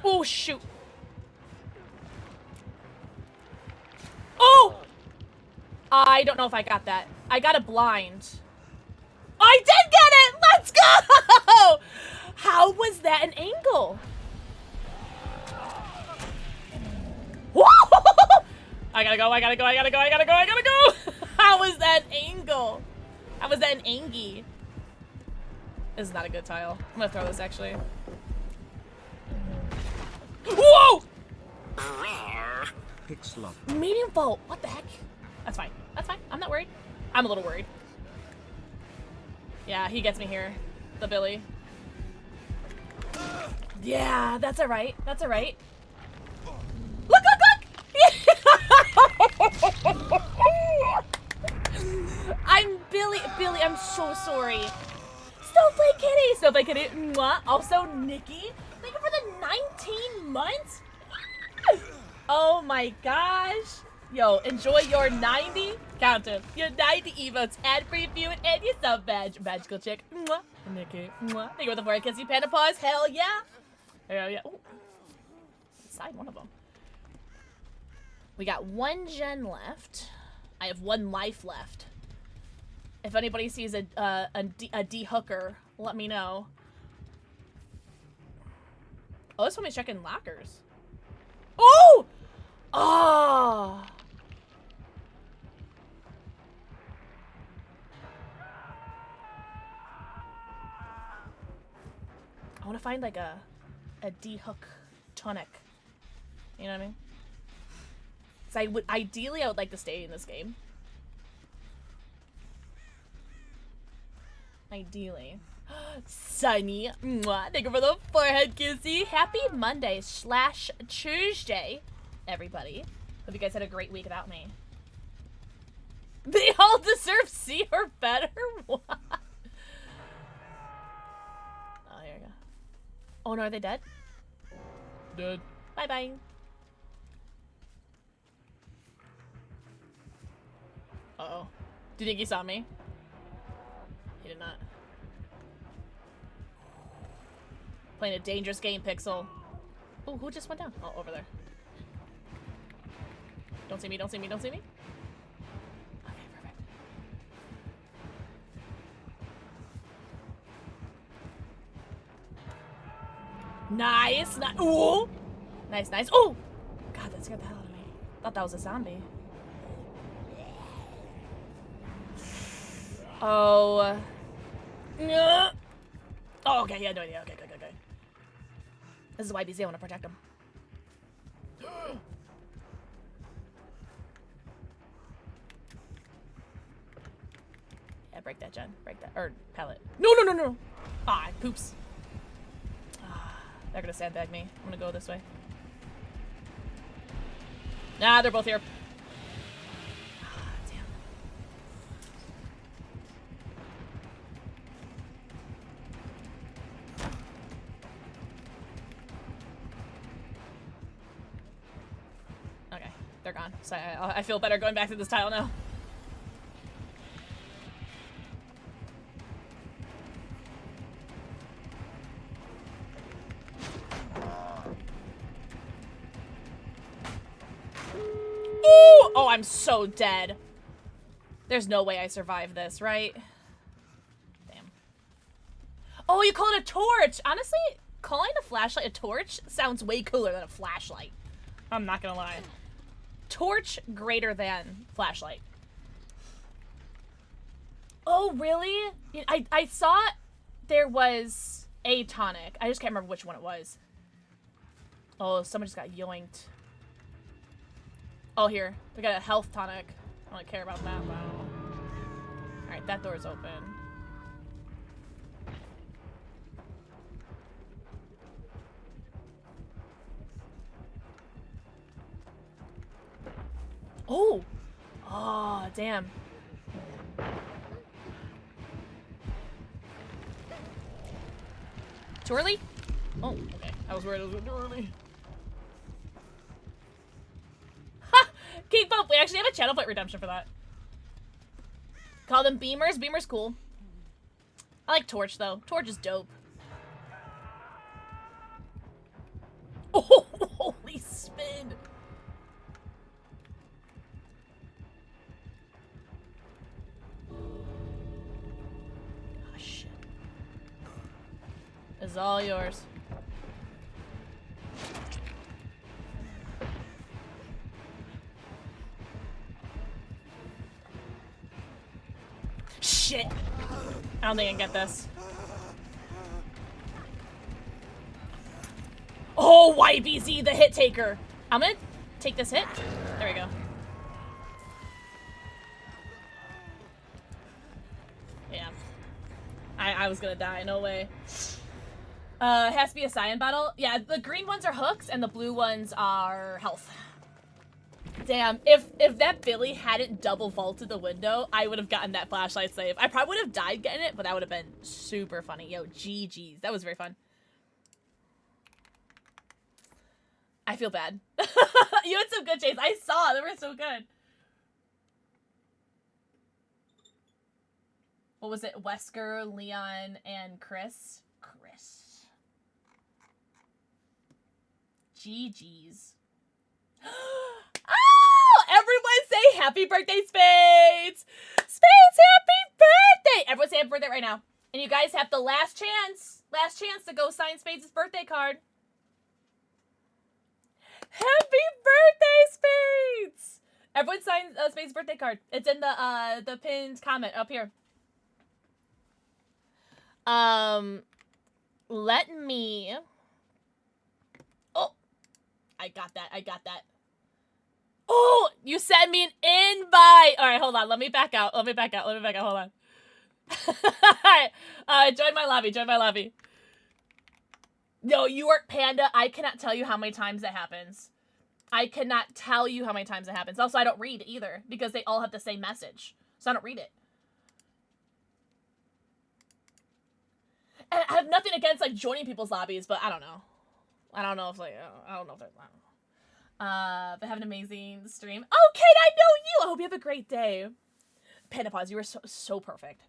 Oh, shoot. Oh! I don't know if I got that. I got a blind. I did get it! Let's go! How was that an angle? Whoa! I gotta go, I gotta go, I gotta go, I gotta go, I gotta go! How was that an angle? How was that an angie? This is not a good tile. I'm gonna throw this actually. Whoa! Pixel love. Medium bolt. What the heck? That's fine. That's fine. I'm not worried. I'm a little worried. Yeah, he gets me here. The Billy. Yeah, that's alright. That's alright. Look, look, look! I'm Billy. Billy, I'm so sorry. Snowflake Kitty. Snowflake Kitty. Mwah. Also, Nikki. Thank you for the 19 months. Oh my gosh. Yo, enjoy your 90. Count it. Your 90 emotes, ad-free viewing, and your sub badge. Magical chick. Mwah. Nikki. Mwah. Thank you for the 4 kissy panda paws. Hell yeah. Hell yeah. Ooh. Side one of them. We got 1 gen left. I have 1 life left. If anybody sees a D hooker, let me know. Oh, this one is checking lockers. Oh! Oh! I want to find like a D hook tonic. You know what I mean? So ideally I would like to stay in this game. Ideally. Sunny. Mwah. Thank you for the forehead kissy. Happy Monday / Tuesday, everybody. Hope you guys had a great week without me. They all deserve C or better? What? Oh, here we go. Oh no, are they dead? Dead. Bye-bye. Uh-oh. Do you think he saw me? He did not. Playing a dangerous game, Pixel. Oh, who just went down? Oh, over there. Don't see me, don't see me, don't see me. Okay, perfect. Nice, nice. Ooh! Nice, nice. Oh! God, that scared the hell out of me. Thought that was a zombie. Oh. Oh, okay, yeah, no idea. Okay, good, good, good. This is YBZ, I want to protect him. Yeah, break that, Jen. Break that. Or, pellet. No, no, no, no! Ah, poops. Ah, they're gonna sandbag me. I'm gonna go this way. Nah, they're both here. They're gone. So I feel better going back to this tile now. Ooh! Oh, I'm so dead. There's no way I survive this, right? Damn. Oh, you call it a torch! Honestly, calling a flashlight a torch sounds way cooler than a flashlight. I'm not gonna lie. Torch greater than flashlight. Oh, really? I saw there was a tonic. I just can't remember which one it was. Oh, someone just got yoinked. Oh, here. We got a health tonic. I don't care about that, but I don't know. Alright, that door's open. Oh! Oh, damn. Too early? Oh, okay. I was worried it was too early. Ha! Keep up! We actually have a channel plate redemption for that. Call them beamers. Beamer's cool. I like Torch, though. Torch is dope. Oh, holy spin! is all yours. Shit! I don't think I can get this. Oh, YBZ, the hit taker. I'm gonna take this hit. There we go. Yeah. I was gonna die, no way. It has to be a cyan bottle. Yeah, the green ones are hooks and the blue ones are health. Damn, if that Billy hadn't double vaulted the window, I would have gotten that flashlight save. I probably would have died getting it, but that would have been super funny. Yo, GG's. That was very fun. I feel bad. You had some good chains. I saw. They were so good. What was it? Wesker, Leon, and Chris? Chris. GG's. Oh! Everyone say happy birthday, Spades! Spades, happy birthday! Everyone say happy birthday right now. And you guys have the last chance to go sign Spades' birthday card. Happy birthday, Spades! Everyone sign Spades' birthday card. It's in the pinned comment up here. Let me... Oh! I got that. Oh! You sent me an invite! Alright, hold on. Let me back out. Hold on. Alright. Join my lobby. No, you are Panda. I cannot tell you how many times that happens. Also, I don't read either because they all have the same message. So I don't read it. And I have nothing against, like, joining people's lobbies, but I don't know. I don't know if but have an amazing stream. Oh, Kate, I know you! I hope you have a great day. Panda Pause, you were so perfect.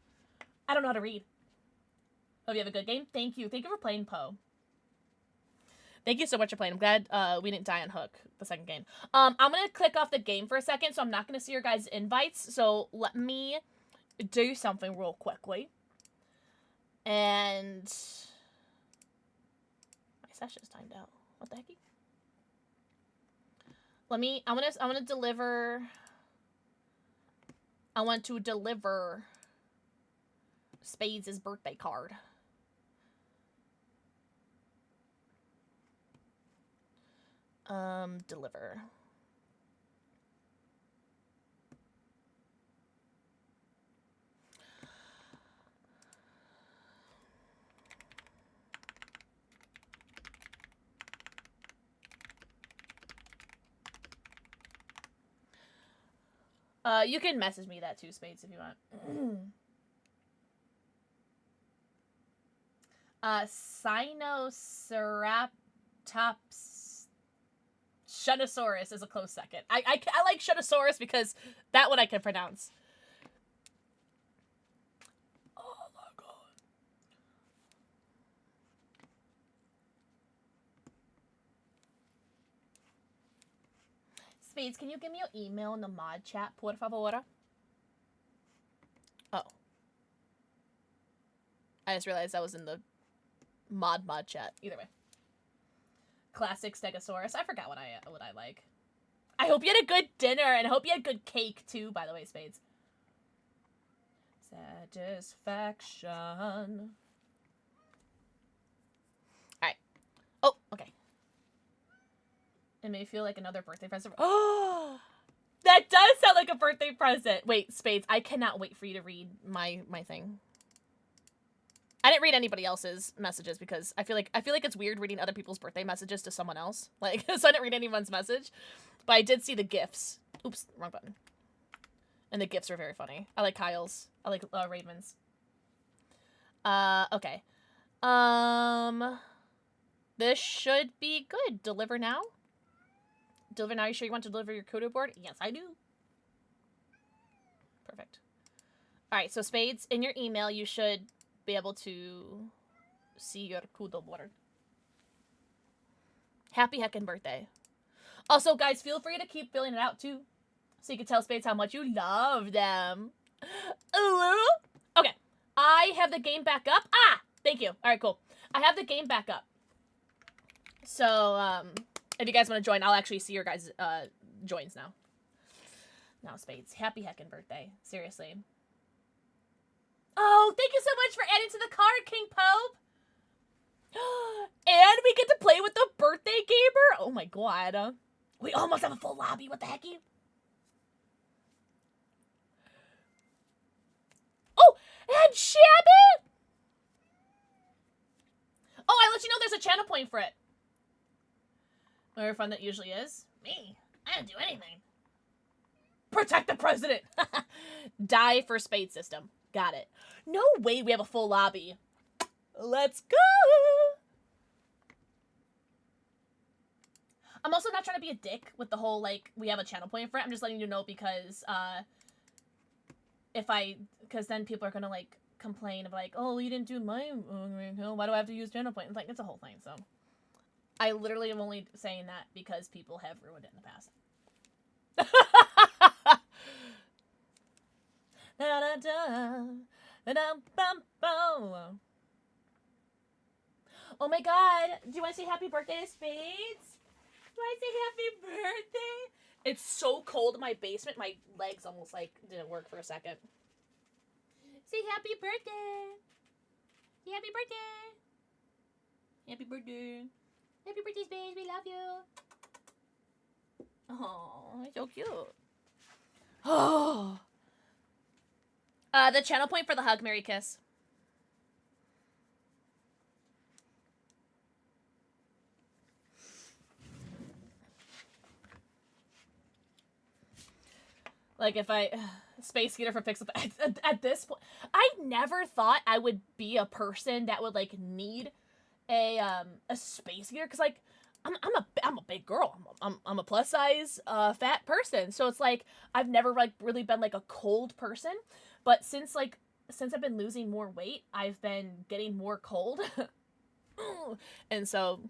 I don't know how to read. Hope you have a good game. Thank you. Thank you for playing Poe. Thank you so much for playing. I'm glad we didn't die on Hook the second game. I'm going to click off the game for a second, so I'm not going to see your guys' invites. So let me do something real quickly. And my session's timed out. What the hecky? I want to deliver Spades' birthday card. Deliver. You can message me that too, Spades, if you want. Sinosceratops Shunosaurus is a close second. I like Shunosaurus because that one I can pronounce. Oh my god. Spades, can you give me your email in the mod chat, por favor? Oh. I just realized that was in the mod chat. Either way. Classic Stegosaurus. I forgot what I like. I hope you had a good dinner, and I hope you had good cake too, by the way, Spades. Satisfaction. Alright. Oh, okay. It may feel like another birthday present. Oh! That does sound like a birthday present. Wait, Spades, I cannot wait for you to read my thing. I didn't read anybody else's messages because I feel like it's weird reading other people's birthday messages to someone else. Like, so I didn't read anyone's message. But I did see the GIFs. Oops, wrong button. And the GIFs are very funny. I like Kyle's. I like Raven's. Okay. This should be good. Deliver now? Deliver now? You sure you want to deliver your Kudo board? Yes, I do. Perfect. Alright, so Spades, in your email, you should be able to see your Kudo board. Happy heckin' birthday. Also, guys, feel free to keep filling it out, too. So you can tell Spades how much you love them. Ooh. Okay. I have the game back up. Ah! Thank you. Alright, cool. I have the game back up. So, if you guys want to join, I'll actually see your guys' joins now. Now, Spades. Happy heckin' birthday. Seriously. Oh, thank you so much for adding to the card, King Pope. And we get to play with the birthday gamer. Oh my god. We almost have a full lobby. What the hecky? Oh, and Shabby. Oh, I let you know there's a channel point for it. More fun that usually is. Me. I didn't do anything. Protect the president. Die for Spade system. Got it. No way we have a full lobby. Let's go. I'm also not trying to be a dick with the whole, like, we have a channel point for it. I'm just letting you know because, because then people are gonna, like, complain of, like, oh, you didn't do my, why do I have to use channel point? It's like, it's a whole thing, so. I literally am only saying that because people have ruined it in the past. Oh my god, do you want to say happy birthday to Spades? Do I say happy birthday? It's so cold in my basement, my legs almost, like, didn't work for a second. Say happy birthday. Say happy birthday. Happy birthday. Happy birthday, Spades. We love you. Oh, so cute. Oh. The channel point for the hug, Mary Kiss. Like, if I... Space Heater for Pixel... At this point... I never thought I would be a person that would, like, need a Space Heater. Because, like, I'm a big girl. I'm a plus-size, fat person. So it's, like, I've never, like, really been, like, a cold person. But since I've been losing more weight, I've been getting more cold. And so...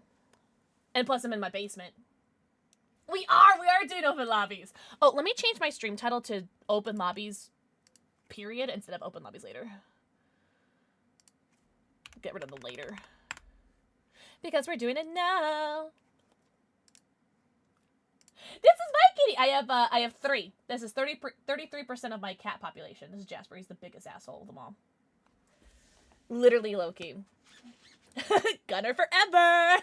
And plus, I'm in my basement. We are doing open lobbies. Oh, let me change my stream title to open lobbies, period, instead of open lobbies later. Get rid of the later. Because we're doing it now. This is my kitty. I have 3. This is 33% of my cat population. This is Jasper. He's the biggest asshole of them all. Literally Loki. Gunner forever.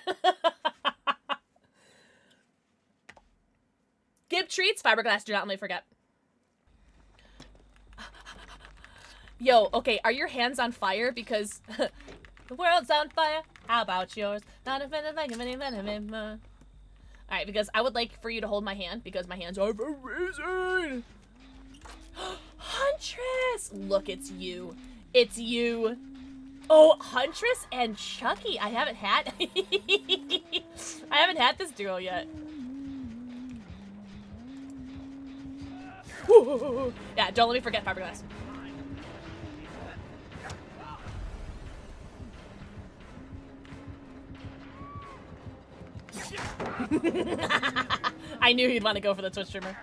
Give treats, fiberglass, do not let me forget. Yo, okay, are your hands on fire? Because the world's on fire. How about yours? Alright, because I would like for you to hold my hand because my hands are freezing. Huntress! Look, it's you. It's you. Oh, Huntress and Chucky. I haven't had this duo yet. Yeah, don't let me forget fiberglass. I knew he'd want to go for the Twitch streamer.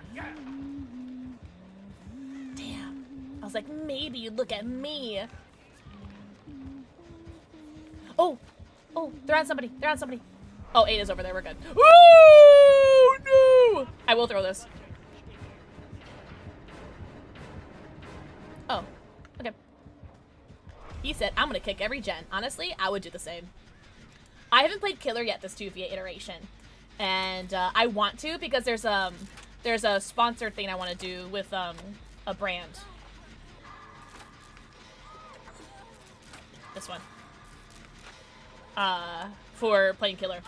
Damn. I was like, maybe you'd look at me. Oh, they're on somebody. They're on somebody. Oh, 8 is over there. We're good. Oh, no. I will throw this. Oh, okay. He said, I'm gonna kick every gen. Honestly, I would do the same. I haven't played Killer yet this 2v8 iteration. And I want to because there's a sponsored thing I want to do with a brand. This one. For playing Killer.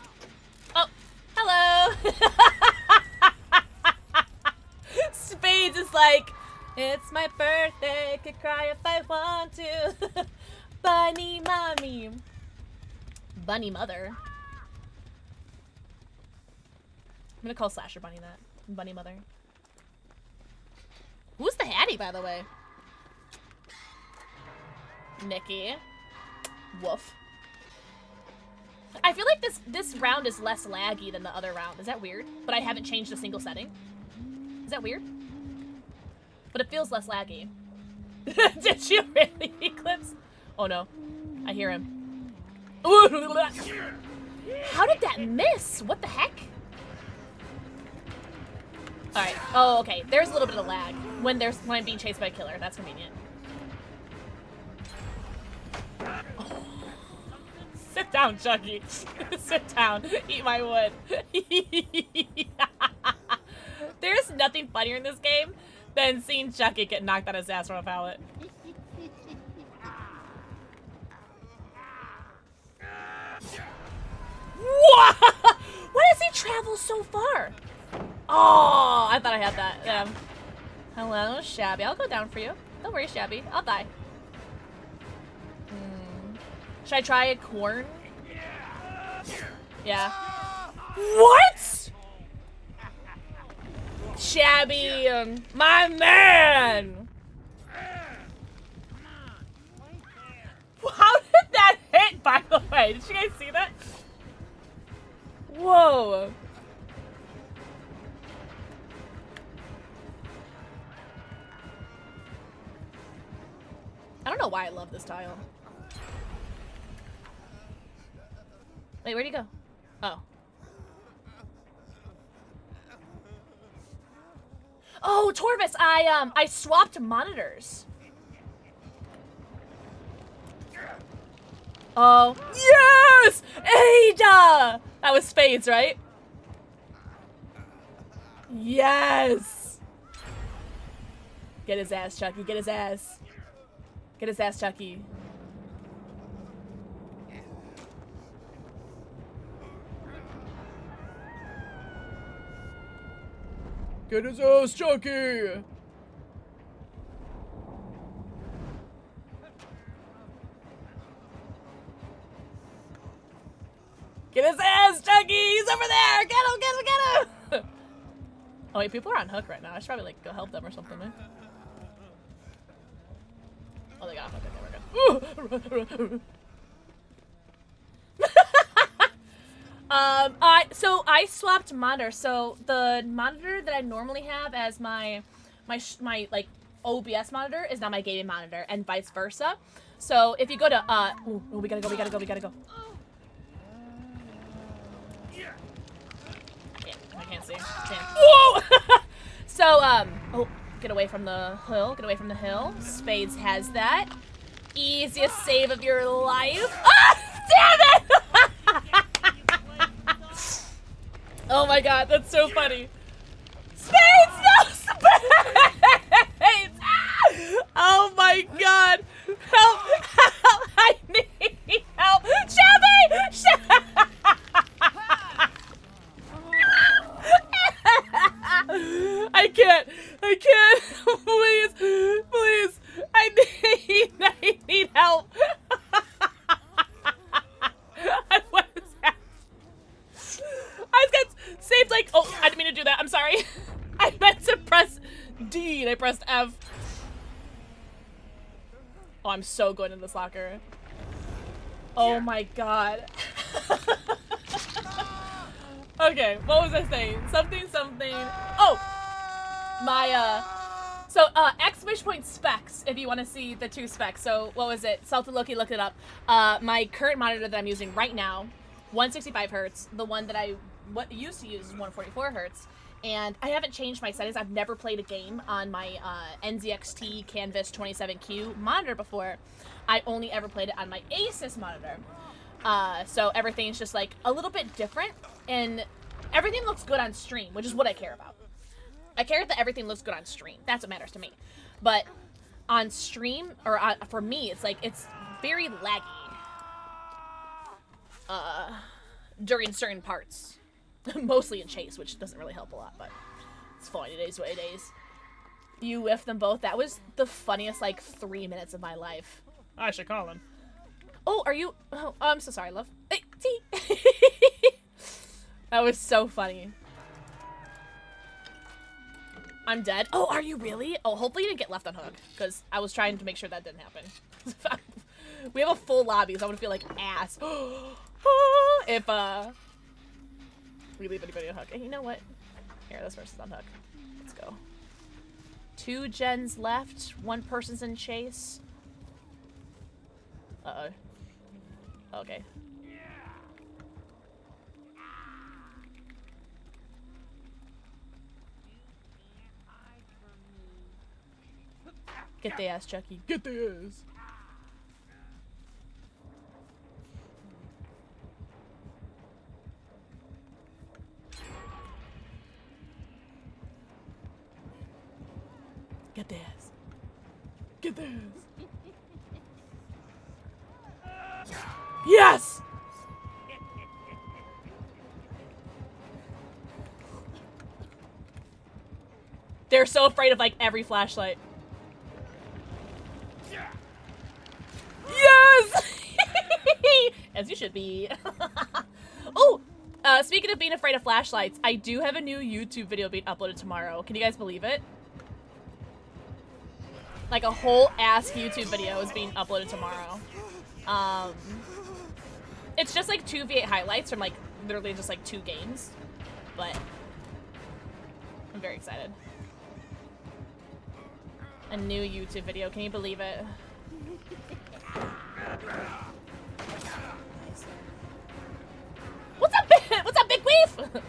Oh, hello! Spades is like, it's my birthday, could cry if I want to. Bunny mommy. Bunny mother. I'm gonna call Slasher Bunny that. Bunny mother. Who's the Hattie, by the way? Nikki. Woof. I feel like this round is less laggy than the other round. Is that weird? But I haven't changed a single setting. Is that weird? But it feels less laggy. Did you really, Eclipse? Oh no. I hear him. How did that miss? What the heck? Alright. Oh, okay. There's a little bit of lag when I'm being chased by a killer. That's convenient. Oh. Sit down, Chucky. Sit down. Eat my wood. There's nothing funnier in this game than seeing Chucky get knocked on his ass from a pallet. What? Why does he travel so far? Oh, I thought I had that. Hello, Shabby. I'll go down for you. Don't worry, Shabby. I'll die. Should I try a corn? Yeah. What? Shabby, my man. How did that hit, by the way? Did you guys see that? Whoa. I don't know why I love this tile. Wait, where'd he go? Oh. Oh, Torvis, I swapped monitors. Oh, yes! Ada! That was Spades, right? Yes! Get his ass, Chucky. Get his ass. Get his ass, Chucky. Get his ass, Chucky! Get his ass, Chucky! He's over there! Get him, get him, get him! Oh wait, people are on hook right now. I should probably like go help them or something, man. Oh, they got hook. Okay, we're good. So I swapped monitor. So the monitor that I normally have as my like OBS monitor is now my gaming monitor, and vice versa. So if you go to we gotta go. Yeah, I can't see. Whoa! So oh, get away from the hill. Get away from the hill. Spades has that. Easiest save of your life. Ah! Damn it! Oh my god, that's so funny. Spades! No! Spades! Oh my god! Help! Help! I need help! Shabby! I can't! Please! Please! I need help! What is that? I just got saved like, oh, I didn't mean to do that. I'm sorry. I meant to press D and I pressed F. Oh, I'm so good in this locker. Oh my god. Okay, what was I saying? Something. Oh! My, so, X wish point specs, if you want to see the two specs. So, what was it? Salty Loki looked it up. My current monitor that I'm using right now, 165 hertz. The one that I used to use is 144 hertz. And I haven't changed my settings. I've never played a game on my NZXT Canvas 27Q monitor before. I only ever played it on my Asus monitor. So everything's just like a little bit different, and everything looks good on stream, which is what I care about. I care that everything looks good on stream. That's what matters to me. But on stream, or for me, it's like, it's very laggy during certain parts. Mostly in Chase, which doesn't really help a lot, but it's fine. It is what it is. You whiffed them both. That was the funniest, like, 3 minutes of my life. I should call him. Oh, are you... Oh, I'm so sorry, love. Hey, see? That was so funny. I'm dead. Oh, are you really? Oh, hopefully you didn't get left on hook, because I was trying to make sure that didn't happen. We have a full lobby, so I'm gonna feel like ass. If, we leave anybody on hook. And you know what? Here, this person's on hook. Let's go. 2 gens left. 1 person's in Chase. Uh-oh. Okay. Get the ass, Chucky. Get the ass. Get the ass. Get the ass. Yes! They're so afraid of like every flashlight. Yes! As you should be. Oh, speaking of being afraid of flashlights, I do have a new YouTube video being uploaded tomorrow. Can you guys believe it? Like a whole ass YouTube video is being uploaded tomorrow. It's just like 2 V8 highlights from like literally just like 2 games, but I'm very excited. A new YouTube video, can you believe it? What's up, what's up, Big Weef?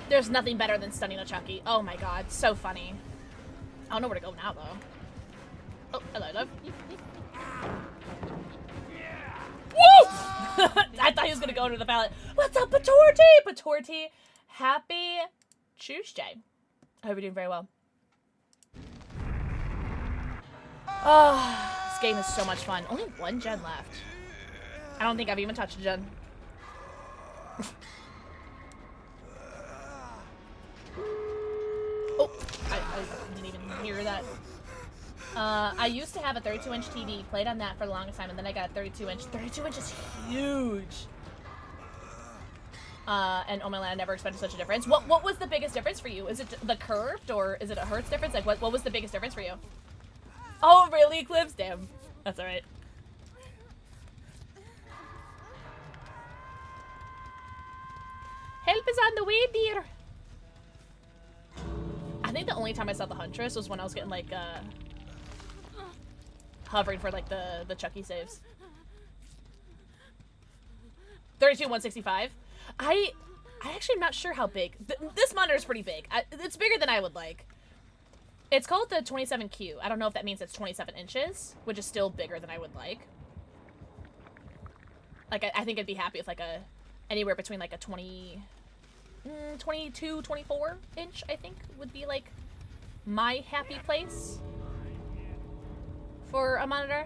There's nothing better than stunning a Chucky. Oh my god, so funny. I don't know where to go now, though. Oh, hello, love. Woo! I thought he was gonna go into the pallet. What's up, Patorti? Patorti, happy Tuesday. I hope you're doing very well. Oh, this game is so much fun. Only 1 gen left. I don't think I've even touched a gen. Oh, I didn't even hear that. I used to have a 32-inch TV, played on that for the longest time, and then I got a 32-inch. 32-inch is huge. And oh my god, I never expected such a difference. What was the biggest difference for you? Is it the curved, or is it a hertz difference? Like, what was the biggest difference for you? Oh, really, Eclipse? Damn. That's alright. Help is on the way, dear. I think the only time I saw the Huntress was when I was getting, like, hovering for, like, the Chucky saves. 32, 165. I actually am not sure how big. This monitor is pretty big. It's bigger than I would like. It's called the 27Q. I don't know if that means it's 27 inches, which is still bigger than I would like. Like, I think I'd be happy with, like, anywhere between, like, a 22, 24 inch, I think, would be, like, my happy place for a monitor.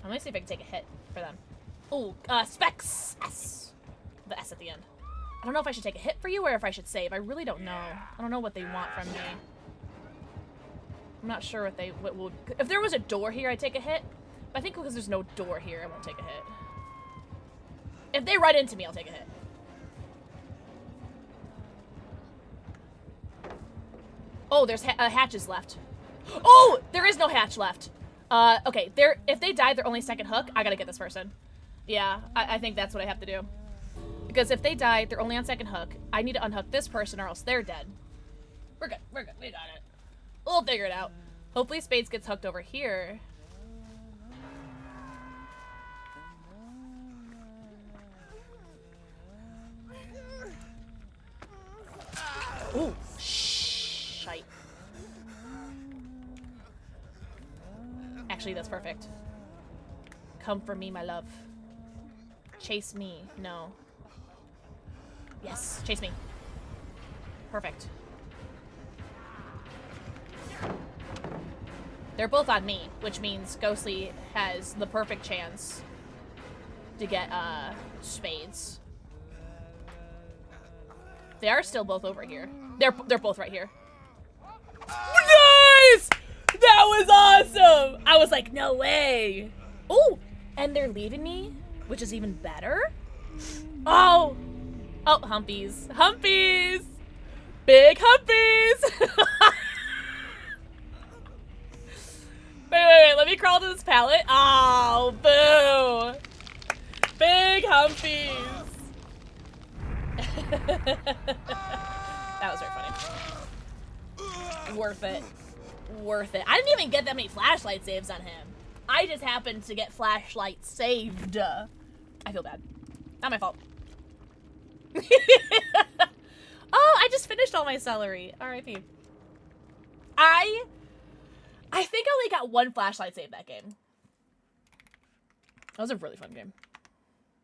Let me see if I can take a hit for them. Oh, Specs! S! The S at the end. I don't know if I should take a hit for you or if I should save. I really don't know. I don't know what they want from me. I'm not sure what would... If there was a door here, I'd take a hit. But I think because there's no door here, I won't take a hit. If they run into me, I'll take a hit. Oh, there's hatches left. Oh, there is no hatch left. Okay, if they die, they're only second hook. I gotta get this person. Yeah, I think that's what I have to do. Because if they die, they're only on second hook. I need to unhook this person or else they're dead. We're good. We're good. We got it. We'll figure it out. Hopefully Spades gets hooked over here. Ooh, shite. Actually, that's perfect. Come for me, my love. Chase me. No. Yes, chase me. Perfect. They're both on me, which means Ghostly has the perfect chance to get, Spades. They are still both over here. They're both right here. Nice! That was awesome! I was like, no way! Oh, and they're leaving me, which is even better. Oh! Oh, humpies. Humpies! Big humpies! Wait, let me crawl to this pallet. Oh, boo! Big humpies! That was very funny. Worth it. Worth it. I didn't even get that many flashlight saves on him. I just happened to get flashlight saved. I feel bad. Not my fault. Oh, I just finished all my celery. R.I.P. I think I only got one flashlight save that game. That was a really fun game.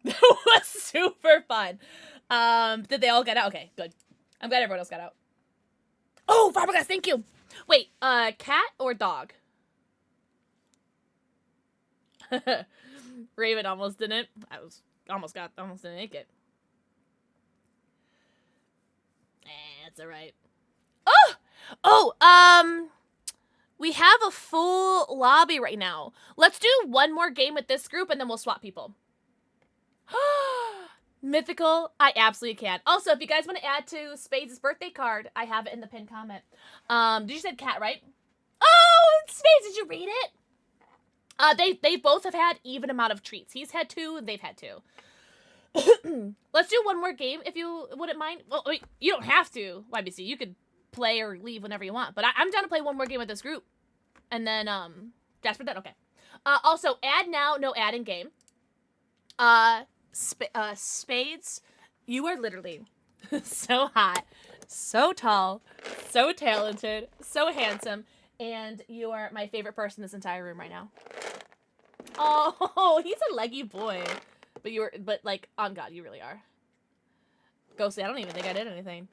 That was super fun. Did they all get out? Okay, good. I'm glad everyone else got out. Oh, Fiberglass, thank you. Wait, cat or dog? Raven almost didn't. I was almost didn't make it. It's alright. We have a full lobby right now. Let's do one more game with this group and then we'll swap people. Mythical, I absolutely can. Also, if you guys want to add to Spades' birthday card, I have it in the pinned comment. Did you said cat, right? Oh, Spades, did you read it? They both have had even amount of treats. He's had 2, they've had 2. Let's do one more game if you wouldn't mind. Well, wait, you don't have to, YBC. You could play or leave whenever you want. But I'm down to play one more game with this group. And then, that's for that. Okay. Also, add now, no add in game. Spades, you are literally so hot, so tall, so talented, so handsome, and you are my favorite person in this entire room right now. Oh, he's a leggy boy. But like, on God, you really are. Ghostly, I don't even think I did anything.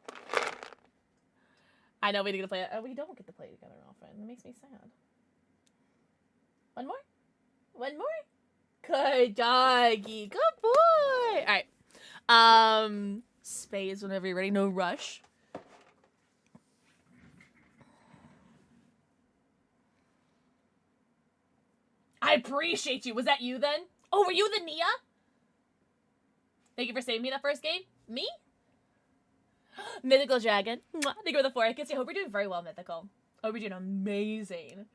I know we get to play. We don't get to play together often. It makes me sad. One more? One more? Good doggy. Good boy. All right. Spades whenever you're ready. No rush. I appreciate you. Was that you then? Oh, were you the Nia? Thank you for saving me that first game. Me? Mythical Dragon. Mwah. Thank you for the 4 kiss. I hope you're doing very well, Mythical. I hope you're doing amazing.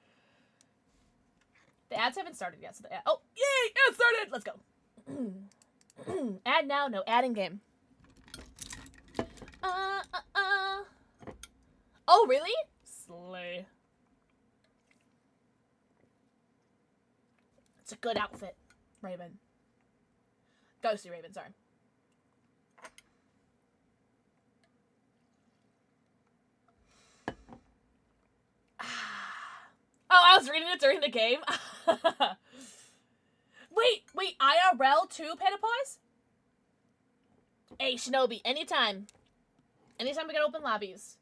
The ads haven't started yet. So oh, yay! Ads started! Let's go. Add now, no add in game. Oh, really? Slay. It's a good outfit, Raven. Ghosty Raven, sorry. Oh, I was reading it during the game. Wait, IRL too, Petapies? Hey, Shinobi, anytime. Anytime we get open lobbies.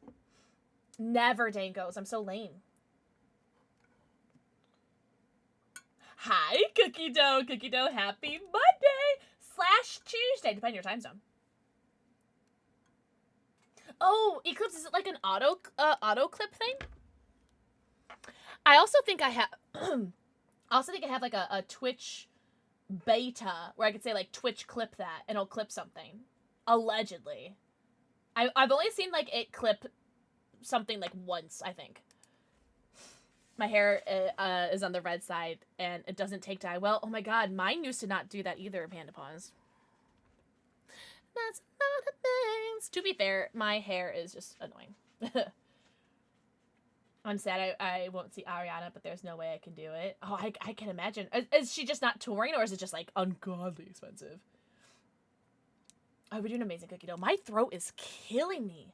Never, Dangos. I'm so lame. Hi, Cookie Dough. Cookie Dough, happy Monday/Tuesday, depending on your time zone. Oh, Eclipse, is it like an auto clip thing? I also think I have like a Twitch beta where I could say like Twitch clip that and it'll clip something. Allegedly. I've only seen like it clip something like once, I think. My hair is on the red side and it doesn't take dye. Well, oh my god, mine used to not do that either, Panda Paws. That's not a thing. To be fair, my hair is just annoying. I'm sad I won't see Ariana, but there's no way I can do it. Oh, I can imagine. Is she just not touring, or is it just, like, ungodly expensive? Oh, we're doing amazing, Cookie Dough. My throat is killing me.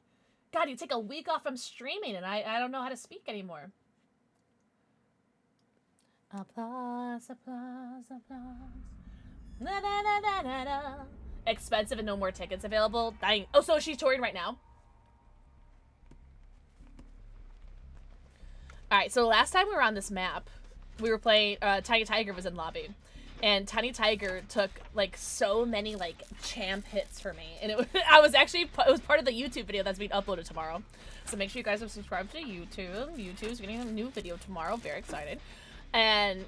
God, you take a week off from streaming, and I don't know how to speak anymore. Applause, applause, applause. Na na na na na na. Expensive and no more tickets available. Dang. Oh, so she's touring right now? Alright, so last time we were on this map, we were playing, Tiny Tiger was in lobby. And Tiny Tiger took, like, so many, like, champ hits for me. And it was part of the YouTube video that's being uploaded tomorrow. So make sure you guys are subscribed to YouTube. YouTube's getting a new video tomorrow. Very excited. And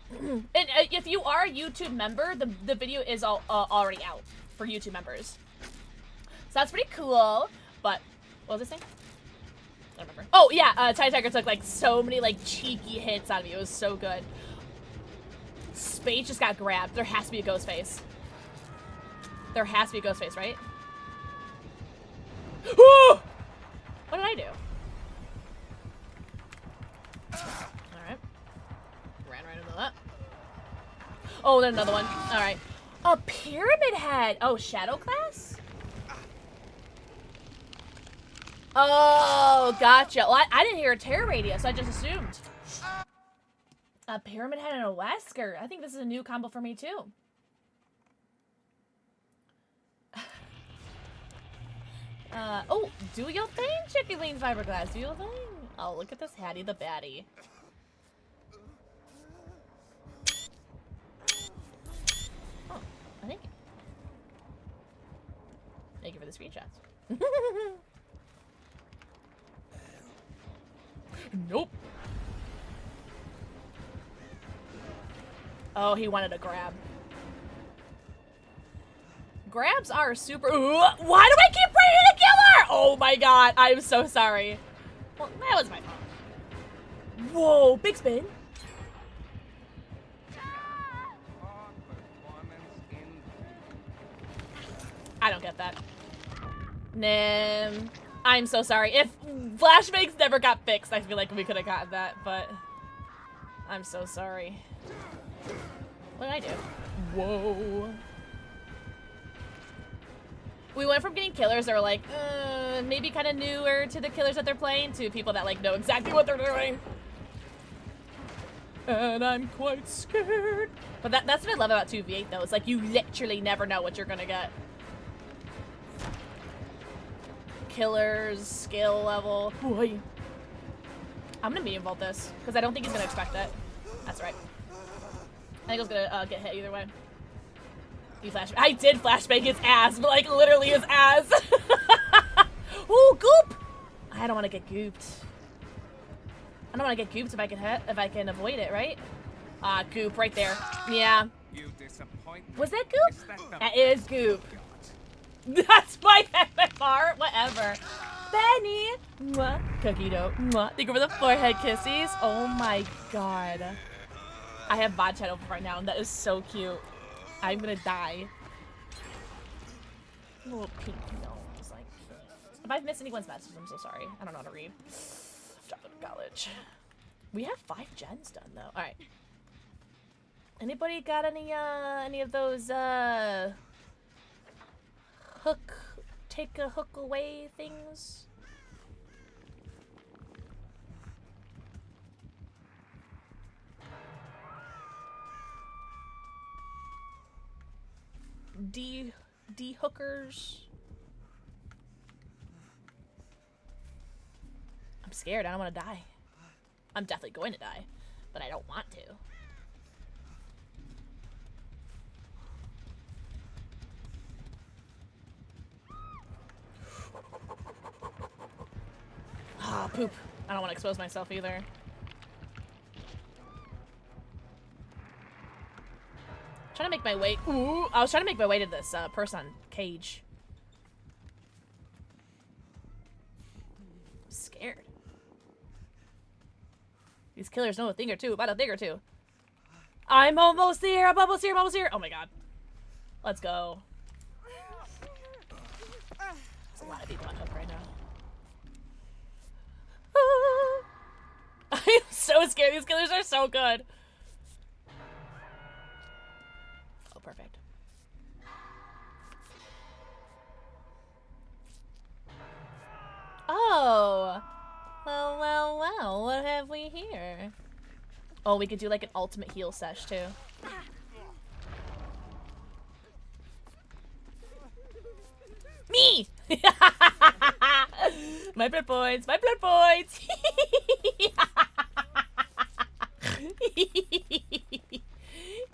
if you are a YouTube member, the video is already out for YouTube members. So that's pretty cool. But, what was I saying? I don't remember. Oh, yeah, Tiny Tiger took, like, so many, like, cheeky hits out of me. It was so good. Spade just got grabbed. There has to be a ghost face. There has to be a ghost face, right? What did I do? Alright. Ran right into that. Oh, there's another one. Alright. A pyramid head! Oh, shadow class? Oh, gotcha. Well, I didn't hear a terror radius, so I just assumed. A pyramid head and a Wesker. I think this is a new combo for me, too. Oh, do your thing, Chicken Lean Fiberglass. Do your thing. Oh, look at this Hattie the Baddie. Oh, thank you. Thank you for the screenshots. Nope. Oh, he wanted a grab. Grabs are super. Why do I keep bringing the killer? Oh my god, I'm so sorry. Well, that was my fault. Whoa, big spin. I don't get that. Nah, I'm so sorry. If flashbangs never got fixed, I feel like we could have gotten that, but I'm so sorry. What did I do? Whoa. We went from getting killers that were like, maybe kind of newer to the killers that they're playing, to people that like know exactly what they're doing. And I'm quite scared. But that's what I love about 2v8 though. It's like you literally never know what you're gonna get. Killers, skill level. Boy. I'm gonna medium vault this, because I don't think he's gonna expect it. That's right. I think I was gonna get hit either way. I did flashbang his ass, but like literally his ass. Ooh, goop! I don't want to get gooped. I don't want to get gooped if I can avoid it, right? Goop right there. Yeah. Was that goop? That is goop. That's my MMR. Whatever. Benny. Mwah. Cookie dough. Mwah. Thank you for the forehead kisses. Oh my god. I have VOD chat open right now, and that is so cute. I'm gonna die. Little pink nose, like. If I've missed anyone's messages, I'm so sorry. I don't know how to read. Dropped out of college. We have 5 gens done though. All right. Anybody got any of those take a hook away things? D-hookers. I'm scared. I don't want to die. I'm definitely going to die, but I don't want to. Ah, poop. I don't want to expose myself either. Trying to make my way. Ooh, I was trying to make my way to this person on cage. I'm scared. These killers know a thing or two about a thing or two. I'm almost here. I'm almost here. I'm almost here. Oh my god. Let's go. There's a lot of people on hook right now. I'm so scared. These killers are so good. Oh, perfect. Oh. Well, well, well. What have we here? Oh, we could do like an ultimate heal sesh too. Me! My blood points! My blood points!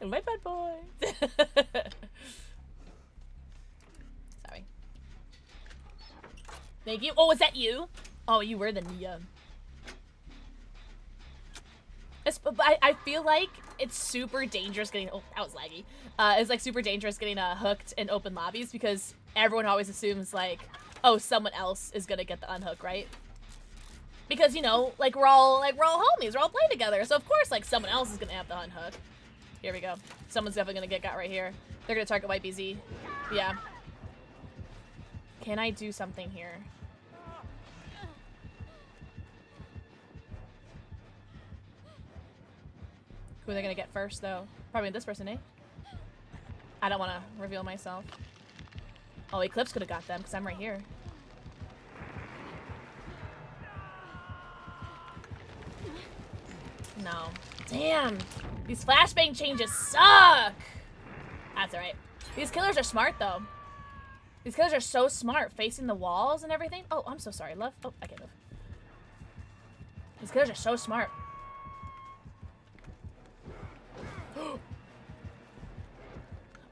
My blood points! Sorry. Thank you. Oh, is that you? Oh, you were the Nia. I feel like it's super dangerous getting. Oh, that was laggy. It's like super dangerous getting hooked in open lobbies because everyone always assumes like, oh, someone else is gonna get the unhook, right? Because you know, like we're all homies, we're all playing together, so of course like someone else is gonna have the unhook. Here we go. Someone's definitely gonna get got right here. They're gonna target YBZ. Yeah. Can I do something here? Who are they gonna get first, though? Probably this person, eh? I don't want to reveal myself. Oh, Eclipse could have got them, because I'm right here. No. Damn! These flashbang changes suck! That's alright. These killers are smart, though. These killers are so smart, facing the walls and everything. Oh, I'm so sorry, love. Oh, I can't move. These killers are so smart.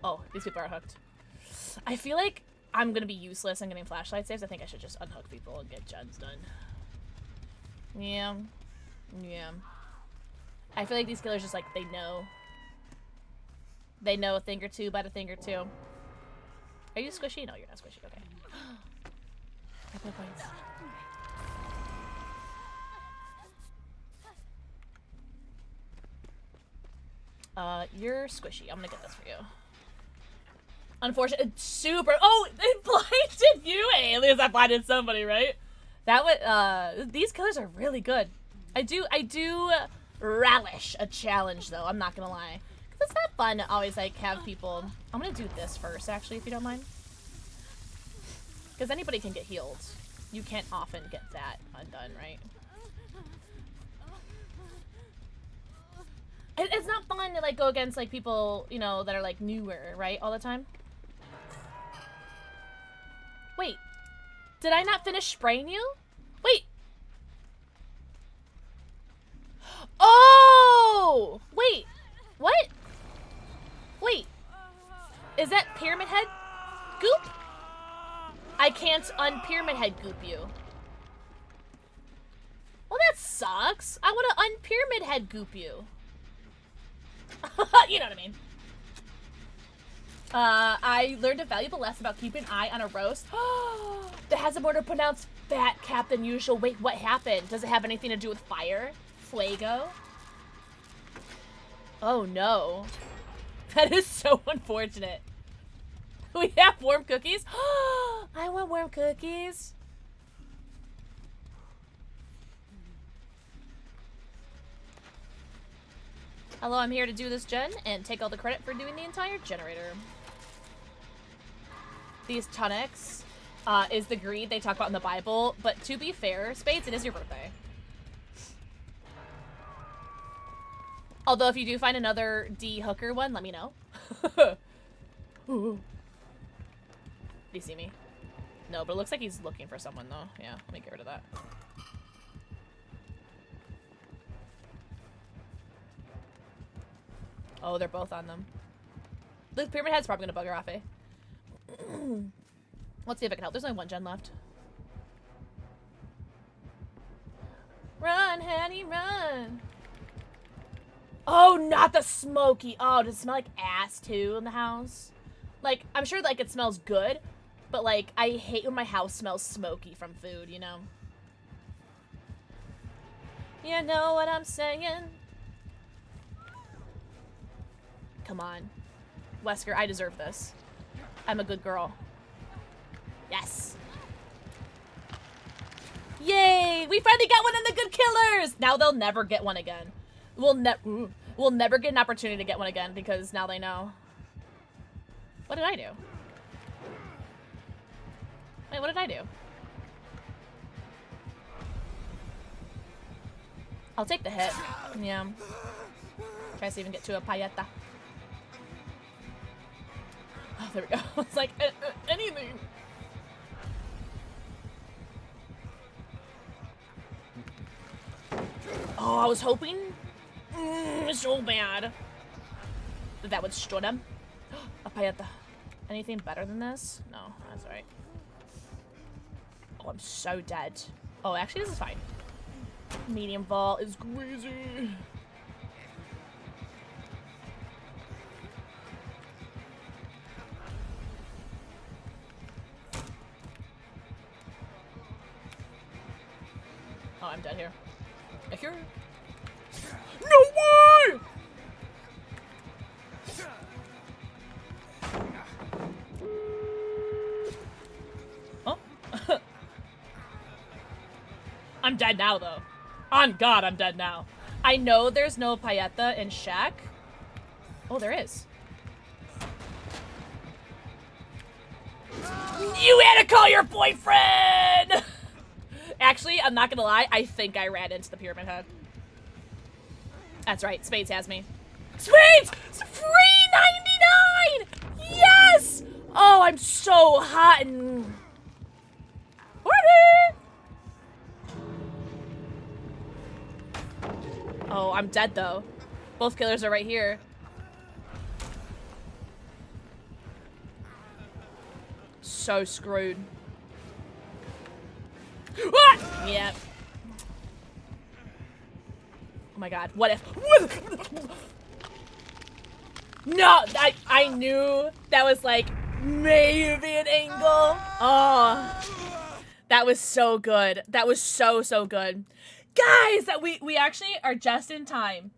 Oh, these people are hooked. I feel like I'm gonna be useless in getting flashlight saves. I think I should just unhook people and get gens done. Yeah. Yeah. I feel like these killers just, like, they know. They know a thing or two about a thing or two. Are you squishy? No, you're not squishy. Okay. Couple points. You're squishy. I'm gonna get this for you. Unfortunately, super. Oh, it blinded you, aliens. I blinded somebody, right? That would. These killers are really good. I do relish a challenge, though. I'm not gonna lie. Cause it's not fun to always like have people. I'm gonna do this first, actually, if you don't mind. Because anybody can get healed. You can't often get that undone, right? It's not fun to like go against like people, you know, that are like newer, right? All the time. Wait, did I not finish spraying you? Wait. Oh, wait, what? Wait, is that Pyramid Head goop? I can't un-Pyramid Head goop you. Well, that sucks. I want to un-Pyramid Head goop you. You know what I mean. I learned a valuable lesson about keeping an eye on a roast that has a more pronounced fat cap than usual. Wait, what happened? Does it have anything to do with fire? Fuego? Oh no. That is so unfortunate. We have warm cookies? I want warm cookies. Hello, I'm here to do this gen and take all the credit for doing the entire generator. These tonics is the greed they talk about in the Bible, but to be fair, Spades, it is your birthday. Although if you do find another D hooker one, let me know. Do you see me? No, but it looks like he's looking for someone though. Yeah, let me get rid of that. Oh, they're both on them. The Pyramid Head's probably gonna bugger off, eh? Let's see if I can help. There's only one gen left. Run, Hattie, run! Oh, not the smoky. Oh, does it smell like ass too in the house? Like, I'm sure like it smells good, but like I hate when my house smells smoky from food, you know? You know what I'm saying? Come on. Wesker, I deserve this. I'm a good girl. Yes. Yay! We finally got one of the good killers! Now they'll never get one again. We'll never get an opportunity to get one again because now they know. What did I do? Wait, what did I do? I'll take the hit. Yeah. Try to even get to a pailleta. Oh, there we go. It's like, anything. Oh, I was hoping so bad that would stun him. A pailleta. Anything better than this? No, that's alright. Oh, I'm so dead. Oh, actually, this is fine. Medium vault is crazy. Oh, I'm dead here. Here. No way! Oh. I'm dead now, though. On God, I'm dead now. I know there's no Payeta in Shaq. Oh, there is. You had to call your boyfriend! Actually, I'm not gonna lie, I think I ran into the Pyramid Head. That's right, Spades has me. Spades! It's free 99! Yes! Oh, I'm so hot and... Horny! Oh, I'm dead though. Both killers are right here. So screwed. Ah! Yep. Oh my god, what if... No, I knew that was like maybe an angle. Oh, that was so good. That was so good. Guys, that we actually are just in time.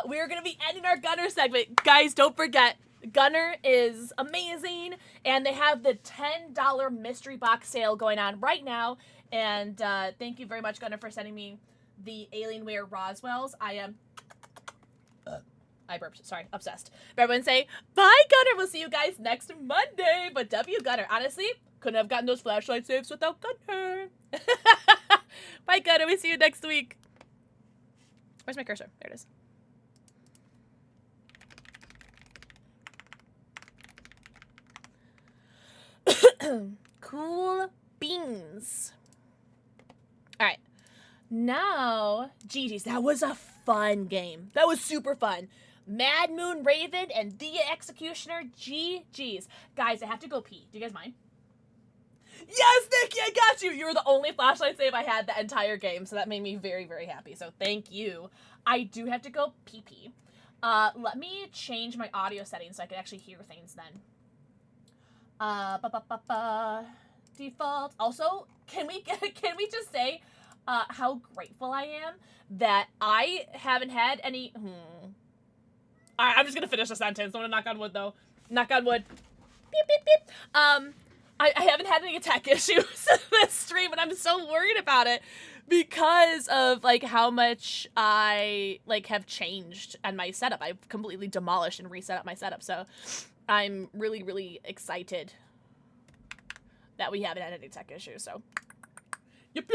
We are gonna be ending our Gunner segment. Guys, don't forget, Gunner is amazing, and they have the $10 mystery box sale going on right now. And thank you very much, Gunner, for sending me the Alienware Roswells. I burped. Sorry, obsessed. But everyone say, bye, Gunner. We'll see you guys next Monday. But W, Gunner. Honestly, couldn't have gotten those flashlight saves without Gunner. Bye, Gunner. We'll see you next week. Where's my cursor? There it is. Cool beans. All right. Now, GG's. That was a fun game. That was super fun. Mad Moon Raven and The Executioner, GG's. Guys, I have to go pee. Do you guys mind? Yes, Nikki, I got you. You were the only flashlight save I had the entire game, so that made me very, very happy. So thank you. I do have to go pee. Let me change my audio settings so I can actually hear things then. Default. Also, can we just say how grateful I am that I haven't had any... All right, I'm just gonna finish the sentence. I'm gonna knock on wood, though. Knock on wood. Beep, beep, beep. I haven't had any attack issues this stream, and I'm so worried about it because of, like, how much I, like, have changed on my setup. I've completely demolished and reset up my setup, so I'm really, really excited that we haven't had any tech issues, so. Yep.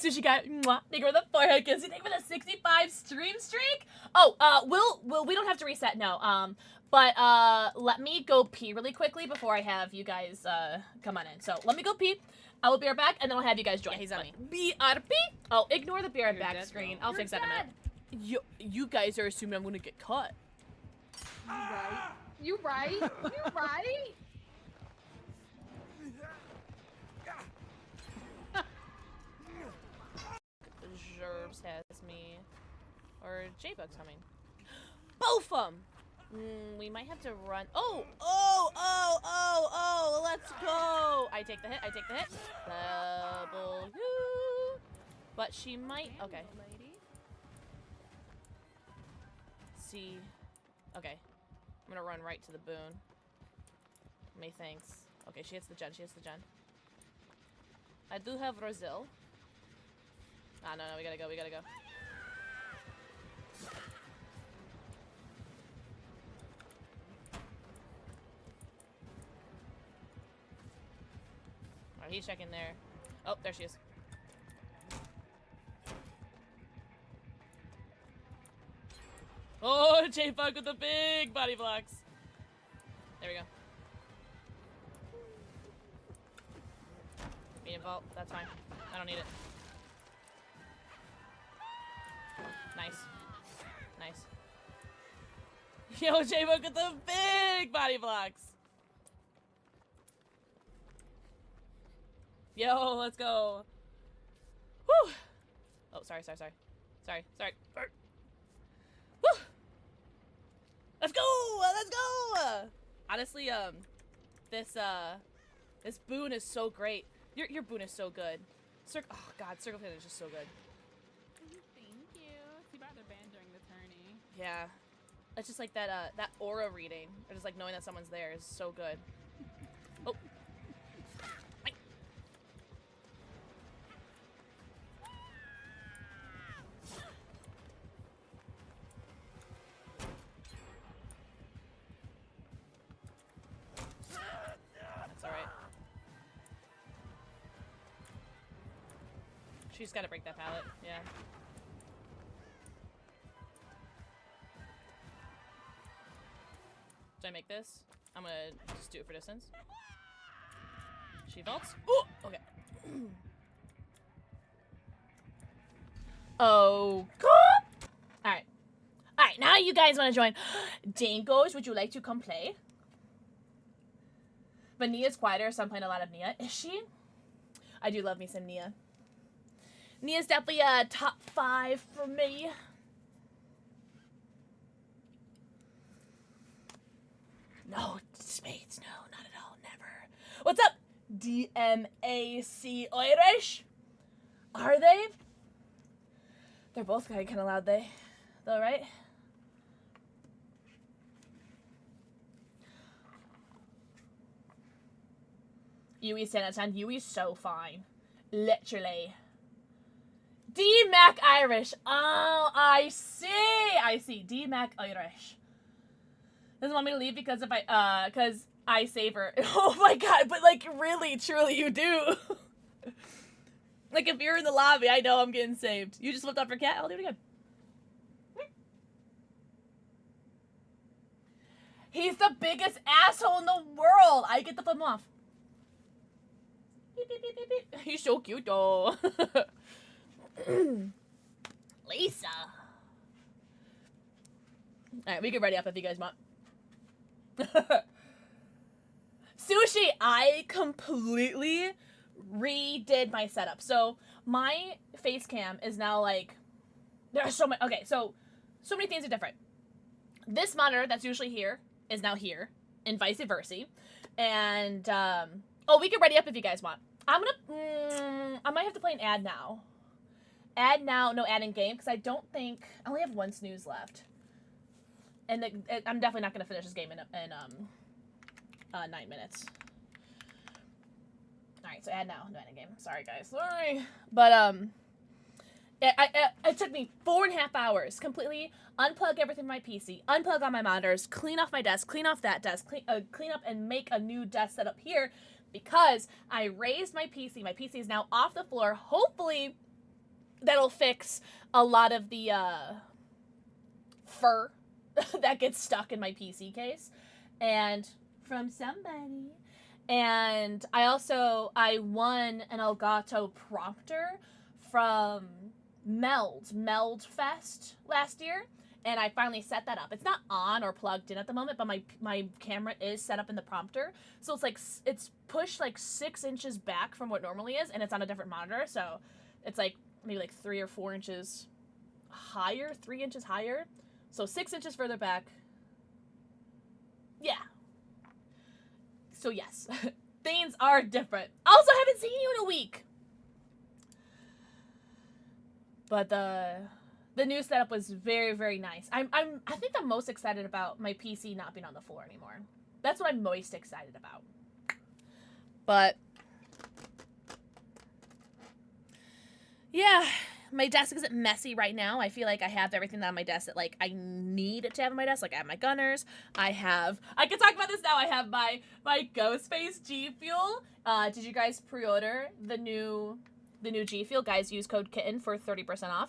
Sushi guy, mwah, thank you for the 4 hookies, thank you for the 65 stream streak. Oh, we don't have to reset, no, but let me go pee really quickly before I have you guys, come on in. So, let me go pee, I will be right back, and then I'll have you guys join. Yeah, he's on me. BRB? Oh, ignore the be right back screen, I'll fix that in a minute. You guys are assuming I'm gonna get caught. You right? Jerbs has me. Or J-Bug's coming. Both of them! We might have to run. Oh! Let's go! I take the hit. W. But she might. Okay. Let's see. Okay. I'm gonna run right to the boon. Methinks. Okay, she hits the gen. I do have Roselle. Ah, no, we gotta go. Alright, he's checking there. Oh, there she is. Oh, J-Bug with the big body blocks. There we go. Medium vault, that's fine. I don't need it. Nice. Yo, J-Bug with the big body blocks. Yo, let's go. Whew. Oh, sorry. Whew. Let's go. Honestly, this boon is so great. Your boon is so good. Oh God, Circle Pin is just so good. Thank you. Too bad they're banned during the tourney. Yeah. It's just like that aura reading, or just like knowing that someone's there is so good. Oh. She's gotta break that pallet, yeah. Should I make this? I'm gonna just do it for distance. She vaults. Ooh! Okay. Oh, God! Alright. Alright, now you guys want to join. Dinkos, would you like to come play? But Nia's quieter, so I'm playing a lot of Nia. Is she? I do love me some Nia. Nia's definitely a top 5 for me. No, spades, no, not at all, never. What's up, DMAC Irish? Are they? They're both kind of loud, though, right? Yui's 10 out of 10. Yui's so fine. Literally. D-Mac Irish. Oh, I see. I see. D-Mac Irish. Doesn't want me to leave because if cause I save her. Oh my god, but like really, truly you do. Like if you're in the lobby, I know I'm getting saved. You just flipped off your cat, I'll do it again. He's the biggest asshole in the world. I get to flip him off. Beep, beep, beep, beep, beep. He's so cute though. Lisa. Alright, we can ready up if you guys want. Sushi, I completely redid my setup. So my face cam is now like, there are so many, okay, so many things are different. This monitor that's usually here is now here, and vice versa. And, oh, we can ready up if you guys want. I might have to play an ad now. Ad now, no ad in game, because I don't think, I only have one snooze left. And I'm definitely not going to finish this game in 9 minutes. Alright, so ad now, no ad in game. Sorry, guys. Sorry. But, it took me 4.5 hours. Completely unplug everything from my PC, unplug all my monitors, clean off my desk, clean off that desk, clean up and make a new desk setup here, because I raised my PC. My PC is now off the floor. Hopefully, that'll fix a lot of the, fur that gets stuck in my PC case. And from somebody. And I won an Elgato prompter from Meld Fest last year. And I finally set that up. It's not on or plugged in at the moment, but my camera is set up in the prompter. So it's like, it's pushed like 6 inches back from what normally is, and it's on a different monitor. So it's like maybe like 3 or 4 inches higher, 3 inches higher. So 6 inches further back. Yeah. So yes, things are different. Also, haven't seen you in a week. But the new setup was very, very nice. I think I'm most excited about my PC not being on the floor anymore. That's what I'm most excited about. But yeah, my desk isn't messy right now. I feel like I have everything on my desk that like I need it to have on my desk. Like I have my gunners. I can talk about this now. I have my Ghostface G Fuel. Did you guys pre-order the new G Fuel? Guys, use code KITTEN for 30% off.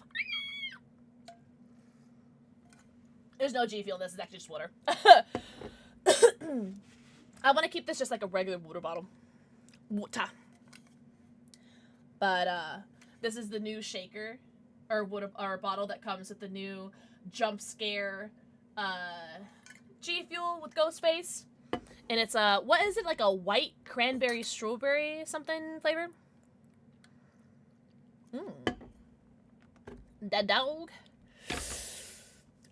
There's no G Fuel. This is actually just water. I want to keep this just like a regular water bottle. Water. But this is the new shaker or bottle that comes with the new jump scare G Fuel with Ghostface. And it's what is it, like a white cranberry strawberry something flavor? That dog.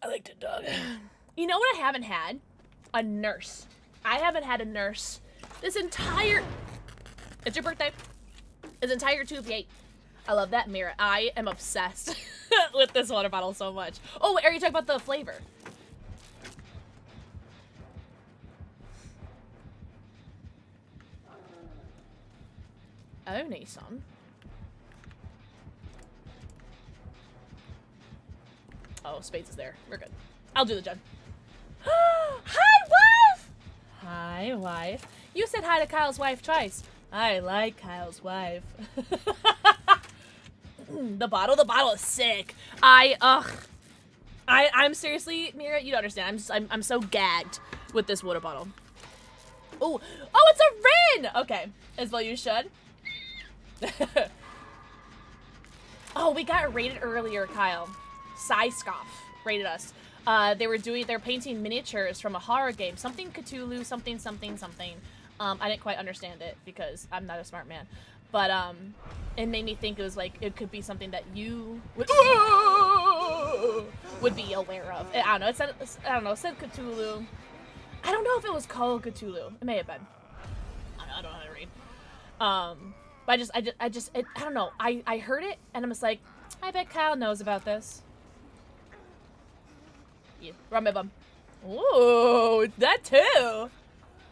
I like the dog. You know what I haven't had? A nurse. I haven't had a nurse this entire... It's your birthday. This entire 2v8. I love that mirror. I am obsessed with this water bottle so much. Oh, are you talking about the flavor? Oh, Nissan. Oh, Spades is there. We're good. I'll do the gen. Hi, wife! Hi, wife. You said hi to Kyle's wife twice. I like Kyle's wife. The bottle is sick. I'm seriously, Mira, you don't understand. I'm so gagged with this water bottle. Oh, it's a Rin! Okay, as well you should. Oh, we got rated earlier, Kyle. Psyscoff rated us. They're painting miniatures from a horror game. Something Cthulhu, something. I didn't quite understand it because I'm not a smart man. But, it made me think it was like, it could be something that you would be aware of. I don't know, it said Cthulhu. I don't know if it was called Cthulhu. It may have been. I don't know how to read. But I don't know. I heard it and I'm just like, I bet Kyle knows about this. Yeah, run my bum. Ooh, that too.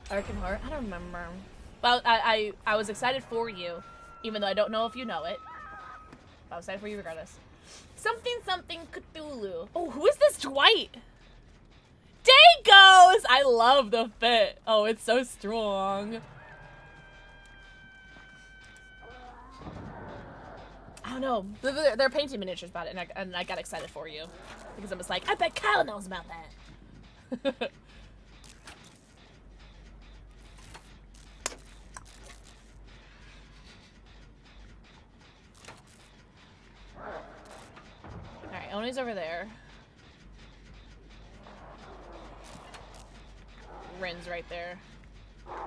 Arkham Horror. I don't remember. Well, I was excited for you, even though I don't know if you know it. I was excited for you regardless. Something Cthulhu. Oh, who is this Dwight? Dagos! I love the fit. Oh, it's so strong. I don't know. They're painting miniatures about it, and I got excited for you. Because I was like, I bet Kyle knows about that. Alright, Oni's over there. Rin's right there.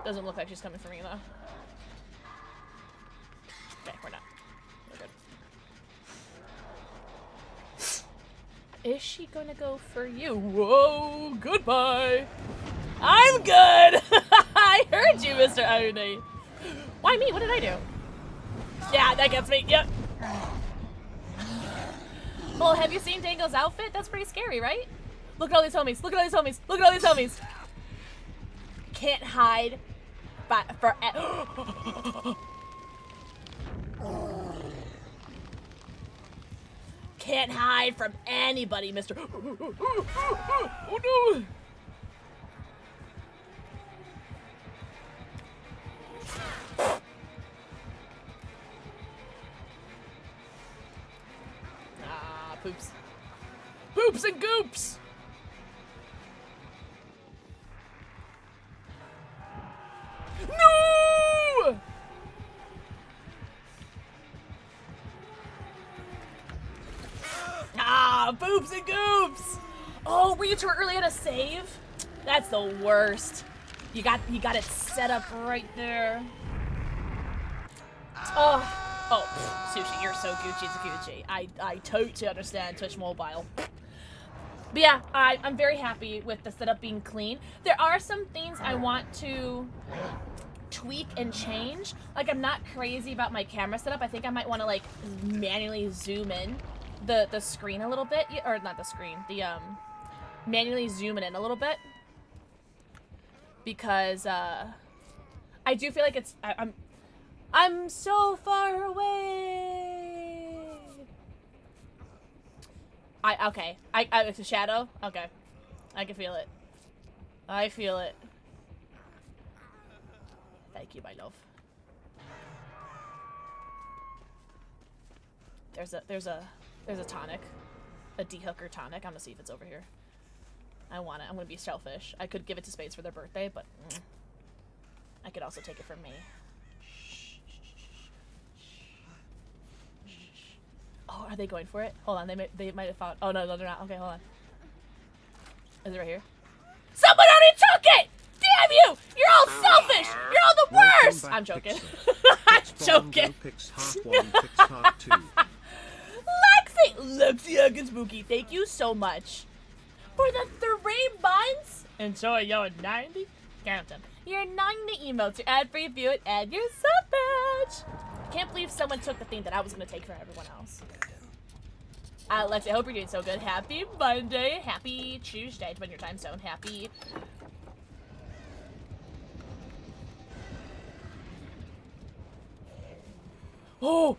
Doesn't look like she's coming for me, though. Okay, we're not. We're good. Is she gonna go for you? Whoa, goodbye. I'm good! I heard you, Mr. Oni. Why me? What did I do? Yeah, that gets me. Yep. Well, have you seen Dango's outfit? That's pretty scary, right? Look at all these homies. Look at all these homies. Look at all these homies. Can't hide. But for can't hide from anybody, Mr. Oh no. Poops. Poops and goops! No! Poops and goops! Oh, were you too early on a save? That's the worst. You got it set up right there. Oh, Sushi, you're so Gucci. I totally understand Twitch Mobile. But yeah, I'm very happy with the setup being clean. There are some things I want to tweak and change. Like, I'm not crazy about my camera setup. I think I might want to, like, manually zoom in the screen a little bit. Or not the screen, manually zoom it in a little bit. Because, I do feel like it's, I'm so far away. Okay. It's a shadow? Okay. I can feel it. I feel it. Thank you, my love. There's a tonic. A dehooker tonic. I'm gonna see if it's over here. I want it. I'm gonna be selfish. I could give it to Spades for their birthday, but I could also take it from me. Oh, are they going for it? Hold on, they might have found. Oh no, they're not. Okay, hold on. Is it right here? Someone already took it! Damn you! You're all selfish! You're all the worst! I'm joking. I'm joking. Lexi Ugg Spooky, thank you so much for the 3 months. Enjoy your 90. Count them. Your 90 emotes, your ad-free view, and your sub badge. Can't believe someone took the thing that I was gonna take from everyone else. Lexi, I hope you're doing so good. Happy Monday. Happy Tuesday, depending on your time zone. Happy. Oh,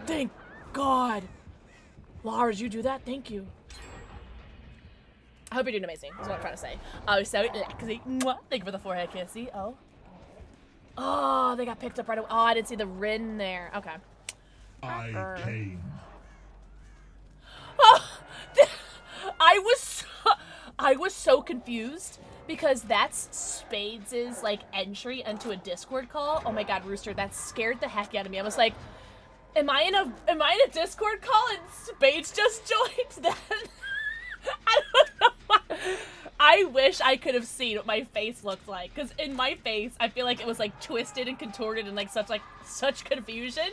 thank God. Laura, did you do that? Thank you. I hope you're doing amazing. That's what I'm trying to say. Oh, so Lexi. Thank you for the forehead kissy. Oh. Oh, they got picked up right away. Oh, I didn't see the Rin there. Okay. I came I was so confused because that's Spades' like entry into a Discord call. Oh my god, Rooster, that scared the heck out of me. I was like, am I in a Discord call and Spades just joined? That I don't know why. I wish I could have seen what my face looked like, because in my face I feel like it was like twisted and contorted and like such confusion,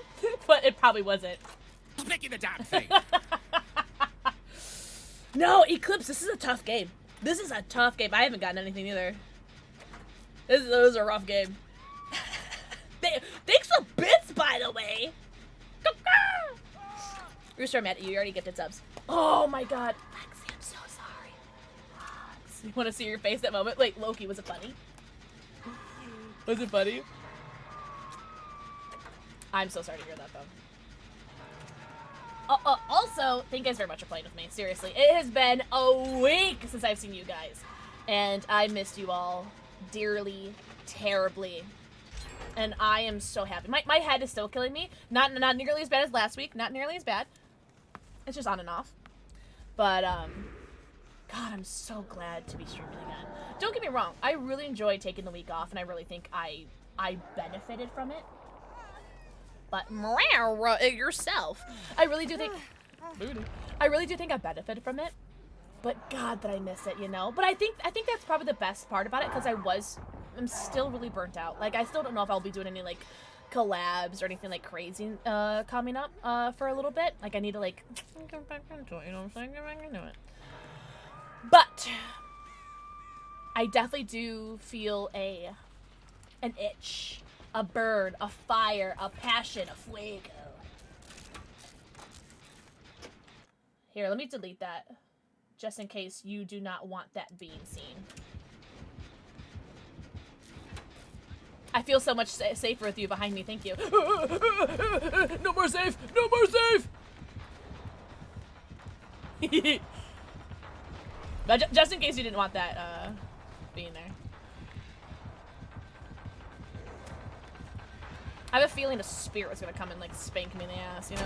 but it probably wasn't. Picking the damn thing. No, Eclipse, this is a tough game. This is a tough game. I haven't gotten anything either. This was a rough game. Thanks for bits, by the way. Rooster, I'm mad at you. You already gifted subs. Oh my god. Lexi, I'm so sorry. You want to see your face that moment? Wait, Loki, was it funny? Was it funny? I'm so sorry to hear that, though. Also, thank you guys very much for playing with me. Seriously, it has been a week since I've seen you guys. And I missed you all dearly, terribly. And I am so happy. My head is still killing me. Not nearly as bad as last week. Not nearly as bad. It's just on and off. But, God, I'm so glad to be streaming again. Don't get me wrong. I really enjoyed taking the week off, and I really think I benefited from it. But yourself. I really do think I benefited from it. But God, did I miss it, you know? But I think that's probably the best part about it, because I'm still really burnt out. Like, I still don't know if I'll be doing any like collabs or anything like crazy coming up for a little bit. Like, I need to like get back into it, you know what I'm saying? Get back into it. But I definitely do feel an itch. A burn, a fire, a passion, a fuego. Here, let me delete that. Just in case you do not want that being seen. I feel so much safer with you behind me, thank you. No more safe! No more safe! But just in case you didn't want that being there. I have a feeling a spirit was gonna come and like spank me in the ass, you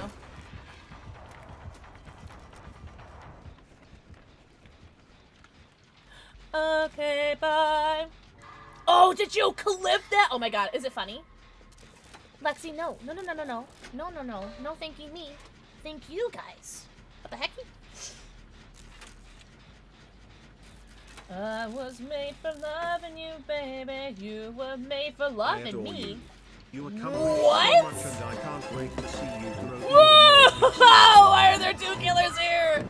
know? Okay, bye. Oh, did you clip that? Oh my god, is it funny? Lexi, no. No, thanking me. Thank you guys. What the heck? I was made for loving you, baby. You were made for loving me. You accomplished What? so much and I can't wait to see you grow. Whoa! Why are there two killers here?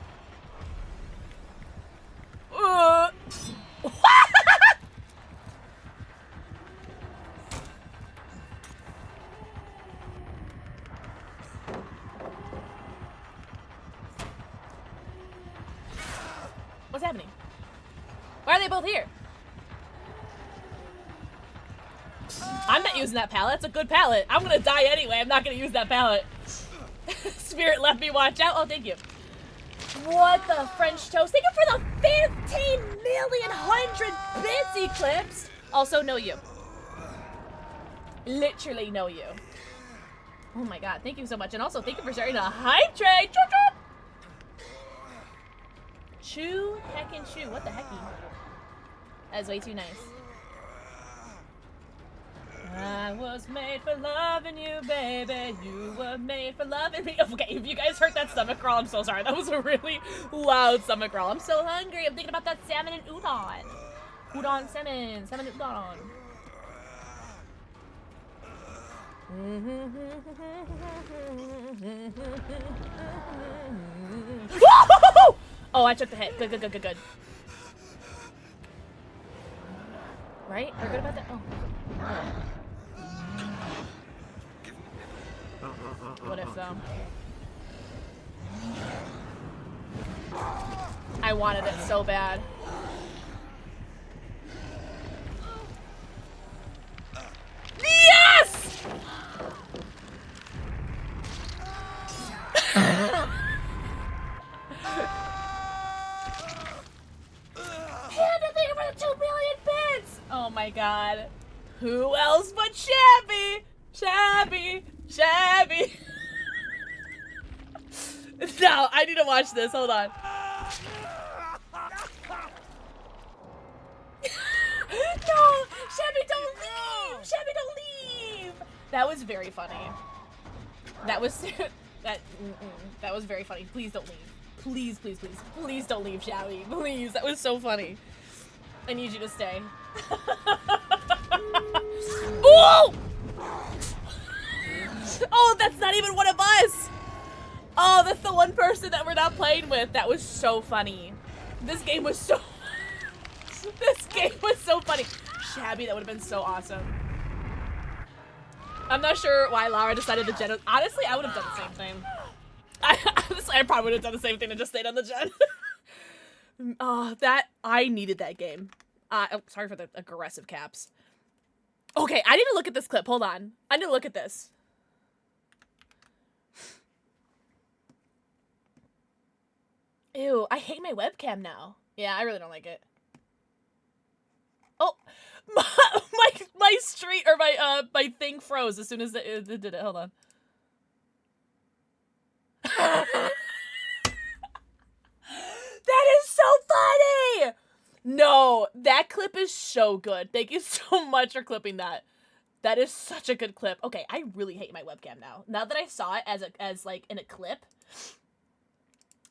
What's happening? Why are they both here? I'm not using that pallet. It's a good pallet. I'm gonna die anyway. I'm not gonna use that pallet. Spirit left me watch out. Oh, thank you. What the French toast? Thank you for the 15,000,100 bits, Eclipse. Also, know you. Literally know you. Oh my god, thank you so much. And also, thank you for starting a hydrate. Choo choo. Chew, heck and chew. What the hecky? That's way too nice. I was made for loving you, baby. You were made for loving me. Okay, if you guys heard that stomach crawl, I'm so sorry. That was a really loud stomach crawl. I'm so hungry. I'm thinking about that salmon and udon. Udon salmon. Salmon and udon. Oh, I took the hit. Good. Right? Are we good about that? Oh. What if though? I wanted it so bad. Yes! Panda, thank you for the 2 billion bits! Oh my god. Who else but Shabby? Shabby. No, I need to watch this. Hold on. No! Shabby, don't leave! Shabby, don't leave! That was very funny. That was that was very funny. Please don't leave. Please, please, please. Please don't leave, Shabby. Please. That was so funny. I need you to stay. Oh! Oh, that's not even one of us! Oh, that's the one person that we're not playing with. That was so funny. This game was so... This game was so funny. Shabby, that would have been so awesome. I'm not sure why Lara decided to gen. Honestly, I would have done the same thing. I probably would have done the same thing and just stayed on the gen. Oh, I needed that game. Oh, sorry for the aggressive caps. Okay, I need to look at this clip. Hold on. I need to look at this. Ew, I hate my webcam now. Yeah, I really don't like it. Oh, my street or my thing froze as soon as it did it. Hold on. That is so funny. No, that clip is so good. Thank you so much for clipping that. That is such a good clip. Okay, I really hate my webcam now. Now that I saw it as like in a clip,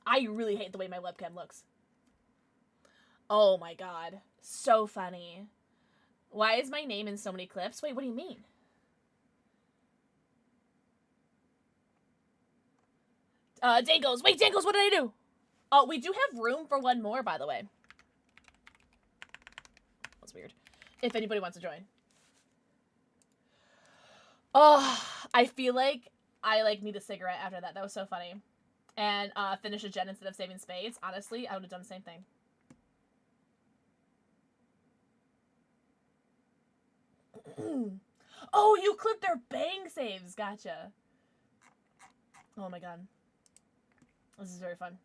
I really hate the way my webcam looks. Oh my god. So funny. Why is my name in so many clips? Wait, what do you mean? Dangles. Wait, Dangles, what did I do? Oh, we do have room for one more, by the way. That's weird. If anybody wants to join. Oh, I feel like I need a cigarette after that. That was so funny. And finish a gen instead of saving spades. Honestly, I would have done the same thing. Oh, you clipped their bang saves. Gotcha. Oh my god. This is very fun.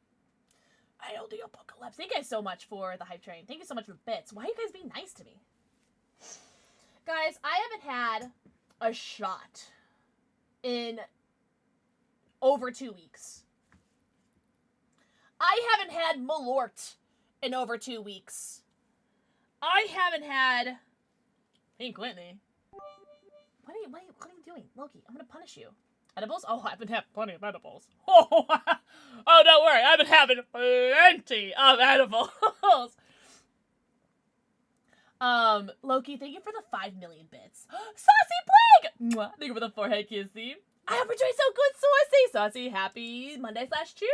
ILD Apocalypse. Thank you guys so much for the hype train. Thank you so much for bits. Why are you guys being nice to me? Guys, I haven't had a shot in over 2 weeks. I haven't had Malort in over 2 weeks. I haven't had... Hey, Whitney. What are you doing? Loki, I'm gonna punish you. Edibles? Oh, I've been having plenty of edibles. Oh, don't worry. I've been having plenty of edibles. Loki, thank you for the 5 million bits. Saucy Plague! Mwah. Thank you for the forehead kissy. I hope you're doing so good, Saucy. Saucy, happy Monday/Tuesday.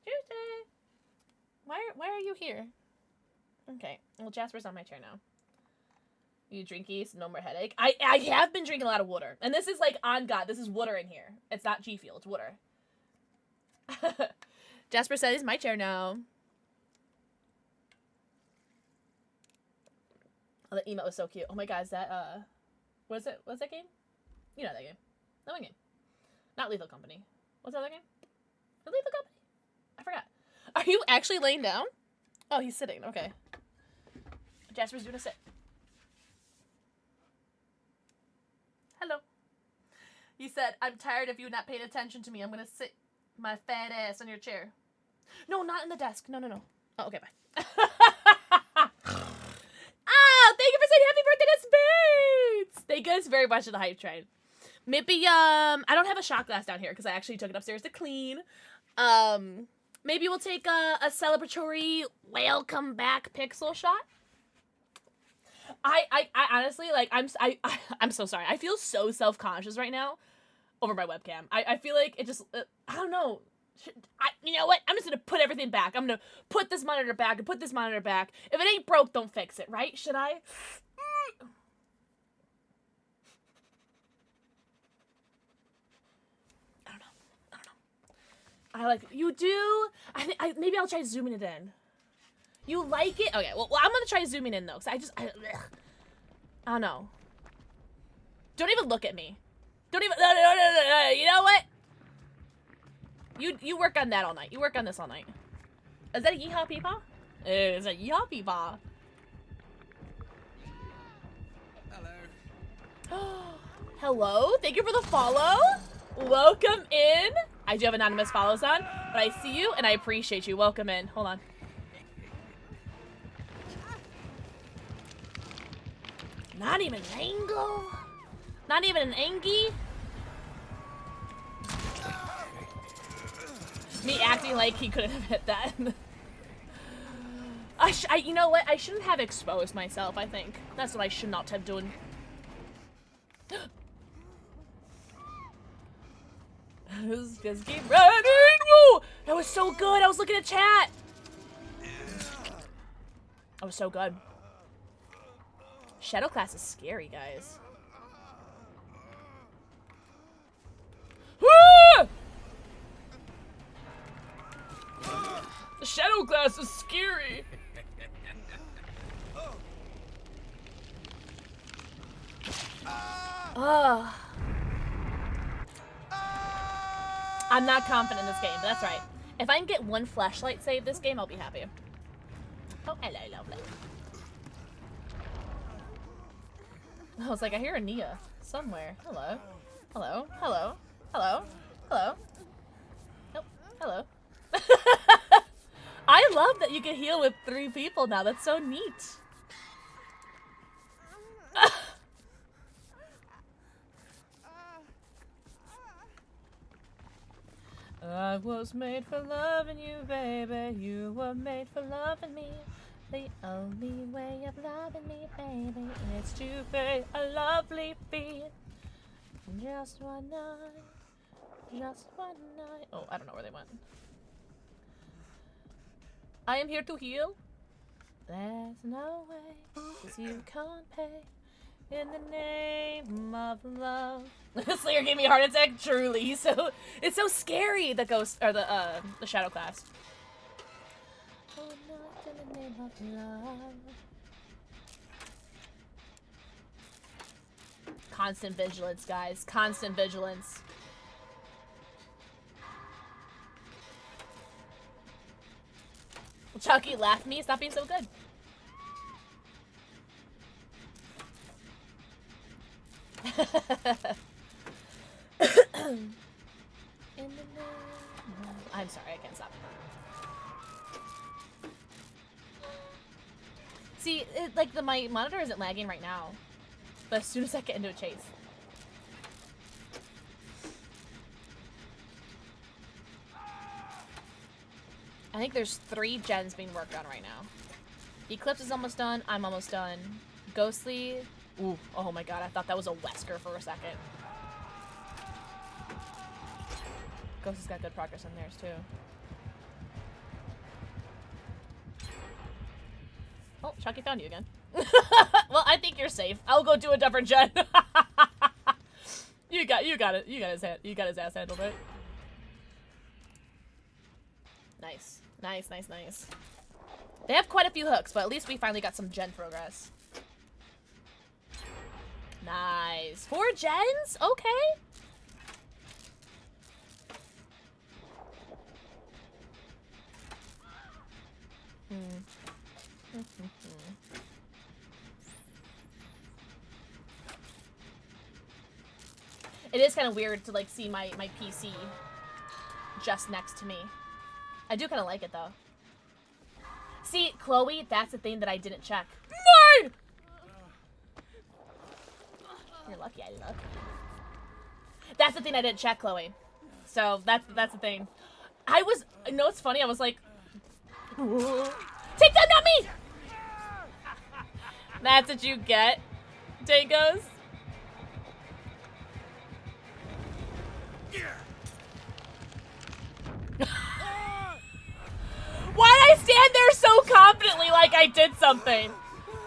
Tuesday. Why are you here? Okay. Well, Jasper's on my chair now. You drinkies, no more headache. I have been drinking a lot of water. And this is like, on God, this is water in here. It's not G Fuel, it's water. Jasper said it's my chair now. Oh, the emote was so cute. Oh my god, is that, what's that game? You know that game. That one game. Not Lethal Company. What's that other game? The Lethal Company? I forgot. Are you actually laying down? Oh, he's sitting. Okay. Jasper's doing a sit. Hello. He said, I'm tired of you not paying attention to me. I'm going to sit my fat ass on your chair. No, not in the desk. No. Oh, okay, bye. Thank you for saying happy birthday to Spades! Thank you guys very much for the hype train. Maybe, I don't have a shot glass down here because I actually took it upstairs to clean. Maybe we'll take a celebratory welcome back pixel shot. I honestly, like, I'm so sorry. I feel so self-conscious right now over my webcam. I feel like it just, I don't know. You know what? I'm just gonna put everything back. I'm gonna put this monitor back and put this monitor back. If it ain't broke, don't fix it, right? Should I? I don't know. I like, you do? Maybe I'll try zooming it in. You like it? Okay, well I'm gonna try zooming in though, because I don't know. Don't even look at me. Don't even, no, you know what? You work on that all night. You work on this all night. Is that a yeehaw peepaw? It's a yeehaw peepaw. Hello. Hello? Thank you for the follow. Welcome in. I do have anonymous follows on, but I see you and I appreciate you. Welcome in. Hold on. Not even an angle? Not even an Angie? Me acting like he couldn't have hit that. You know what? I shouldn't have exposed myself, I think. That's what I should not have done. Just keep running! Woo! That was so good! I was looking at chat! That was so good. Shadow class is scary, guys. Ah! The shadow class is scary! Ugh. I'm not confident in this game, but that's right. If I can get one flashlight save this game, I'll be happy. Oh, hello, lovely. I was like, I hear a Nia somewhere. Hello. Hello. Hello. Hello. Hello. Oh, hello. I love that you can heal with 3 people now. That's so neat. I was made for loving you, baby. You were made for loving me. The only way of loving me, baby, is to pay a lovely fee. Just one night. Just one night. Oh, I don't know where they went. I am here to heal. There's no way, 'cause you can't pay. In the name of love. Slayer gave me a heart attack. Truly, so it's so scary. The ghost or the shadow class. Oh, not in the name of love. Constant vigilance, guys. Constant vigilance. Chucky, laugh at me. Stop being so good. I'm sorry, I can't stop. See, my monitor isn't lagging right now, but as soon as I get into a chase. I think there's 3 gens being worked on right now. Eclipse is almost done. I'm almost done. Ghostly. Ooh, oh my god, I thought that was a Wesker for a second. Ghost has got good progress on theirs, too. Oh, Chucky found you again. Well, I think you're safe. I'll go do a different gen. You got it. You got his ass handled, right? Nice. Nice, nice, nice. They have quite a few hooks, but at least we finally got some gen progress. Nice. 4 gens? Okay. It is kind of weird to like see my PC just next to me. I do kind of like it though. See, Chloe, that's the thing that I didn't check. Mine! You're lucky I look. That's the thing I didn't check, Chloe. So that's the thing. I was, you know what's funny? I was like, take that, not me! That's what you get, Dangos. Why did I stand there so confidently like I did something?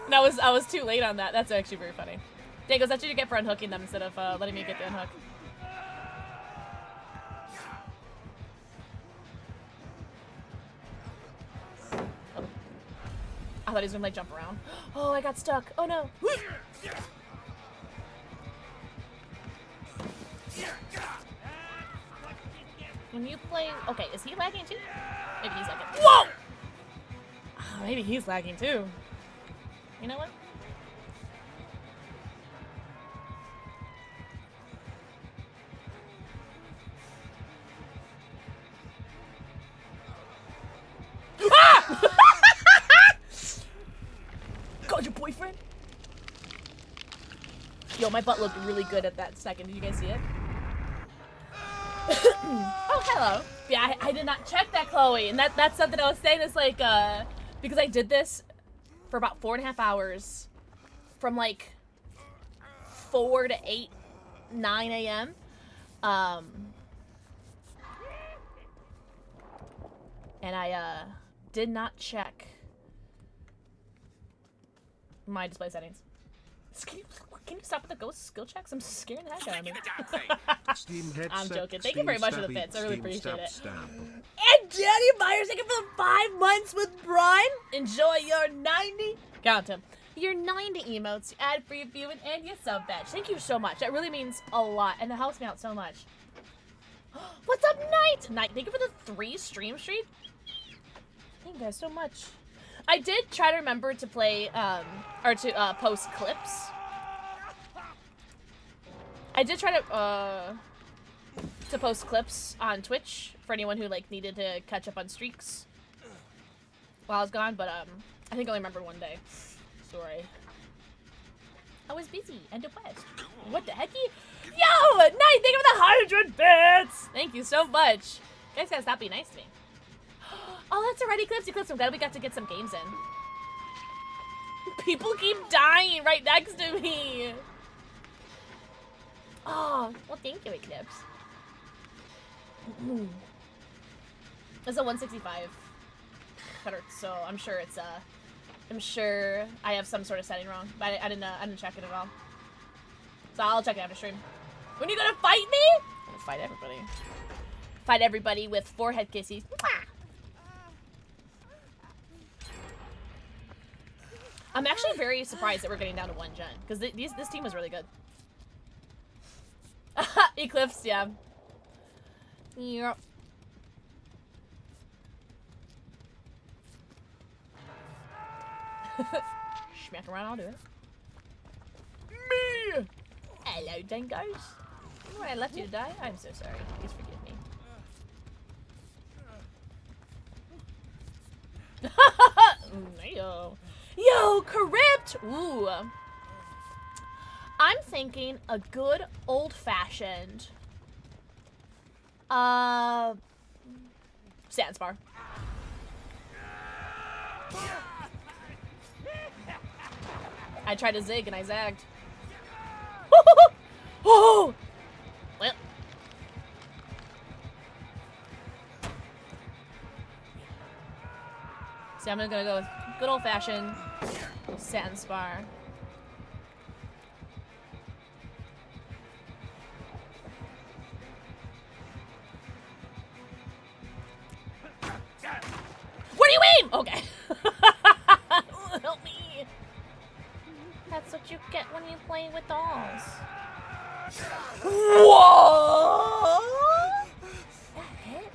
And I was too late on that. That's actually very funny. Dangos, that's what you get for unhooking them instead of letting me get the unhook. Oh. I thought he was gonna like jump around. Oh, I got stuck. Oh no. When you play, okay, is he lagging too? Maybe he's lagging. Whoa! Oh, maybe he's lagging too. You know what? Ah! God, your boyfriend? Yo, my butt looked really good at that second. Did you guys see it? Oh, hello. Yeah, I did not check that, Chloe. And that's something I was saying is like, because I did this for about 4.5 hours from like 4 to 8, 9 a.m. And I did not check my display settings. Can you stop with the ghost skill checks? I'm scaring the heck out of me. Steam headset, I'm joking. Thank you Steam very much for the stabby, bits. I really Steam appreciate it. stab. And Danny Myers, thank you for the 5 months with Brian. Enjoy your 90. Count him. Your 90 emotes, ad-free viewing, and your sub badge. Thank you so much. That really means a lot, and it helps me out so much. What's up, Knight? Knight, thank you for the 3 stream streak. Thank you guys so much. I did try to remember to play, or to post clips. I did try to post clips on Twitch for anyone who like needed to catch up on streaks while I was gone, but I think I only remembered one day. Sorry. I was busy and depressed. What the hecky? Yo! Night! Thank you for the 100 bits! Thank you so much. You guys gotta stop being nice to me. Oh, that's already Clipsy Clips. I'm glad we got to get some games in. People keep dying right next to me. Oh, well, thank you, Eclipse. It's a 165 hertz, so I'm sure it's I'm sure I have some sort of setting wrong, but I didn't check it at all. So I'll check it after stream. When are you gonna fight me? I'm gonna fight everybody. Fight everybody with forehead kisses. Mwah! I'm actually very surprised that we're getting down to 1 gen, because this team was really good. Eclipse, yeah. Yep. Smack around, I'll do it. Me! Hello, Dingos. When I left you to die, I'm so sorry. Please forgive me. Yo, corrupt! Ooh. I'm thinking a good old-fashioned Sandspar. I tried to zig and I zagged. Oh! Well. See, I'm gonna go with good old-fashioned Sandspar. What do you mean? Okay. Help me. That's what you get when you play with dolls. Whoa! That hit?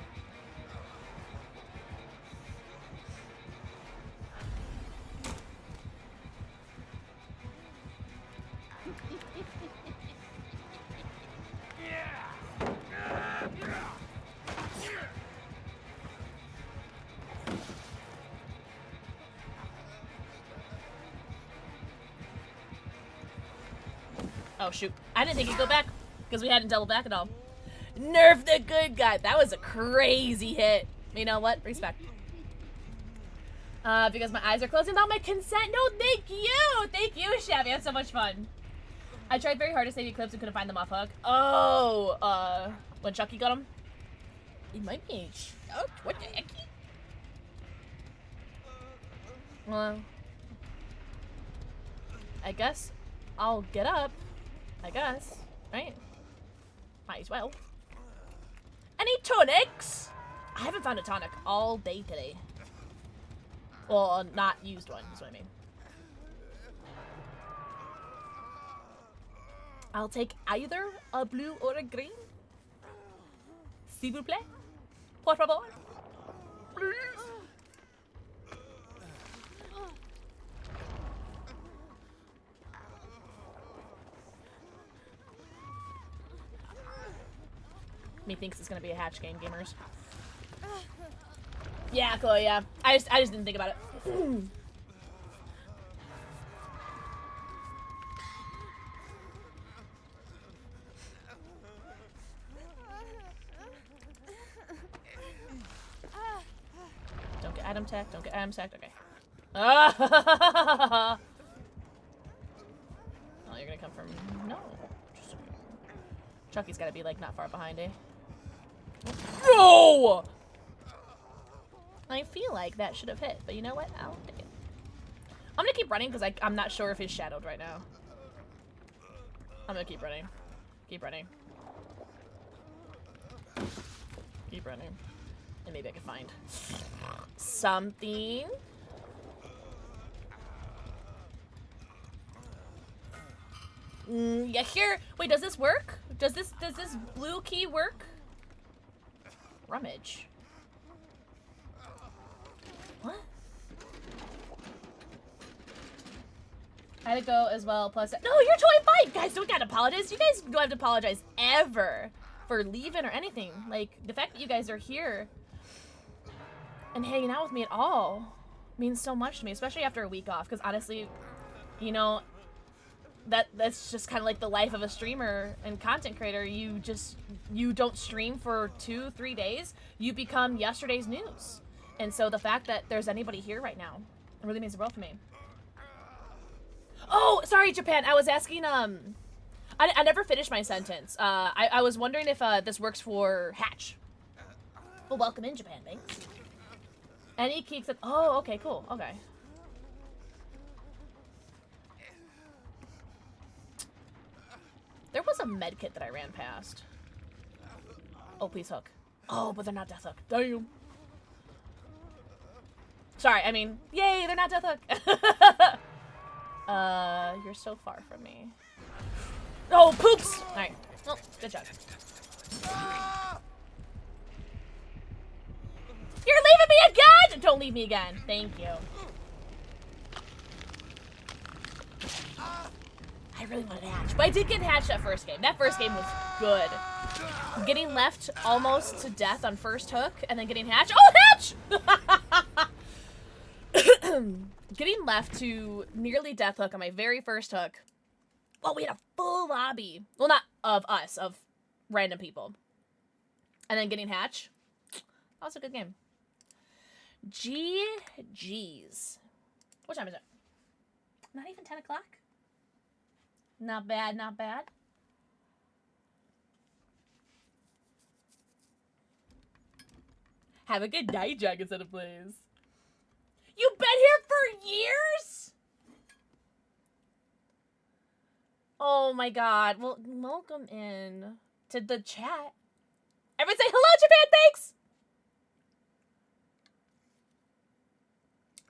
Oh shoot, I didn't think he'd go back because we hadn't doubled back at all. Nerf the good guy. That was a crazy hit. You know what? Respect. Because my eyes are closed without my consent. No, thank you. Thank you, Shabby. Had so much fun. I tried very hard to save Eclipse and couldn't find them off hook. Oh, when Chucky got him. He might be. Oh, what the heck? Well, I guess I'll get up. I guess, right? Might as well. Any tonics? I haven't found a tonic all day today. Well, not used one, is what I mean. I'll take either a blue or a green. S'il vous plaît? Por favor? Please? Me thinks it's gonna be a hatch game, gamers. Yeah, Chloe, yeah. I just didn't think about it. Adam tech. Don't get Adam tech. Okay. Ah! Oh, you're gonna come from... No. Chucky's gotta be, like, not far behind, eh? No! I feel like that should have hit, but you know what? I'll take it. I'm gonna keep running because I'm not sure if he's shadowed right now. I'm gonna keep running. Keep running. Keep running. And maybe I can find something. Yeah, here. Wait, does this work? Does this blue key work? Rummage. What? I had to go as well. Plus, no, you're totally fine, guys. Don't gotta apologize. You guys don't have to apologize ever for leaving or anything. Like the fact that you guys are here and hanging out with me at all means so much to me, especially after a week off. Because honestly, you know, that's just kind of like the life of a streamer and content creator. You don't stream for 2-3 days. You become yesterday's news. And so the fact that there's anybody here right now really means the world for me. Oh, sorry, Japan. I was asking, I never finished my sentence. I was wondering if this works for Hatch. Well, welcome in, Japan, thanks. Any Keeks that... Oh, okay, cool. Okay. There was a med kit that I ran past. Oh, please hook. Oh, but they're not death hook. Damn. Sorry, I mean, yay, they're not death hook. You're so far from me. Oh, poops! Alright. Oh, good job. You're leaving me again! Don't leave me again. Thank you. I really wanted Hatch. But I did get Hatch that first game. That first game was good. Getting left almost to death on first hook, and then getting Hatch. Oh, Hatch! Getting left to nearly death hook on my very first hook. Well, we had a full lobby. Well, not of us, of random people. And then getting Hatch. That was a good game. GG's. What time is it? Not even 10 o'clock? Not bad, not bad. Have a good night, Dragon Center, please. You've been here for years? Oh my god. Well, welcome in to the chat. Everyone say hello, Japan, thanks!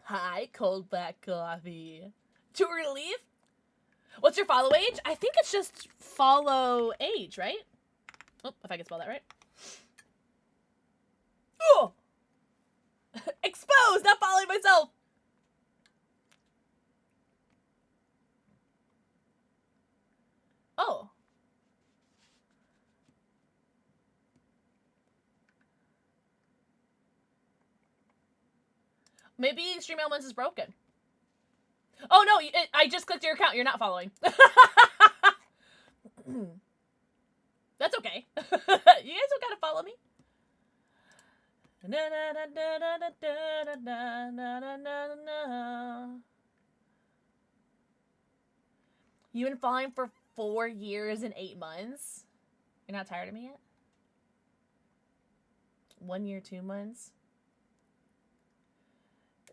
Hi, cold black coffee. Too early to leave? What's your follow age? I think it's just follow age, right? Oh, if I can spell that right. Oh! Exposed! Not following myself! Oh. Maybe Stream Elements is broken. Oh no, I just clicked your account. You're not following. That's okay. You guys don't gotta follow me. You've been following for 4 years and 8 months? You're not tired of me yet? 1 year, 2 months?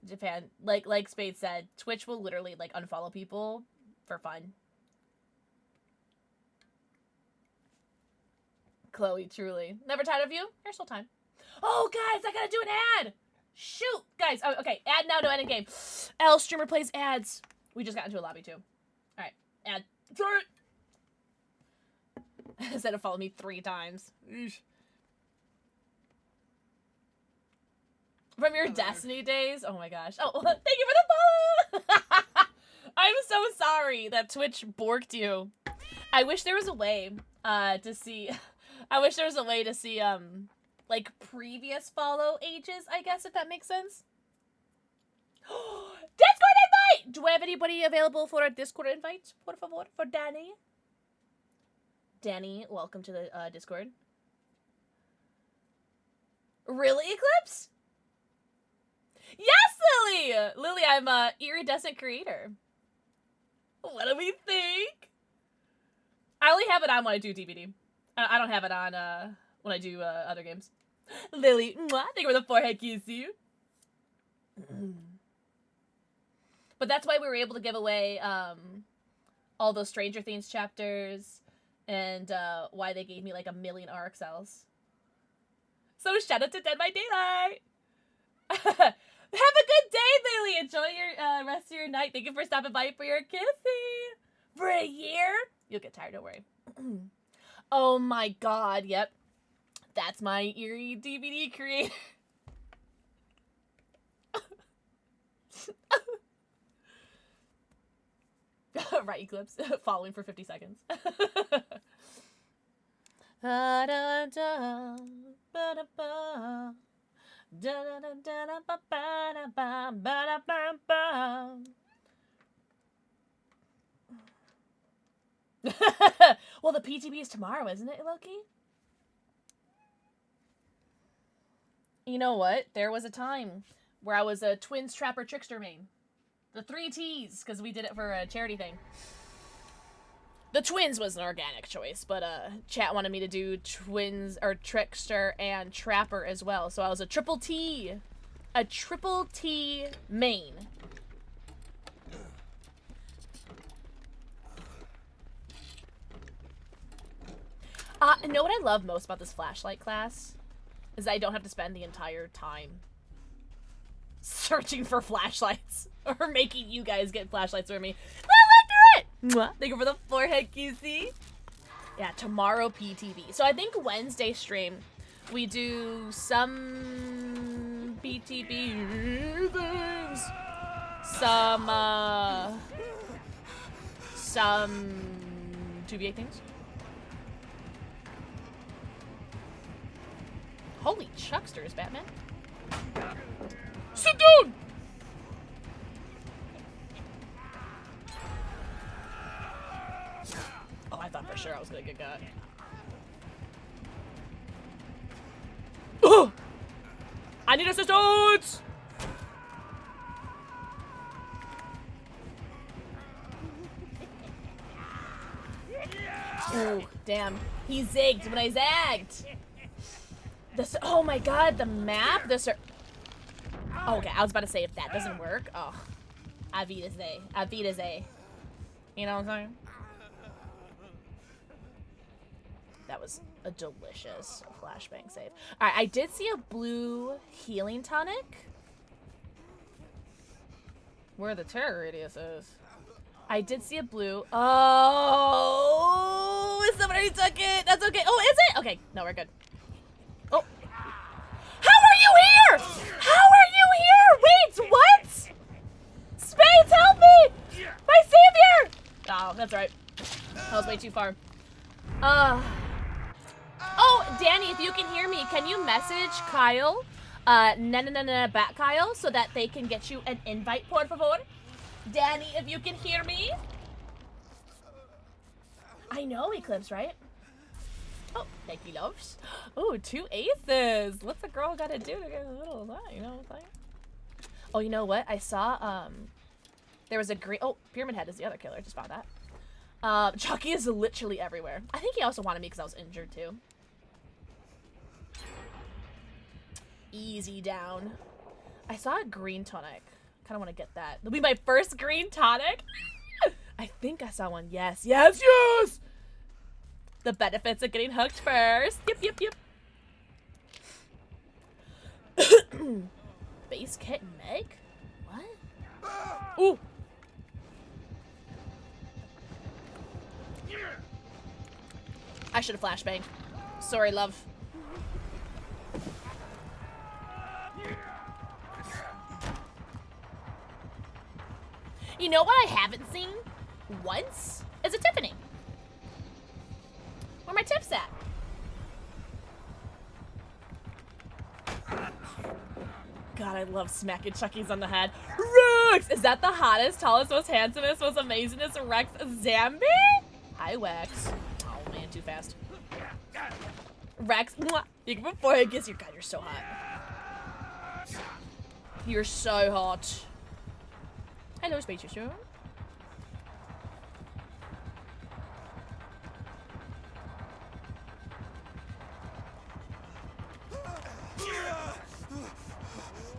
Japan, like Spade said, Twitch will literally like unfollow people for fun. Chloe, truly. Never tired of you? There's still time. Oh, guys, I gotta do an ad! Shoot! Guys, oh, okay, add now to end game. L streamer plays ads. We just got into a lobby, too. Alright, ad. Sorry! Instead of follow me 3 times. Eesh. From your Destiny days? Oh my gosh. Oh, thank you for the follow! I'm so sorry that Twitch borked you. I wish there was a way to see... I wish there was a way to see, like, previous follow ages, I guess, if that makes sense. Discord invite! Do I have anybody available for a Discord invite? Por favor, for Danny. Danny, welcome to the Discord. Really, Eclipse? Yes, Lily! Lily, I'm a iridescent creator. What do we think? I only have it on when I do DVD. I don't have it on when I do other games. Lily, mwah, thank you for the forehead kiss you. But that's why we were able to give away all those Stranger Things chapters and why they gave me like 1 million RXLs. So shout out to Dead by Daylight. Have a good day, Lily. Enjoy your rest of your night. Thank you for stopping by for your kissy. For a year? You'll get tired, don't worry. Oh my god, yep. That's my eerie DVD creator. Right, Eclipse. Following for 50 seconds. Well, the PTB is tomorrow, isn't it, Loki? You know what? There was a time where I was a Twins Trapper Trickster main. The 3 T's, because we did it for a charity thing. The Twins was an organic choice, but chat wanted me to do Twins, or Trickster and Trapper as well. So I was a triple T. A triple T main. You know what I love most about this flashlight class? Is I don't have to spend the entire time searching for flashlights. Or making you guys get flashlights for me. I like it! Mwah. Thank you for the forehead kissy. Yeah, tomorrow PTV. So I think Wednesday stream, we do some PTV things. Some 2v8 things. Holy chucksters, Batman. Sit down! Oh, I thought for sure I was gonna get got. Oh! I need assistance! Oh, damn. He zigged when I zagged. This, oh my god, the map? This are... Oh, okay, I was about to say if that doesn't work. Oh. Avidase. Avidase. You know what I'm saying? That was a delicious flashbang save. Alright, I did see a blue healing tonic. Where the terror radius is. I did see a blue. Oh, somebody took it. That's okay. Oh, is it? Okay, no, we're good. Oh. How are you here? How are you here? Wait, what? Spades, help me! My savior! Oh, that's right. That was way too far. Oh, Danny, if you can hear me, can you message Kyle, Bat Kyle, so that they can get you an invite, por favor? Danny, if you can hear me. I know, Eclipse, right? Oh, thank you, loves. Oh, 2 aces. What's a girl gotta do to get in the middle of that? You know what I'm saying? Oh, you know what? I saw, there was a green... Oh, Pyramid Head is the other killer. I just found that. Chucky is literally everywhere. I think he also wanted me because I was injured, too. Easy down. I saw a green tonic. Kind of want to get that. It'll be my first green tonic. I think I saw one. Yes, yes, yes! The benefits of getting hooked first. Yep, yep, yep. Base kit Meg? What? Ooh! I should have flashbanged. Sorry, love. You know what I haven't seen once? Is a Tiffany. Where my tips at? God, I love smacking Chucky's on the head. Rex! Is that the hottest, tallest, most handsomest, most amazingest Rex Zambi? Hi, Wex. Oh man, too fast. Rex, mwah. You can before I kiss your God, you're so hot. You're so hot. Hello, Space Station.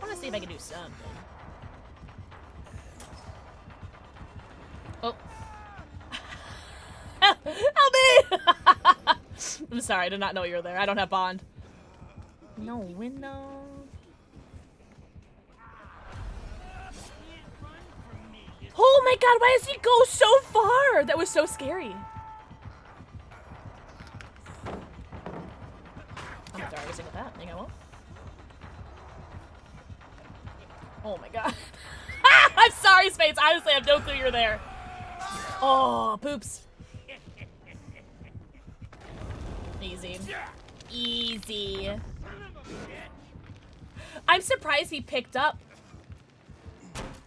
I want to see if I can do something. Oh. Help me! I'm sorry, I did not know you were there. I don't have bond. No window. Oh my god, why does he go so far? That was so scary. I'm sorry, every single that. Think I won't. Oh my god. I'm sorry, Spades. Honestly, I have no clue you're there. Oh, poops. Easy. Easy. I'm surprised he picked up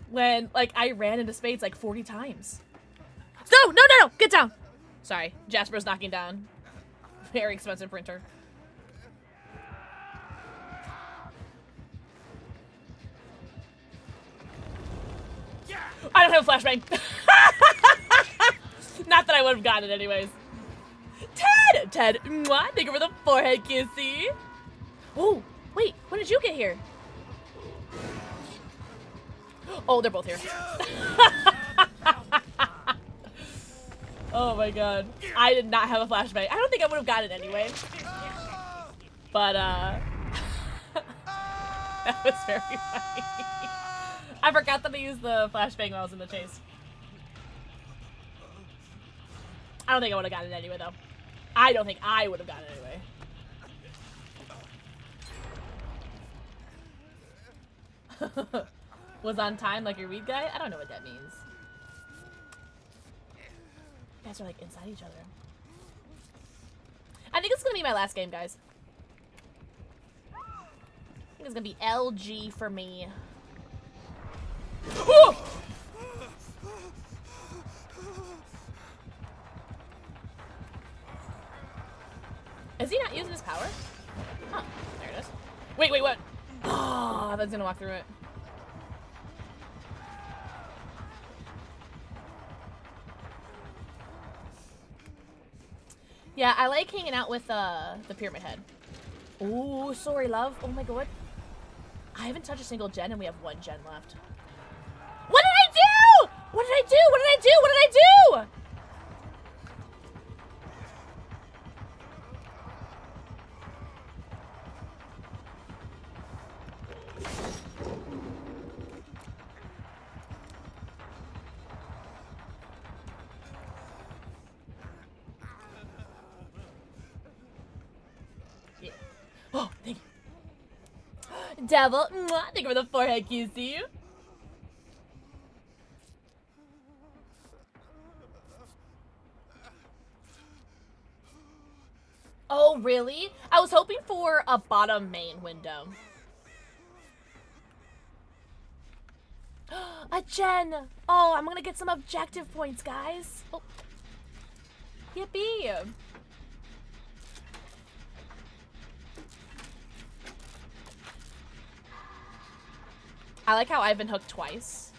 when, like, I ran into Spades like 40 times. No, no, no, no! Get down! Sorry, Jasper's knocking down. Very expensive printer. I don't have a flashbang. Not that I would have gotten it anyways. Ted! Ted, mwah, thank you for the forehead kissy. Oh, wait, when did you get here? Oh, they're both here. Oh my god. I did not have a flashbang. I don't think I would have gotten it anyway. But, that was very funny. I forgot that I used the flashbang when I was in the chase. I don't think I would have gotten it anyway, though. I don't think I would have gotten it anyway. Was on time like your weed guy? I don't know what that means. You guys are like inside each other. I think it's gonna be my last game, guys. I think it's gonna be LG for me. Ooh! Is he not using his power? Huh, there it is. Wait, wait, what? Oh, that's gonna walk through it. Yeah, I like hanging out with the Pyramid Head. Ooh, sorry, love. Oh my god. I haven't touched a single gen and we have one gen left. What did I do? What did I do? What did I do? What did I do? Yeah. Oh, thank you. Devil, mwah, thank you for the forehead kissy. Oh, really? I was hoping for a bottom main window. A gen! Oh, I'm gonna get some objective points, guys. Oh. Yippee! I like how I've been hooked twice.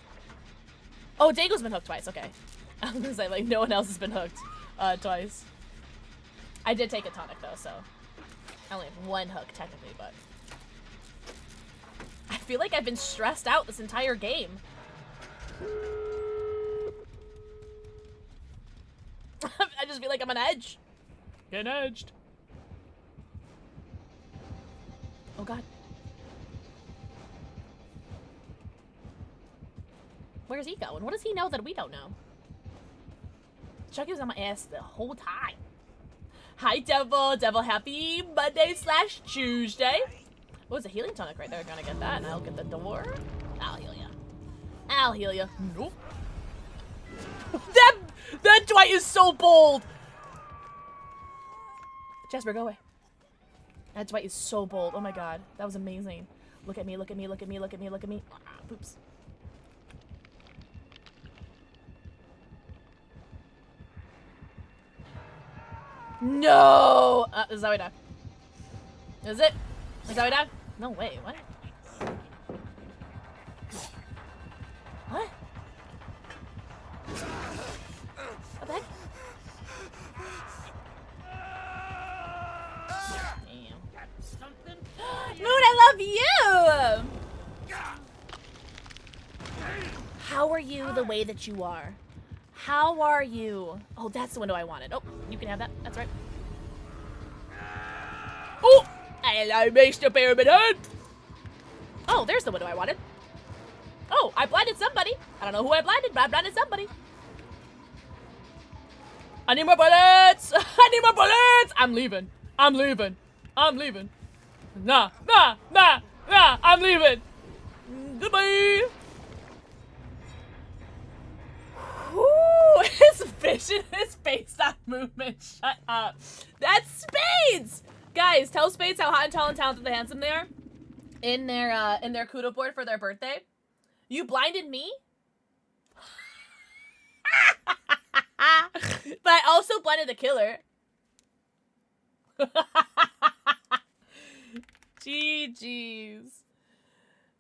Oh, Dago's been hooked twice, okay. I was gonna say, like, no one else has been hooked twice. I did take a tonic, though, so I only have one hook, technically, but I feel like I've been stressed out this entire game. I just feel like I'm on edge. Getting edged. Oh, God. Where's he going? What does he know that we don't know? Chucky was on my ass the whole time. Hi, Devil. Devil, happy Monday/Tuesday. Oh, it's a healing tonic right there. Gonna get that, and I'll get the door. I'll heal ya. I'll heal ya. Nope. That Dwight is so bold. Jasper, go away. That Dwight is so bold. Oh my god, that was amazing. Look at me. Look at me. Look at me. Look at me. Look at me. Oops. No! Is that how we die? Is it? Is that how we die? No way, what? the way that you are. How are you? Oh, that's the window I wanted. Oh, you can have that. That's right. Oh! Hello, Mr. Pyramid Head! Oh, there's the window I wanted. Oh, I blinded somebody. I don't know who I blinded, but I blinded somebody. I need more bullets! I need more bullets! I'm leaving. I'm leaving. I'm leaving. Nah, I'm leaving. Goodbye. Ooh, his vision is based on movement. Shut up. That's Spades! Guys, tell Spades how hot and tall and talented and handsome they are in their kudo board for their birthday. You blinded me? But I also blinded the killer. GG's.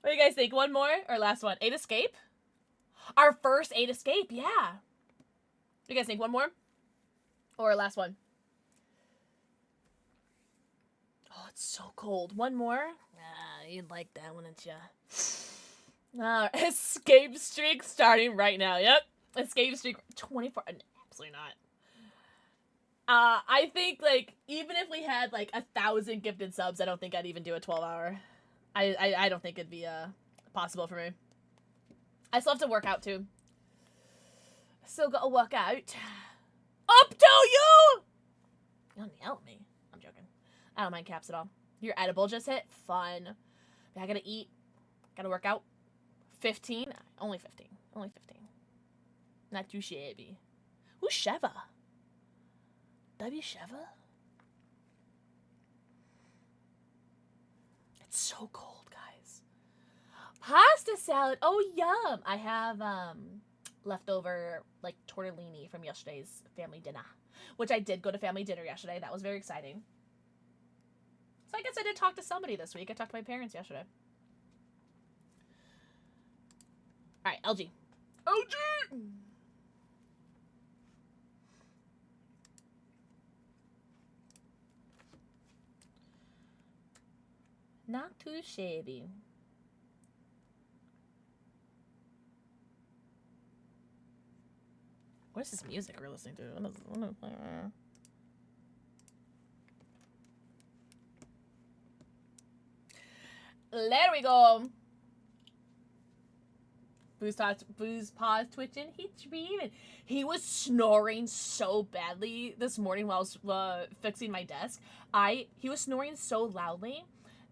What do you guys think? One more or last one? 8 escape? Our first 8 escape, yeah. What do you guys think? One more? Or last one? Oh, it's so cold. One more? Ah, you'd like that, wouldn't ya? Escape streak starting right now. Yep. Escape streak 24. Absolutely not. I think, like, even if we had, like, 1,000 gifted subs, I don't think I'd even do a 12-hour. I don't think it'd be, possible for me. I still have to work out, too. I still gotta work out. Up to you! You don't yell at me. I'm joking. I don't mind caps at all. Your edible just hit? Fun. I gotta eat. Gotta work out. 15? Only 15. Only 15. Not too shabby. Who's Sheva? W. Sheva? It's so cold, guys. Pasta salad. Oh, yum. I have leftover, like, tortellini from yesterday's family dinner, which I did go to family dinner yesterday. That was very exciting. So I guess I did talk to somebody this week. I talked to my parents yesterday. All right, LG. LG! Not too shabby. What is this music we're listening to? There we go. Booze paws twitching. He's dreaming. He was snoring so badly this morning while I was fixing my desk. He was snoring so loudly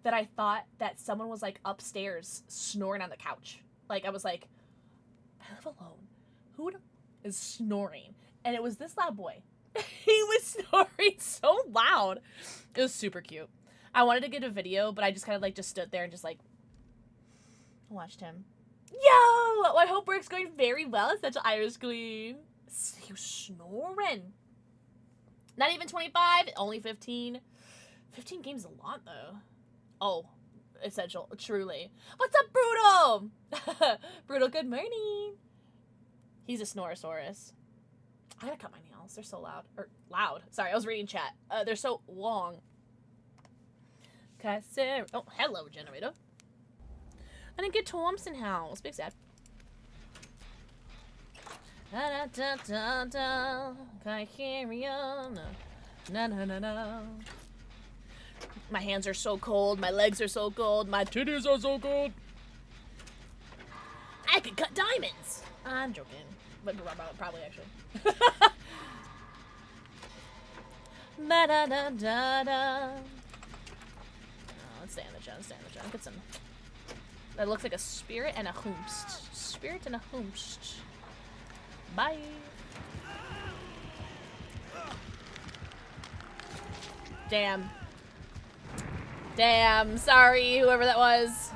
that I thought that someone was, like, upstairs snoring on the couch. Like, I was like, I live alone. Who is snoring? And it was this loud boy. He was snoring so loud. It was super cute. I wanted to get a video, but I just kind of, like, just stood there and just, like, watched him. Yo! I hope work's going very well, such an Irish queen. He was snoring. Not even 25, only 15. 15 games is a lot, though. Oh, essential, truly. What's up, Brutal? Brutal, good morning. He's a Snorosaurus. I gotta cut my nails. They're so loud. Loud. Sorry, I was reading chat. They're so long. Oh, hello, generator. I didn't get Thompson House. Big sad. Da da da da da. Can I carry on? Na na na na. My hands are so cold. My legs are so cold. My titties are so cold. I could cut diamonds. I'm joking, but probably actually. Da da da da da. Let's stay on the chat. Let's stay on the chat. Get some. That looks like a spirit and a hoomst. Spirit and a hoomst. Bye. Damn. Damn. Sorry, whoever that was.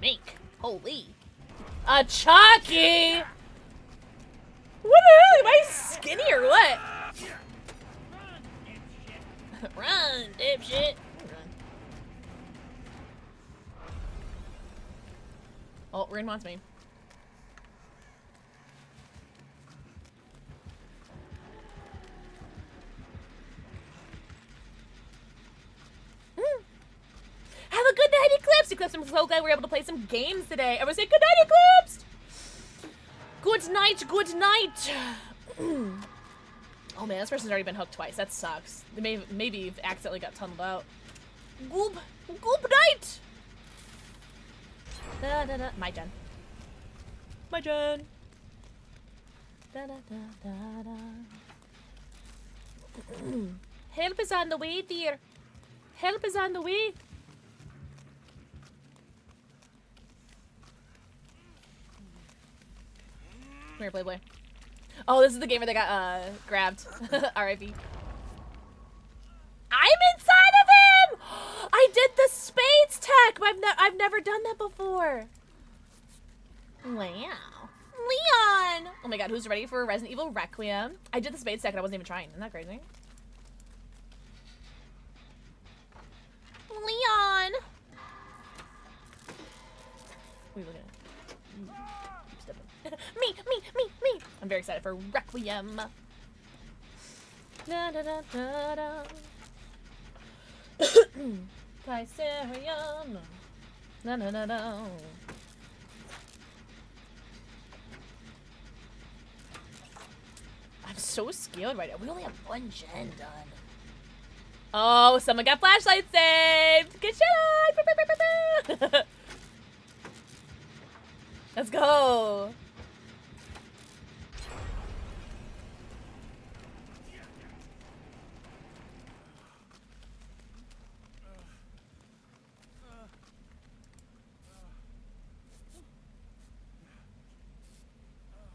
Mink. Holy. A Chucky! What the hell? Am I skinny or what? Run, dipshit. Run. Oh, Rin wants me. Hello, so glad we were able to play some games today. I was saying good night, Eclipsed. Good night, good night. Oh man, this person's already been hooked twice. That sucks. They maybe you've accidentally got tunneled out. Good night. Da, da, da. My Jen. My Jen. Da, da, da, da, da. Help is on the way, dear. Help is on the way. Come here, Playboy. Oh, this is the game where they got grabbed. R.I.P. I'm inside of him! I did the spades tech! I've never done that before. Wow. Leon! Oh my god, who's ready for Resident Evil Requiem? I did the spades tech and I wasn't even trying. Isn't that crazy? Leon! What are you looking at? Keep stepping. Me! I'm very excited for Requiem. Da da da da da. Kaiserion. No, no, no, no. I'm so scared right now. We only have one gen done. Oh, someone got flashlight saved. Good shot. Let's go.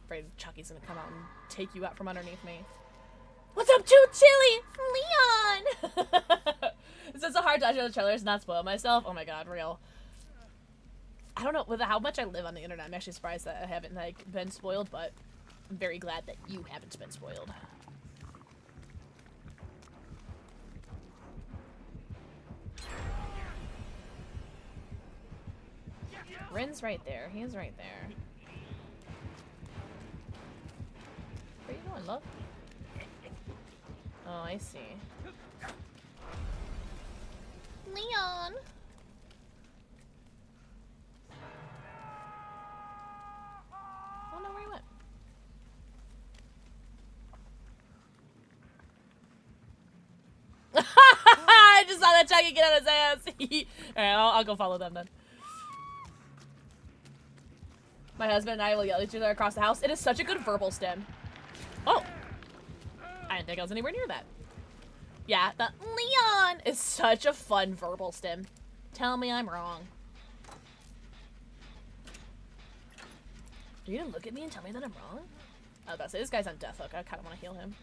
Afraid Chucky's gonna come out and take you out from underneath me. What's up, Too Chilly? Leon! It's just so hard to watch the trailers and not spoil myself. Oh my god, real. I don't know, with how much I live on the internet, I'm actually surprised that I haven't like been spoiled, but I'm very glad that you haven't been spoiled. Rin's right there. He is right there. Where you going, love? Oh, I see. Leon! I don't know where he went. I just saw that Chucky get on his ass. Alright, I'll go follow them then. My husband and I will yell at each other across the house. It is such a good verbal stim. Oh! I didn't think I was anywhere near that. Yeah, the Leon is such a fun verbal stim. Tell me I'm wrong. Are you gonna look at me and tell me that I'm wrong? I was about to say, this guy's on death hook. I kind of want to heal him.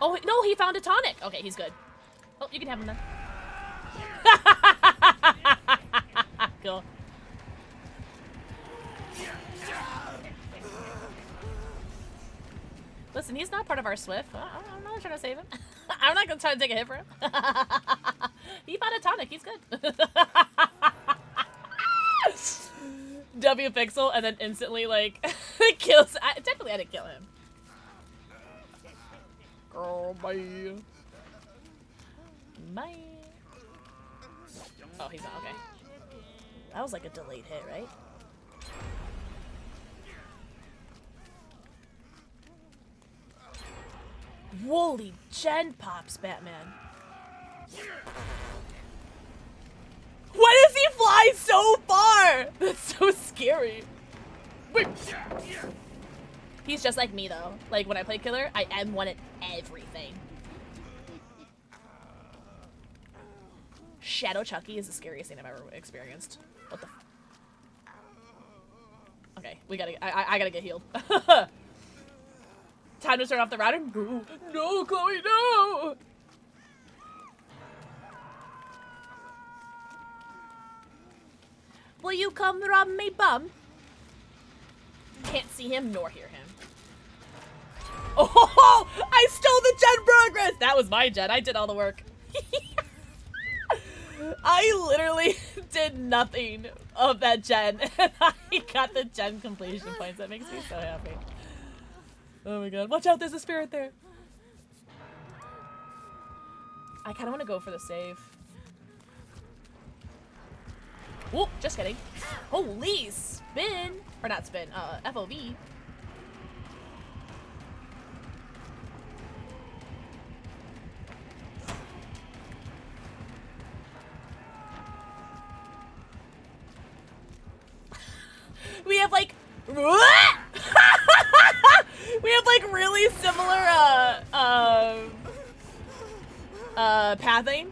Oh, no, he found a tonic. Okay, he's good. Oh, you can have him then. Cool. Listen, he's not part of our Swift. I'm not trying to save him. I'm not gonna try to take a hit for him. He found a tonic. He's good. W Pixel and then instantly like kills. Technically, I didn't kill him. Girl, bye. Bye. Oh, he's not okay. That was like a delayed hit, right? Woolly gen pops, Batman. Why does he fly so far? That's so scary. Wait. He's just like me though. Like when I play killer, I M1 at everything. Shadow Chucky is the scariest thing I've ever experienced. What the f— Okay, we gotta— I gotta get healed. Time to turn off the router. No, no, Chloe, no! Will you come rob me bum? Can't see him nor hear him. Oh, I stole the gen progress! That was my gen. I did all the work. I literally did nothing of that gen, and I got the gen completion points. That makes me so happy. Oh my god. Watch out, there's a spirit there. I kind of want to go for the save. Whoop, just kidding. Holy spin. Or not spin, FOV. We have like we have like really similar pathing,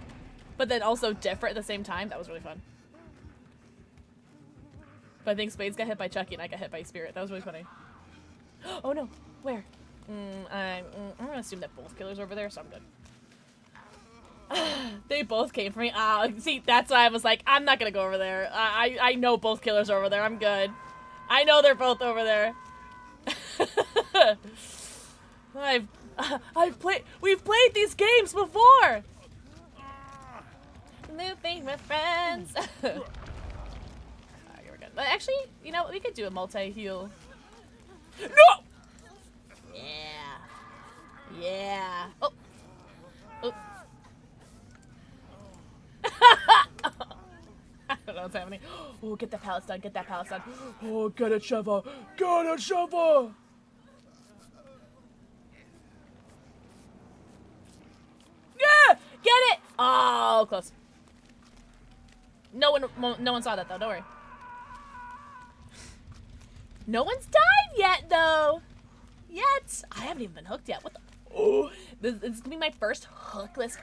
but then also different at the same time. That was really fun. But I think Spades got hit by Chucky and I got hit by Spirit. That was really funny. Oh no, where? I'm gonna assume that both killers are over there, so I'm good. They both came for me. See, that's why I was like, I'm not gonna go over there. I know both killers are over there. I'm good. I know they're both over there. We've played these games before. Looping with friends. Alright, we're good. But actually, you know, we could do a multi-heal. No! Yeah. Yeah. Oh. Oh. I don't know what's happening. Oh, get that palace done. Get that palace done. Oh, get it, Sheva. Get it, Sheva. Yeah! Get it! Oh, close. No one saw that, though. Don't worry. No one's died yet, though. Yet. I haven't even been hooked yet. What the? Oh, this is gonna be my first hookless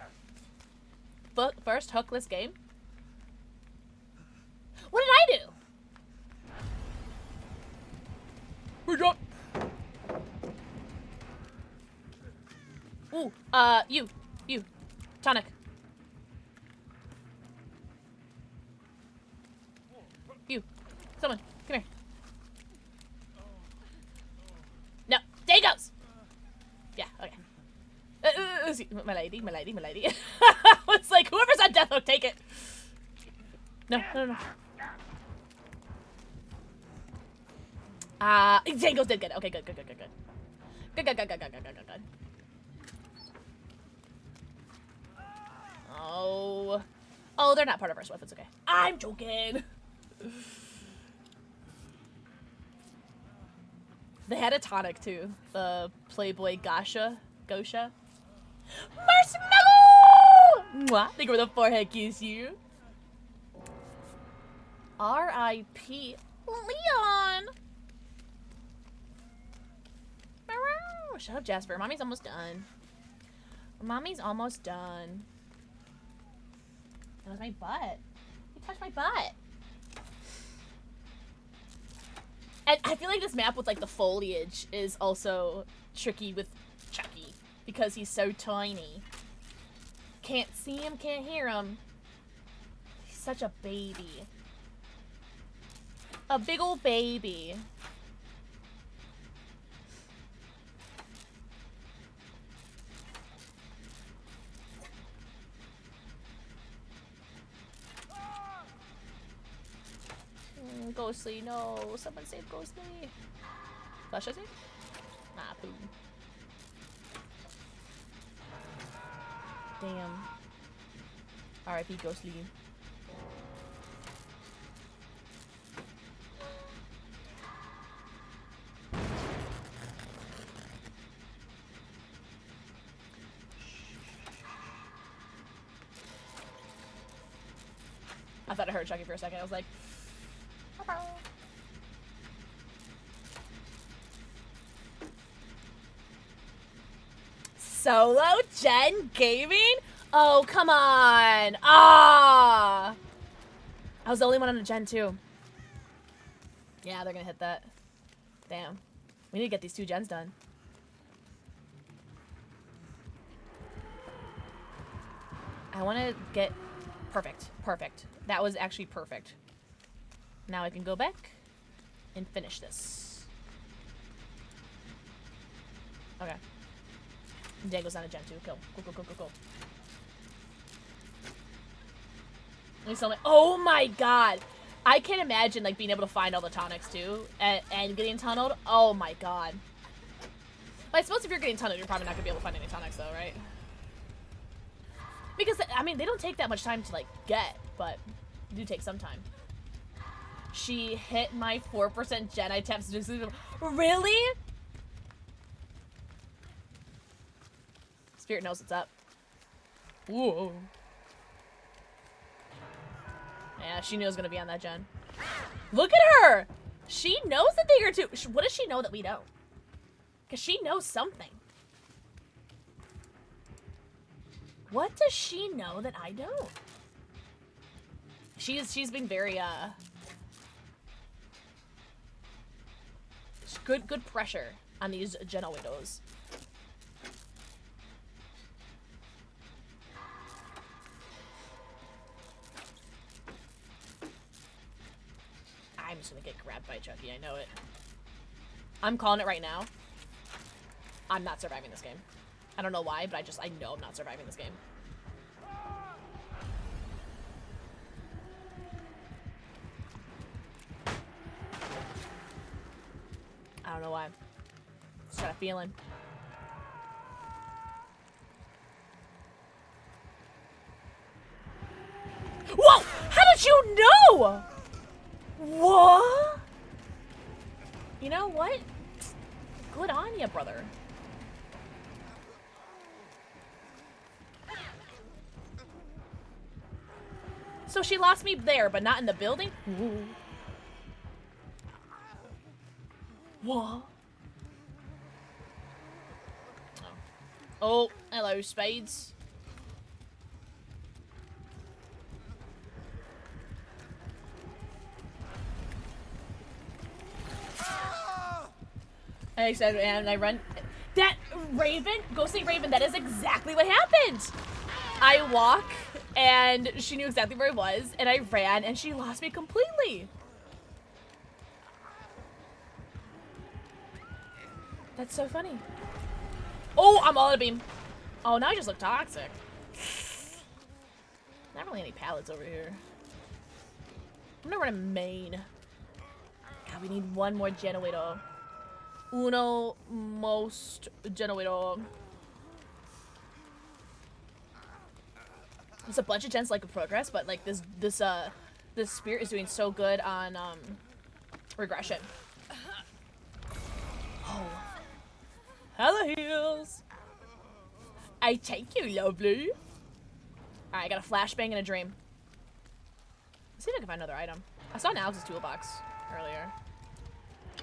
game. What did I do? We're drunk. Ooh, you, tonic. You, someone, come here. No, there he goes. Yeah, okay. My lady. It's like, whoever's on death hook, take it. No. Django's did good. Okay, good. Good. Oh, they're not part of our swift. It's okay. I'm joking. They had a tonic too. The Playboy Gosha. Marshmallow! Mwah. Think where the forehead kiss you. R.I.P. Leon. Shut up, Jasper. Mommy's almost done. That was my butt. You touched my butt. And I feel like this map with like the foliage is also tricky with Chucky because he's so tiny. Can't see him, can't hear him. He's such a baby. A big old baby. Ghostly, no. Someone save Ghostly. Flash, I say? Nah, poo. Damn. R.I.P. Ghostly. I thought I heard Chucky for a second. I was like, Solo Gen Gaming? Oh, come on. Ah! I was the only one on a Gen 2. Yeah, they're gonna hit that. Damn. We need to get these 2 gens done. I want to get perfect. Perfect. That was actually perfect. Now I can go back and finish this. Okay. Django's not a Gen 2. Go. Oh my god! I can't imagine like being able to find all the tonics too and getting tunneled. Oh my god. But I suppose if you're getting tunneled, you're probably not gonna be able to find any tonics though, right? Because I mean, they don't take that much time to like get, but they do take some time. She hit my 4% gen. I tapped specifically. Really? Spirit knows what's up. Whoa. Yeah, she knew it was gonna be on that gen. Look at her! She knows a thing or two. What does she know that we don't? Because she knows something. What does she know that I don't? She's been very, good pressure on these Jenna widows. I'm just gonna get grabbed by Chucky, I know it. I'm calling it right now. I'm not surviving this game. I don't know why, but I know I'm not surviving this game. I don't know why. Just got a feeling. Whoa! How did you know? What? You know what? Good on ya, brother. So she lost me there, but not in the building? Ooh. What? Oh, hello, Spades. I said, and I run. That Raven, Ghostly Raven, that is exactly what happened. I walk, and she knew exactly where I was, and I ran, and she lost me completely. That's so funny. Oh, I'm all out of beam. Oh, now I just look toxic. Not really any pallets over here. I'm gonna run a main. God, we need one more generator. Uno most generator. There's a bunch of gens like progress, but like this spirit is doing so good on regression. Oh. Hello heals. I take you, lovely. Alright, I got a flashbang and a dream. Let's see if I can find another item. I saw an Alex's toolbox earlier.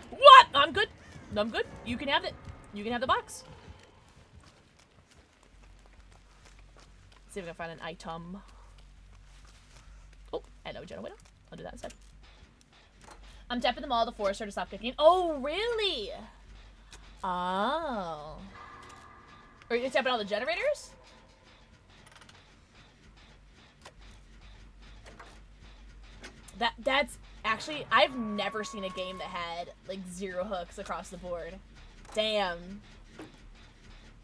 What? I'm good. I'm good. You can have it. You can have the box. Let's see if I can find an item. Oh, hello, Jenna Widow. I'll do that instead. I'm tapping them all to force her to stop kicking. Oh, really? Oh. Are you tapping all the generators? That's actually, I've never seen a game that had like 0 hooks across the board. Damn.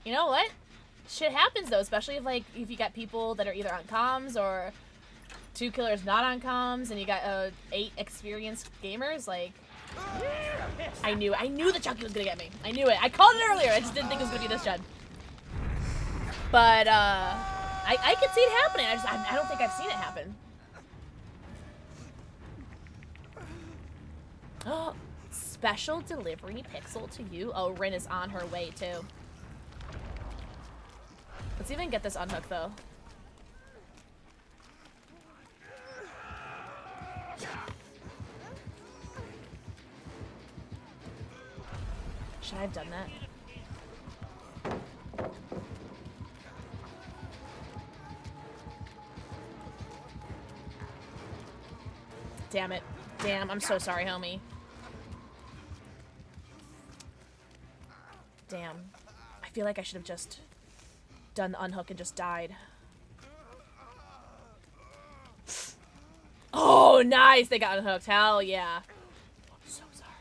You know what? Shit happens though, especially if you got people that are either on comms or 2 killers not on comms, and you got 8 experienced gamers. Like, I knew the Chucky was gonna get me. I knew it. I called it earlier. I just didn't think it was gonna be this gen. But I could see it happening. I don't think I've seen it happen. Oh, special delivery pixel to you. Oh, Rin is on her way too. Let's even get this unhooked though. Should I have done that? Damn it. Damn, I'm so sorry, homie. Damn. I feel like I should have just done the unhook and just died. Oh, nice! They got unhooked. Hell yeah. I'm so sorry.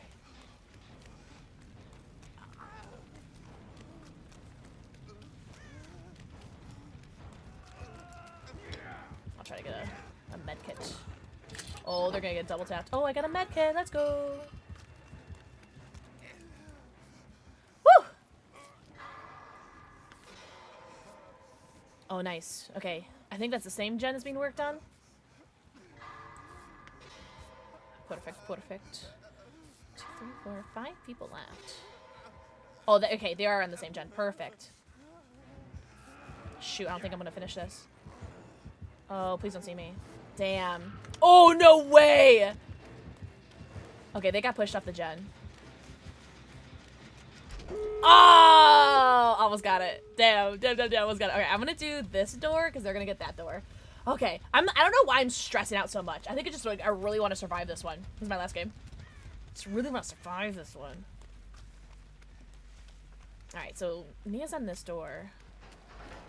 I'll try to get a med kit. Oh, they're gonna get double tapped. Oh, I got a med kit. Let's go. Woo! Oh, nice. Okay. I think that's the same gen that's being worked on. Perfect, perfect. 2, 3, 4, 5 people left. Oh, okay, they are on the same gen. Perfect. Shoot, I don't think I'm gonna finish this. Oh, please don't see me. Damn. Oh, no way! Okay, they got pushed off the gen. Oh! Almost got it. Damn, almost got it. Okay, I'm gonna do this door, because they're gonna get that door. Okay, I don't know why I'm stressing out so much. I think it's just like, I really want to survive this one. This is my last game. Just really want to survive this one. Alright, so Nia's on this door.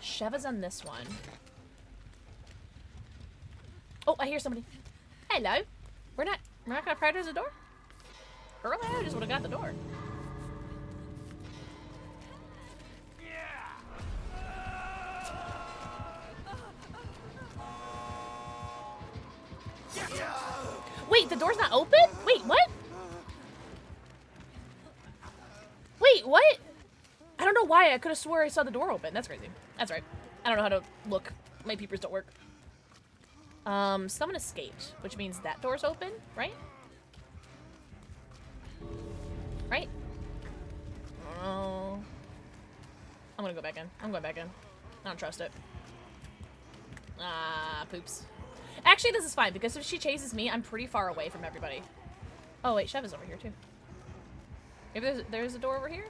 Sheva's on this one. Oh, I hear somebody. Hello. We're not gonna prioritize the door? Earlier, I just would have got the door. Wait, the door's not open? Wait, what? Wait, what? I don't know why. I could have swore I saw the door open. That's crazy. That's right. I don't know how to look. My peepers don't work. Someone escaped, which means that door's open, right? Right? Oh. I'm gonna go back in. I'm going back in. I don't trust it. Ah, poops. Actually, this is fine, because if she chases me, I'm pretty far away from everybody. Oh, wait, Sheva's over here, too. Maybe there's a door over here?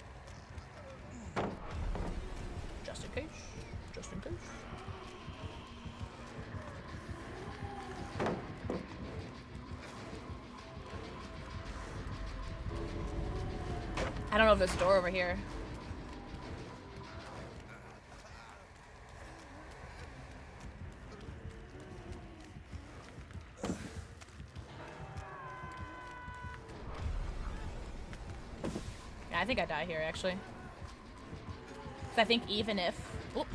Just in case. Just in case. I don't know if there's a door over here. Yeah, I think I die here, actually. 'Cause I think even if... Oop.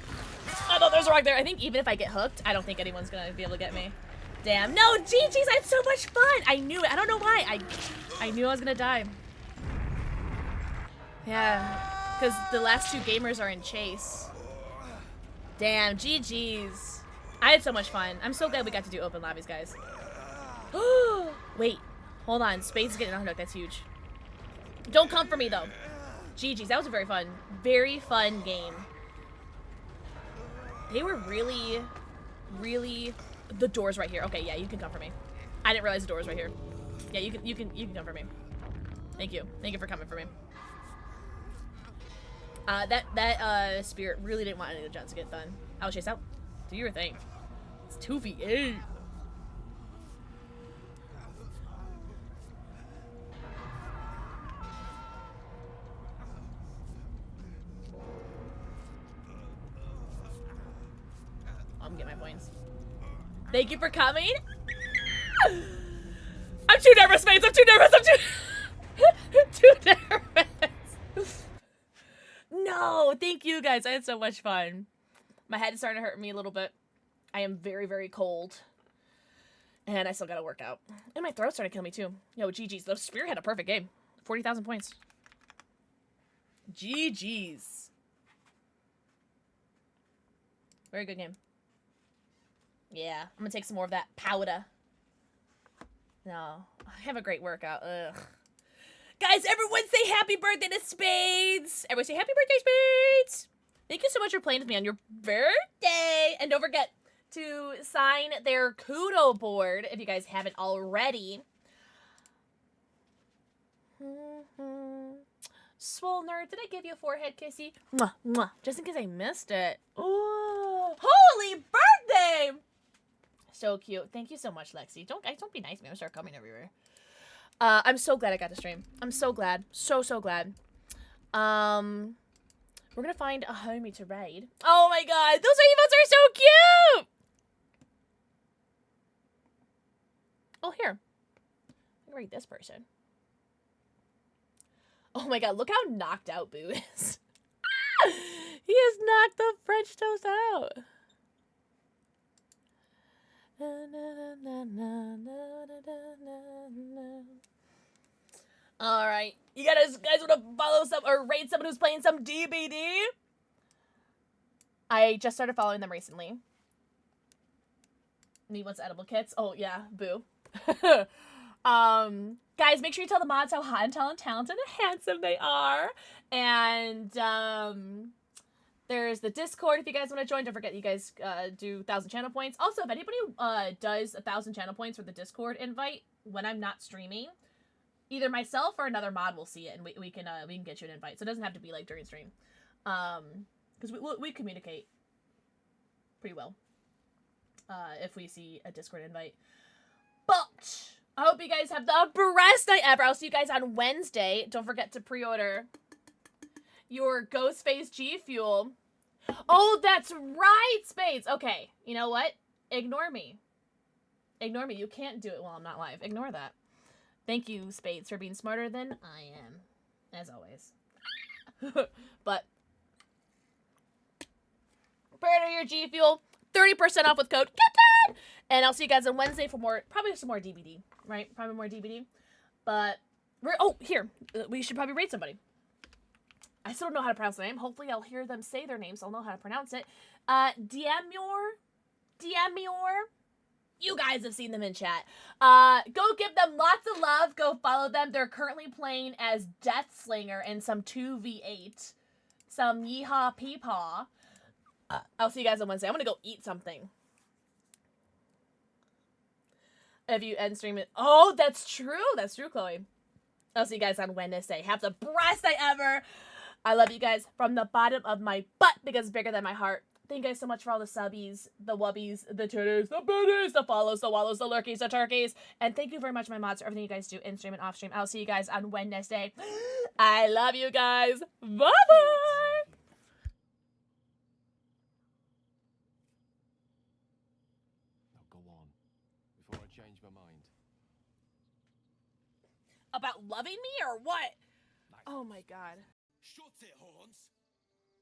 Oh, no, there's a rock there. I think even if I get hooked, I don't think anyone's gonna be able to get me. Damn. No, GG's, I had so much fun! I knew it. I don't know why. I knew I was gonna die. Yeah, because the last 2 gamers are in chase. Damn, GG's. I had so much fun. I'm so glad we got to do open lobbies, guys. Wait, hold on. Spade's getting unhooked. That's huge. Don't come for me, though. GG's. That was a very fun game. They were really... The door's right here. Okay, yeah, you can come for me. I didn't realize the door was right here. Yeah, you can come for me. Thank you. Thank you for coming for me. That spirit really didn't want any of the gens to get done. I was chased out. Do your thing. It's 2v8. I'm getting my points. Thank you for coming. I'm too nervous, mates. I'm too nervous. Too nervous. No, thank you guys. I had so much fun. My head is starting to hurt me a little bit. I am very, very cold. And I still gotta work out. And my throat's starting to kill me too. Yo, GG's. The Spirit had a perfect game. 40,000 points. GG's. Very good game. Yeah, I'm gonna take some more of that powder. No, have a great workout. Ugh. Guys, everyone say happy birthday to Spades! Everyone say happy birthday, Spades! Thank you so much for playing with me on your birthday! And don't forget to sign their Kudo board if you guys haven't already. Swole nerd, did I give you a forehead kissy? Mwah, mwah. Just in case I missed it. Ooh, holy birthday! So cute. Thank you so much, Lexi. Don't be nice to me. I'm gonna start coming everywhere. I'm so glad I got to stream. I'm so glad. So glad. We're gonna find a homie to raid. Oh my god, those emotes are so cute! Oh, here. I'm gonna raid this person. Oh my god, look how knocked out Boo is. He has knocked the French toast out. Alright. You guys want to follow some or raid someone who's playing some DBD? I just started following them recently. Me wants edible kits. Oh, yeah. Boo. Guys, make sure you tell the mods how hot and talented and handsome they are. And there's the Discord if you guys want to join. Don't forget you guys do 1,000 channel points. Also, if anybody does 1,000 channel points for the Discord invite when I'm not streaming, either myself or another mod will see it, and we can get you an invite. So it doesn't have to be like during stream, because we communicate pretty well if we see a Discord invite. But I hope you guys have the best night ever. I'll see you guys on Wednesday. Don't forget to pre-order your Ghostface G Fuel. Oh, that's right, Spades. Okay, you know what? Ignore me. Ignore me. You can't do it while I'm not live. Ignore that. Thank you, Spades, for being smarter than I am, as always. But pre-order your G Fuel, 30% off with code KITTEN! And I'll see you guys on Wednesday for more, probably some more DBD, right? Probably more DBD. But here, we should probably rate somebody. I still don't know how to pronounce their name. Hopefully I'll hear them say their name, so I'll know how to pronounce it. Diamior? You guys have seen them in chat. Go give them lots of love. Go follow them. They're currently playing as Deathslinger in some 2v8. Some Yeehaw Peepaw. I'll see you guys on Wednesday. I'm gonna go eat something. If you end stream it. Oh, that's true. That's true, Chloe. I'll see you guys on Wednesday. Have the best night ever. I love you guys from the bottom of my butt because it's bigger than my heart. Thank you guys so much for all the subbies, the wubbies, the titties, the booties, the follows, the wallows, the lurkies, the turkeys. And thank you very much, my mods, for everything you guys do in stream and off stream. I'll see you guys on Wednesday. I love you guys. Bye-bye. Now go on, before I change my mind. About loving me or what? Oh my god. Shut it, Horns.